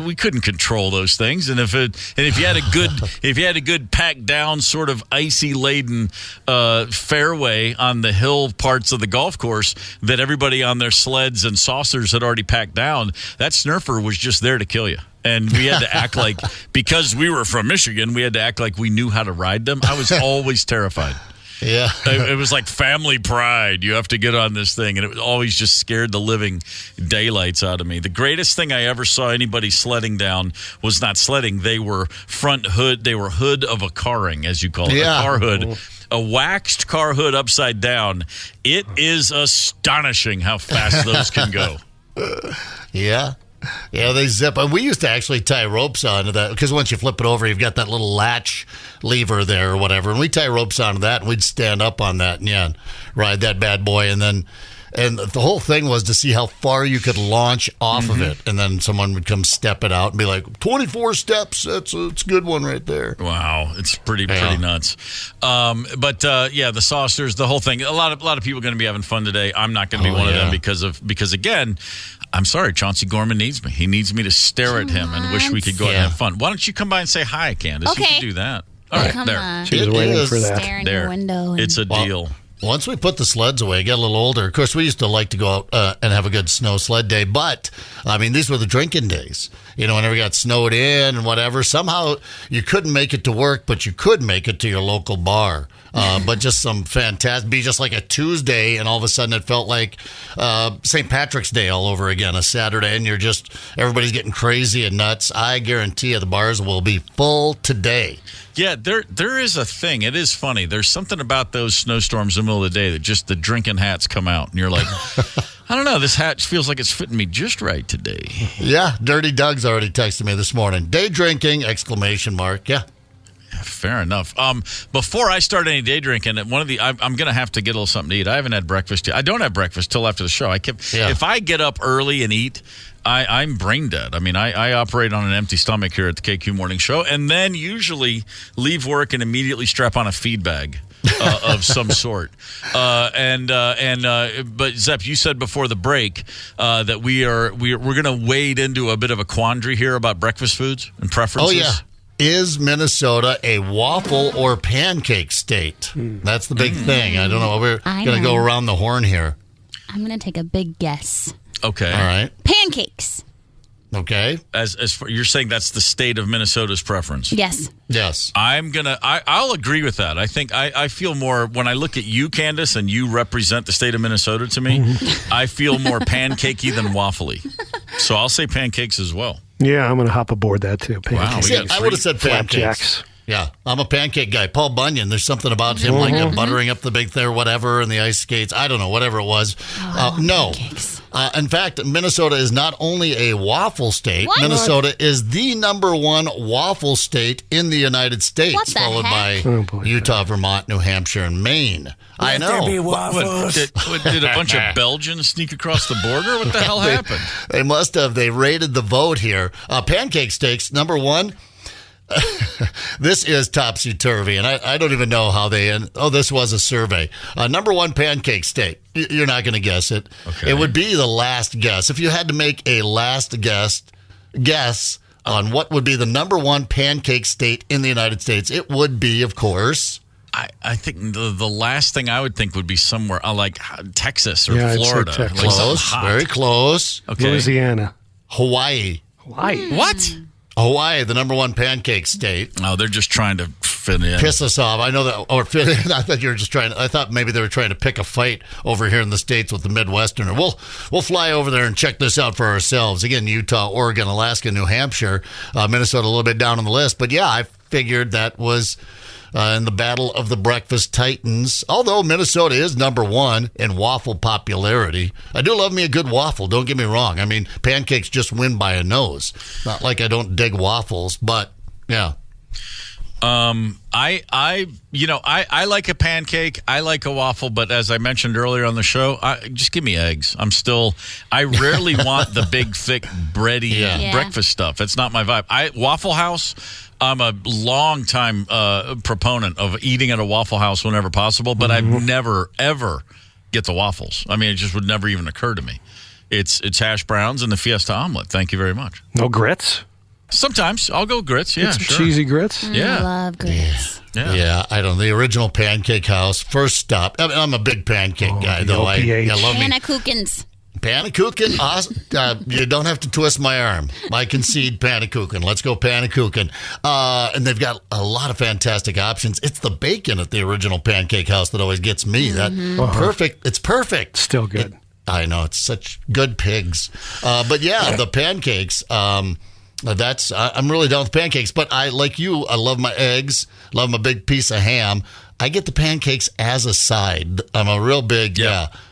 We couldn't control those things, and if you had a good packed down, sort of icy laden fairway on the hill parts of the golf course that everybody on their sleds and saucers had already packed down, that snurfer was just there to kill you. And we had to act like, because we were from Michigan, we had to act like we knew how to ride them. I was always terrified. Yeah. It was like family pride. You have to get on this thing. And it always just scared the living daylights out of me. The greatest thing I ever saw anybody sledding down was not sledding. They were hood of a carring, as you call it. Yeah. A car hood. A waxed car hood upside down. It is astonishing how fast those can go. Yeah. Yeah, they zip. And we used to actually tie ropes onto that because once you flip it over, you've got that little latch lever there or whatever. And we tie ropes onto that, and we'd stand up on that and ride that bad boy. And the whole thing was to see how far you could launch off of it. And then someone would come step it out and be like, 24 steps. It's a good one right there. Wow, it's pretty nuts. But the saucers, the whole thing. A lot of people are going to be having fun today. I'm not going to be one of them because again. I'm sorry, Chauncey Gorman needs me. He needs me to stare at him and wish we could go out and have fun. Why don't you come by and say hi, Candace? Okay. You can do that. All right, there. On. She was waiting for that. Stare in your window. It's a deal. Once we put the sleds away, get a little older. Of course, we used to like to go out and have a good snow sled day. But, I mean, these were the drinking days. Whenever we got snowed in and whatever, somehow you couldn't make it to work, but you could make it to your local bar. But just some fantastic, be just like a Tuesday, and all of a sudden it felt like St. Patrick's Day all over again, a Saturday, and everybody's getting crazy and nuts. I guarantee you the bars will be full today. Yeah, there is a thing. It is funny. There's something about those snowstorms in the middle of the day that just the drinking hats come out, and you're like, I don't know, this hat feels like it's fitting me just right today. Yeah, Dirty Doug's already texted me this morning. Day drinking, ! Yeah. Fair enough. Before I start any day drinking, I'm going to have to get a little something to eat. I haven't had breakfast yet. I don't have breakfast till after the show. If I get up early and eat, I'm brain dead. I mean, I operate on an empty stomach here at the KQ Morning Show, and then usually leave work and immediately strap on a feed bag of some sort. But Zepp, you said before the break that we're going to wade into a bit of a quandary here about breakfast foods and preferences. Oh yeah. Is Minnesota a waffle or pancake state? That's the big thing. I don't know. We're going to go around the horn here. I'm going to take a big guess. Okay. All right. Pancakes. Okay. As far, you're saying that's the state of Minnesota's preference. Yes. Yes. I'll agree with that. I think I feel more when I look at you, Candace, and you represent the state of Minnesota to me, I feel more pancakey than waffly. So I'll say pancakes as well. Yeah, I'm going to hop aboard that too. Pancakes. Wow, I would have said pancakes. Flapjacks. Yeah, I'm a pancake guy. Paul Bunyan, there's something about him like buttering up the big thing or whatever and the ice skates. I don't know, whatever it was. No. In fact, Minnesota is not only a waffle state, Minnesota is the number one waffle state in the United States, followed by Utah, Vermont, New Hampshire, and Maine. I know. Did a bunch of Belgians sneak across the border? What the hell happened? They must have. They raided the vote here. Pancake steaks, number one. This is topsy-turvy, and I don't even know how this was a survey. Number one pancake steak. You're not going to guess it. Okay. It would be the last guess. If you had to make a last guess on what would be the number one pancake state in the United States, it would be, of course... I think the last thing I would think would be somewhere like Texas or Florida. Texas. Like close, very close. Okay. Louisiana. Hawaii. What? Hawaii, the number one pancake state. Oh, they're just trying to fit in. Piss us off. I know that. Or fit in. I thought you were just trying. I thought maybe they were trying to pick a fight over here in the States with the Midwesterner. We'll fly over there and check this out for ourselves. Again, Utah, Oregon, Alaska, New Hampshire, Minnesota a little bit down on the list. But yeah, I figured that was in the battle of the breakfast titans. Although Minnesota is number one in waffle popularity. I do love me a good waffle. Don't get me wrong. I mean, pancakes just win by a nose. Not like I don't dig waffles, but yeah. I like a pancake. I like a waffle, but as I mentioned earlier on the show, just give me eggs. I rarely want the big, thick, bready breakfast stuff. That's not my vibe. Waffle House, I'm a long time proponent of eating at a Waffle House whenever possible, but I've never, ever get the waffles. I mean, it just would never even occur to me. It's hash browns and the Fiesta omelet. Thank you very much. No grits? Sometimes I'll go grits. Yeah, Some sure. cheesy grits? Yeah. I love grits. Yeah, I don't know. The original Pancake House, first stop. I'm a big pancake guy, though. I love me. Panakuchens. Panakuchen, awesome. You don't have to twist my arm. I concede Panakuchen. Let's go Panakuchen. And they've got a lot of fantastic options. It's the bacon at the original Pancake House that always gets me. Perfect. It's perfect. Still good. I know. It's such good pigs. But yeah, the pancakes. I'm really down with pancakes, but I love my eggs, love my big piece of ham. I get the pancakes as a side. I'm a real big,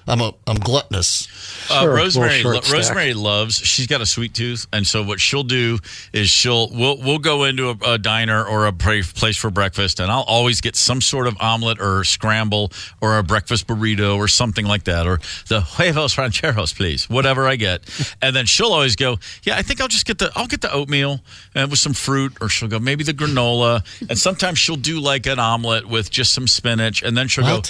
I'm gluttonous. Rosemary loves. She's got a sweet tooth, and so what she'll do is we'll go into a diner or a place for breakfast, and I'll always get some sort of omelet or scramble or a breakfast burrito or something like that, or the huevos rancheros, please, whatever I get. And then she'll always go, I think I'll get the oatmeal and with some fruit, or she'll go maybe the granola, and sometimes she'll do like an omelet with just some spinach, and then she'll go,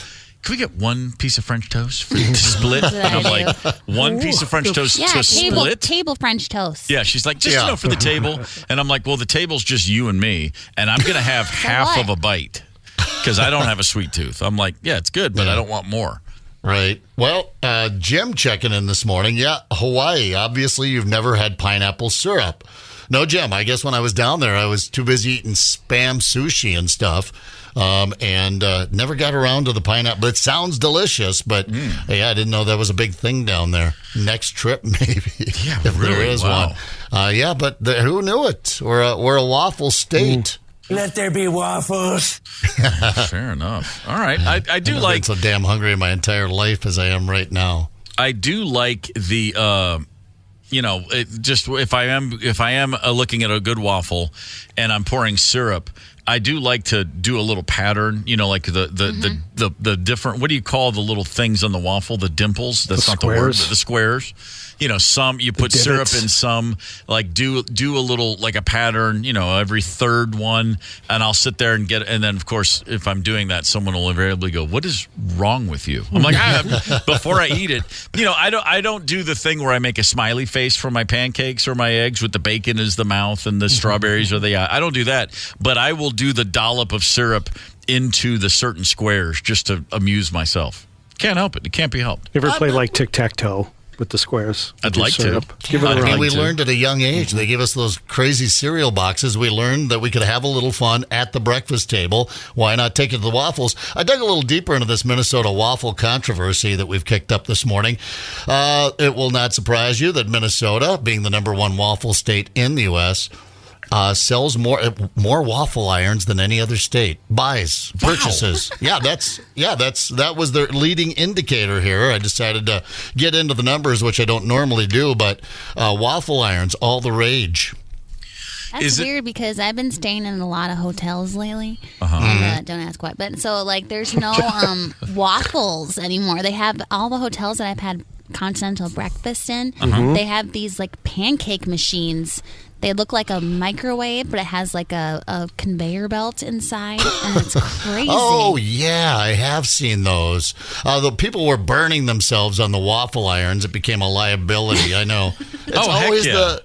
can we get one piece of French toast for to split? And I'm like, one piece of French toast to split? Table French toast. Yeah, she's like, just for the table. And I'm like, well, the table's just you and me, and I'm going to have half of a bite because I don't have a sweet tooth. I'm like, it's good, but I don't want more. Right. Well, Jim checking in this morning. Yeah, Hawaii. Obviously, you've never had pineapple syrup. No, Jim, I guess when I was down there, I was too busy eating Spam sushi and stuff. And never got around to the pineapple. But it sounds delicious, but I didn't know that was a big thing down there. Next trip, maybe, if there is one. But who knew it? We're a waffle state. Let there be waffles. Fair enough. All right. I do like. I'm so damn hungry in my entire life as I am right now. I do like the. If I am looking at a good waffle and I'm pouring syrup, I do like to do a little pattern, like the different, what do you call the little things on the waffle? The dimples? That's not the word. The squares. Some you put syrup in some, like do a little, like a pattern, every third one, and I'll sit there and and then of course, if I'm doing that, someone will invariably go, what is wrong with you? I'm like, before I eat it, I don't do the thing where I make a smiley face for my pancakes or my eggs with the bacon as the mouth and the strawberries or the eye. I don't do that, but I will do the dollop of syrup into the certain squares just to amuse myself. Can't help it. It can't be helped. You ever play like tic-tac-toe with the squares? I'd like to. Give it a run. We learned at a young age. They gave us those crazy cereal boxes. We learned that we could have a little fun at the breakfast table. Why not take it to the waffles? I dug a little deeper into this Minnesota waffle controversy that we've kicked up this morning. It will not surprise you that Minnesota, being the number one waffle state in the U.S., sells more waffle irons than any other state. Purchases. Wow. That was their leading indicator here. I decided to get into the numbers, which I don't normally do, but waffle irons, all the rage. That's weird because I've been staying in a lot of hotels lately. And, don't ask why. But so there's no waffles anymore. They have all the hotels that I've had continental breakfast in. They have these pancake machines. They look like a microwave, but it has a conveyor belt inside, and it's crazy. Oh, yeah, I have seen those. The people were burning themselves on the waffle irons. It became a liability, I know. It's always the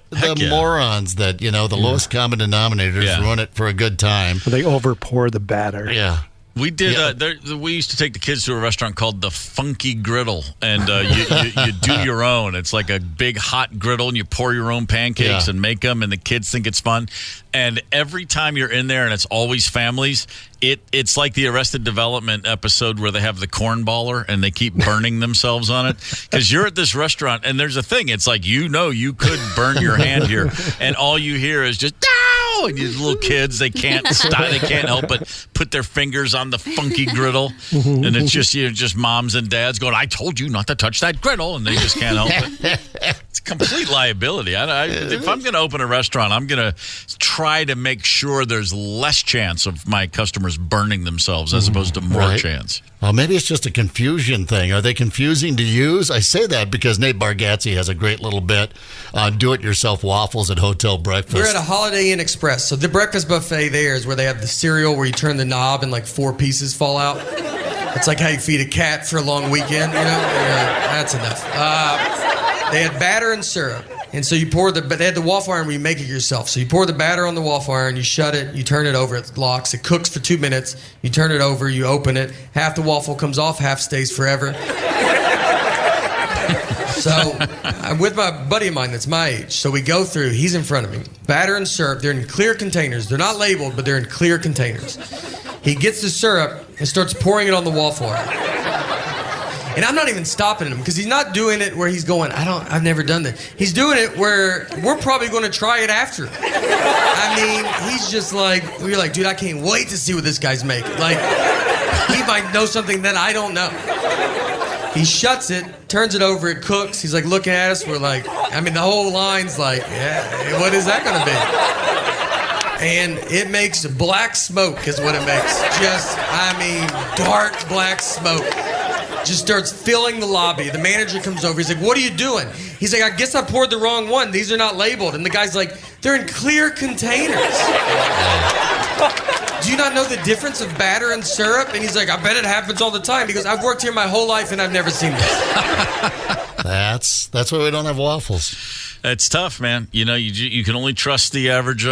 morons that, the lowest common denominators ruin it for a good time. They overpour the batter. Yeah. We did. We used to take the kids to a restaurant called the Funky Griddle, and you do your own. It's like a big hot griddle, and you pour your own pancakes and make them, and the kids think it's fun. And every time you're in there, and it's always families, it's like the Arrested Development episode where they have the cornballer and they keep burning themselves on it. Because you're at this restaurant, and there's a thing. It's like, you could burn your hand here, and all you hear is just, no! And these little kids, they can't stop. They can't help but put their fingers on the funky griddle. And it's just moms and dads going, I told you not to touch that griddle. And they just can't help it. It's complete liability. If I'm going to open a restaurant, I'm going to try to make sure there's less chance of my customers burning themselves as opposed to more chance. Well, maybe it's just a confusion thing. Are they confusing to use? I say that because Nate Bargatze has a great little bit on do-it-yourself waffles at hotel breakfast. We're at a Holiday Inn Express. So the breakfast buffet there is where they have the cereal where you turn the knob and like 4 pieces fall out. It's like how you feed a cat for a long weekend, you know? That's enough. They had batter and syrup. And so they had the waffle iron where you make it yourself. So you pour the batter on the waffle iron, you shut it, you turn it over, it locks, it cooks for 2 minutes, you turn it over, you open it, half the waffle comes off, half stays forever. So I'm with my buddy of mine that's my age. So we go through, he's in front of me. Batter and syrup, they're in clear containers. They're not labeled, but they're in clear containers. He gets the syrup and starts pouring it on the waffle iron. And I'm not even stopping him because he's not doing it where he's going, I've never done that. He's doing it where we're probably going to try it after. I mean, he's just like, we're like, dude, I can't wait to see what this guy's making. Like, he might know something that I don't know. He shuts it, turns it over, it cooks. He's like looking at us. We're like, I mean, the whole line's like, yeah, what is that going to be? And it makes black smoke is what it makes. Just, dark black smoke. Just starts filling the lobby. The manager comes over. He's like, what are you doing? He's like, I guess I poured the wrong one. These are not labeled. And the guy's like, they're in clear containers. Do you not know the difference of batter and syrup? And he's like, I bet it happens all the time. Because I've worked here my whole life and I've never seen this. That's why we don't have waffles. It's tough, man. You know, you can only trust the average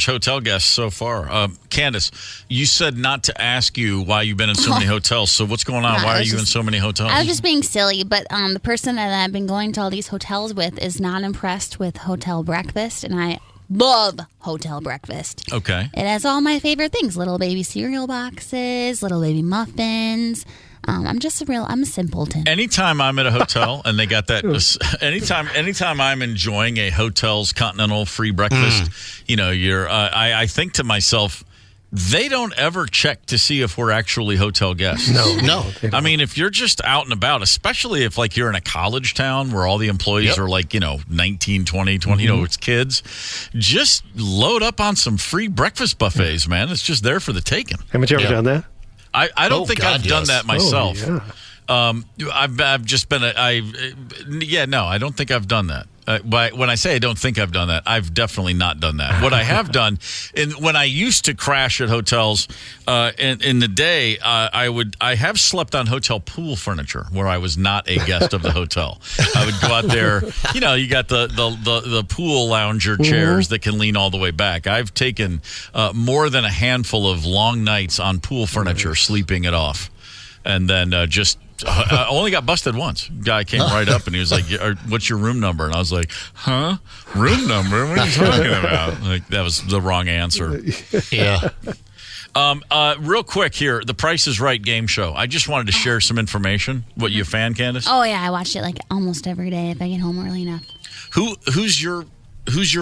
hotel guest so far. Candace, you said not to ask you why you've been in so many hotels. So what's going on? Why are you in so many hotels? I was just being silly, but the person that I've been going to all these hotels with is not impressed with hotel breakfast, and I love hotel breakfast. Okay. It has all my favorite things: little baby cereal boxes, little baby muffins. I'm a simpleton. Anytime I'm at a hotel and they got that, anytime I'm enjoying a hotel's continental free breakfast, I think to myself, they don't ever check to see if we're actually hotel guests. No. I mean, if you're just out and about, especially if like you're in a college town where all the employees are like, 19, 20, it's kids, just load up on some free breakfast buffets, man. It's just there for the taking. Haven't you ever done that? I don't think I've done that myself. Oh, yeah. I've just been I don't think I've done that. But when I say I don't think I've done that, I've definitely not done that. What I have done, when I used to crash at hotels in the day, I have slept on hotel pool furniture where I was not a guest of the hotel. I would go out there. You got the pool lounger chairs that can lean all the way back. I've taken more than a handful of long nights on pool furniture, sleeping it off, and then just. I only got busted once. Guy came right up and he was like, what's your room number? And I was like, huh? Room number? What are you talking about? Like, that was the wrong answer. Yeah. Real quick here, the Price is Right game show. I just wanted to share some information. What, you a fan, Candace? Oh, yeah. I watch it like almost every day if I get home early enough. Who's your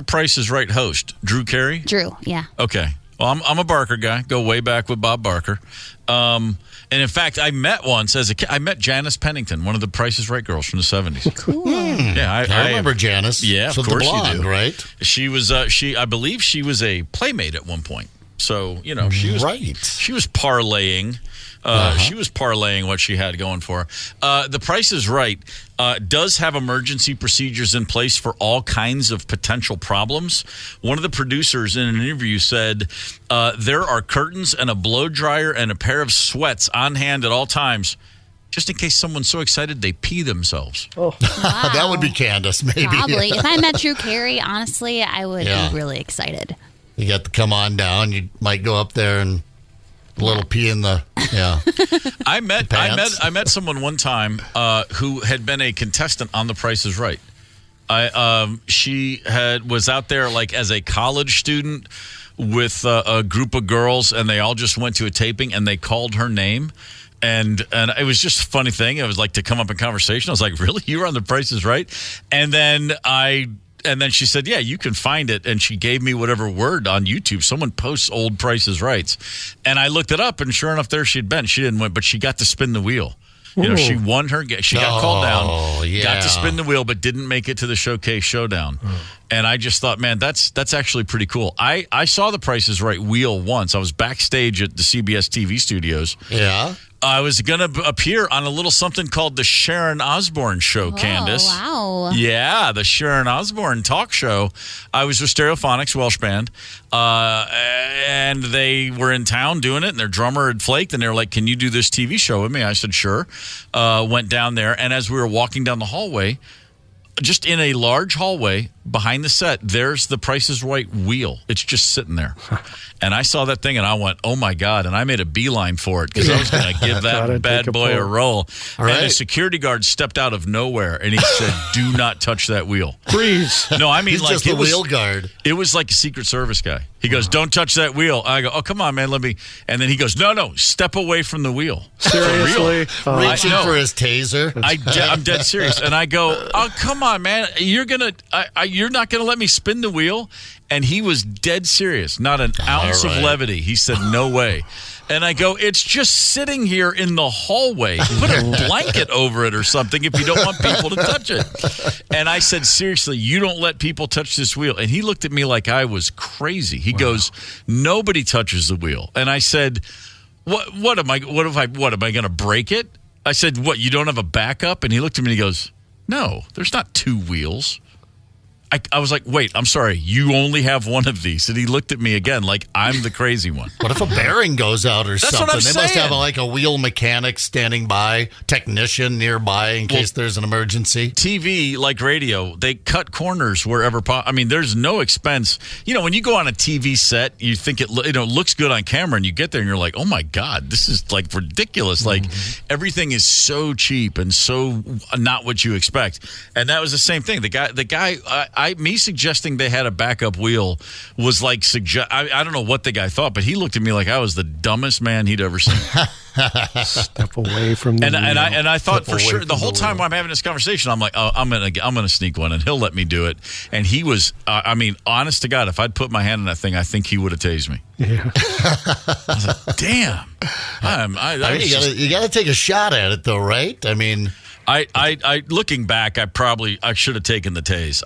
Price is Right host? Drew Carey? Drew, yeah. Okay. Well, I'm a Barker guy. Go way back with Bob Barker. And in fact, I met once as a kid. I met Janice Pennington, one of the Price is Right girls from the 70s. Cool. Yeah, I remember Janice. Yeah, of course the blonde, you do. Right? She was. I believe she was a playmate at one point. So she was right. She was parlaying. She was parlaying what she had going for her. The Price is Right does have emergency procedures in place for all kinds of potential problems. One of the producers in an interview said there are curtains and a blow dryer and a pair of sweats on hand at all times, just in case someone's so excited they pee themselves. Oh, wow. That would be Candace, maybe. Probably. If I met Drew Carey, honestly, I would be really excited. You got to come on down. You might go up there and A little pee in the I met someone one time who had been a contestant on The Price is Right. She was out there like as a college student with a group of girls, and they all just went to a taping, and they called her name. And it was just a funny thing. It was like to come up in conversation. I was like, really? You were on The Price is Right? And then she said, yeah, you can find it. And she gave me whatever word on YouTube. Someone posts old Price is Rights. And I looked it up, and sure enough, there she'd been. She didn't win, but she got to spin the wheel. You know, she won she got called down, got to spin the wheel, but didn't make it to the Showcase Showdown. And I just thought, man, that's actually pretty cool. I saw The Price is Right wheel once. I was backstage at the CBS TV studios. Yeah. I was going to appear on a little something called the Sharon Osbourne Show, Candace. Wow. Yeah, the Sharon Osbourne talk show. I was with Stereophonics, Welsh band, and they were in town doing it, and their drummer had flaked, and they were like, can you do this TV show with me? I said, sure. Went down there, and as we were walking down the hallway, just in a large hallway behind the set, there's the Price is Right wheel. It's just sitting there. And I saw that thing and I went, oh my God. And I made a beeline for it because I was going to give that bad boy a roll. All right. And a security guard stepped out of nowhere and he said, do not touch that wheel. Freeze. No, I mean, He's like just the wheel guard. It was like a Secret Service guy. He goes, don't touch that wheel. I go, oh, come on, man, let me. And then he goes, no, step away from the wheel. Seriously? Reaching for his taser. I'm dead serious. And I go, oh, come on, man. You're not going to let me spin the wheel? And he was dead serious. Not an ounce of levity. He said, no way. And I go, it's just sitting here in the hallway. Put a blanket over it or something if you don't want people to touch it. And I said, seriously, you don't let people touch this wheel. And he looked at me like I was crazy. He goes, nobody touches the wheel. And I said, what am I going to break it? I said, what, you don't have a backup? And he looked at me and he goes, no, there's not two wheels. I was like, wait, I'm sorry, you only have one of these. And he looked at me again like I'm the crazy one. What if a bearing goes out or That's something? What I'm they saying. Must have like a wheel mechanic standing by, technician nearby in case there's an emergency. TV, like radio, they cut corners wherever possible. I mean, there's no expense. You know, when you go on a TV set, you think it looks good on camera, and you get there and you're like, oh my God, this is like ridiculous. Like everything is so cheap and so not what you expect. And that was the same thing. The guy, me suggesting they had a backup wheel was like I don't know what the guy thought, but he looked at me like I was the dumbest man he'd ever seen. Step away from the wheel. And I thought Step for sure away the from whole the time wheel. I'm having this conversation, I'm like, oh, I'm gonna sneak one, and he'll let me do it. And he was, I mean, honest to God, if I'd put my hand in that thing, I think he would have tased me. Yeah. I was like, damn. You got to take a shot at it, though, right? I mean, I looking back, I should have taken the tase.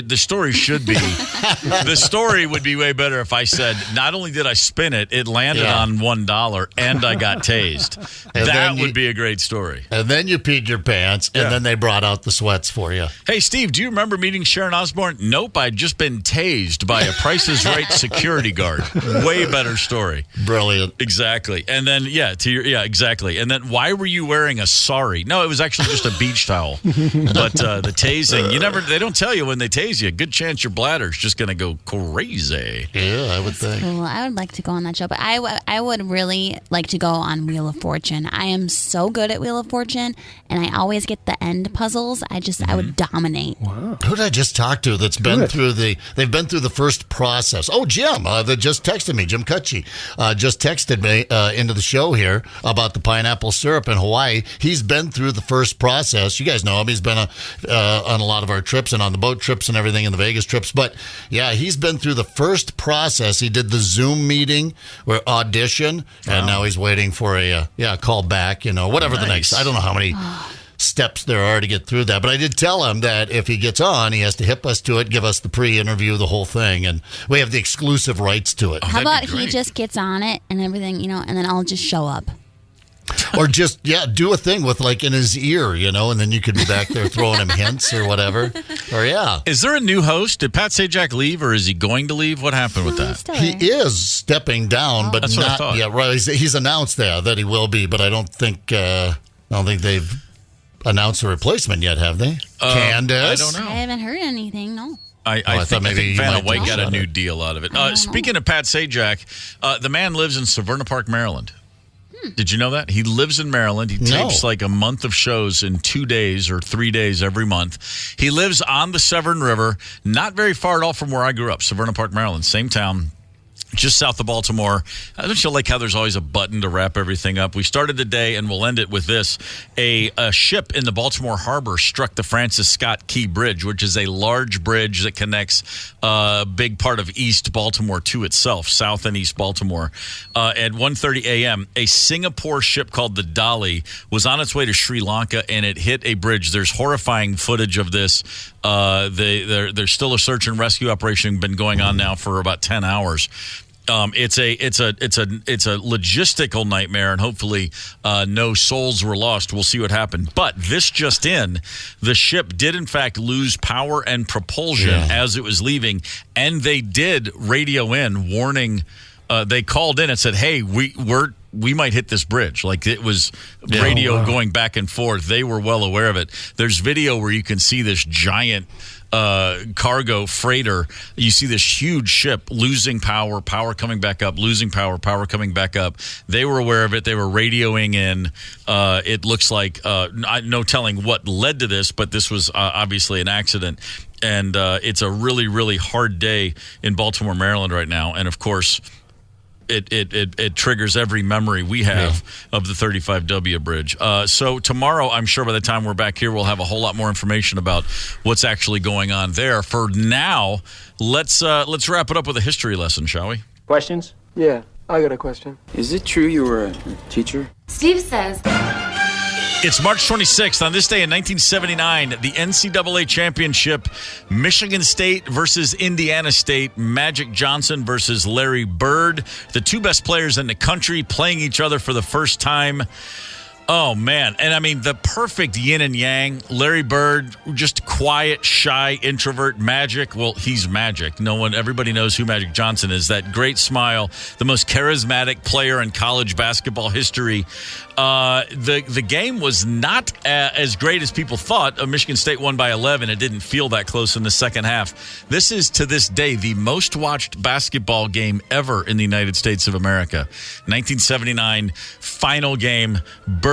The story should be, the story would be way better if I said, not only did I spin it, it landed on $1 and I got tased. And that would be a great story. And then you peed your pants, and then they brought out the sweats for you. Hey, Steve, do you remember meeting Sharon Osbourne? Nope, I'd just been tased by a Price is Right security guard. Way better story. Brilliant. Exactly. And then, exactly. And then why were you wearing a sari? No, it was actually just a beach towel. But the tasing, they don't tell you when they tase you. Good chance your bladder's just going to go crazy. Yeah, I would think. Cool. I would like to go on that show, but I would really like to go on Wheel of Fortune. I am so good at Wheel of Fortune, and I always get the end puzzles. I would dominate. Wow. Who did I just talk to that's been through they've been through the first process? Oh, Jim, that just texted me. Jim Cutchie just texted me into the show here about the pineapple syrup in Hawaii. He's been through the first process. You guys know him. He's been on a lot of our trips and on the boat trips and everything in the Vegas trips. But yeah, he's been through the first process. He did the Zoom meeting or audition, and now he's waiting for a call back, whatever the next. I don't know how many steps there are to get through that. But I did tell him that if he gets on, he has to hip us to it, give us the pre-interview, the whole thing, and we have the exclusive rights to it. How about he just gets on it and everything, and then I'll just show up. Or just, do a thing with like in his ear, and then you could be back there throwing him hints or whatever. Or Is there a new host? Did Pat Sajak leave, or is he going to leave? What happened with that? He is stepping down, but That's what I not. thought. Yeah, right. He's announced that he will be, but I don't think they've announced a replacement yet, have they? Candace? I don't know. I haven't heard anything. No. I thought maybe think you Vanna might White got a shut new it. deal out of it. Speaking of Pat Sajak, the man lives in Severna Park, Maryland. Did you know that? He lives in Maryland. He tapes like a month of shows in 2 days or 3 days every month. He lives on the Severn River, not very far at all from where I grew up, Severna Park, Maryland. Same town. Just south of Baltimore. Don't you like how there's always a button to wrap everything up? We started the day, and we'll end it with this. A ship in the Baltimore harbor struck the Francis Scott Key Bridge, which is a large bridge that connects a big part of East Baltimore to itself, South and East Baltimore. At 1:30 a.m., a Singapore ship called the Dolly was on its way to Sri Lanka, and it hit a bridge. There's horrifying footage of this. There's still a search and rescue operation been going on now for about 10 hours. It's a logistical nightmare, and hopefully no souls were lost. We'll see what happened. But this just in, the ship did in fact lose power and propulsion as it was leaving, and they did radio in warning. They called in and said, "Hey, we might hit this bridge." Like, it was radio going back and forth. They were well aware of it. There's video where you can see this giant cargo freighter. You see this huge ship losing power coming back up, losing power coming back up. They were aware of it. They were radioing in. It looks like no telling what led to this, but this was obviously an accident. And it's a really, really hard day in Baltimore, Maryland right now. And of course, it triggers every memory we have of the 35W bridge. So tomorrow, I'm sure by the time we're back here, we'll have a whole lot more information about what's actually going on there. For now, let's wrap it up with a history lesson, shall we? Questions? Yeah, I got a question. Is it true you were a teacher? Steve says... It's March 26th. On this day in 1979, the NCAA championship, Michigan State versus Indiana State, Magic Johnson versus Larry Bird, the two best players in the country playing each other for the first time. Oh, man. And I mean, the perfect yin and yang. Larry Bird, just quiet, shy, introvert. Magic, well, he's Magic. Everybody knows who Magic Johnson is. That great smile, the most charismatic player in college basketball history. The game was not as great as people thought. Michigan State won by 11. It didn't feel that close in the second half. This is, to this day, the most watched basketball game ever in the United States of America. 1979 final game.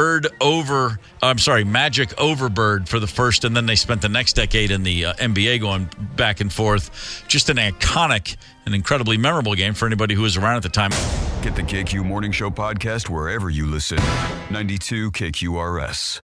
Magic over Bird for the first, and then they spent the next decade in the NBA going back and forth. Just an iconic and incredibly memorable game for anybody who was around at the time. Get the KQ Morning Show podcast wherever you listen. 92 KQRS.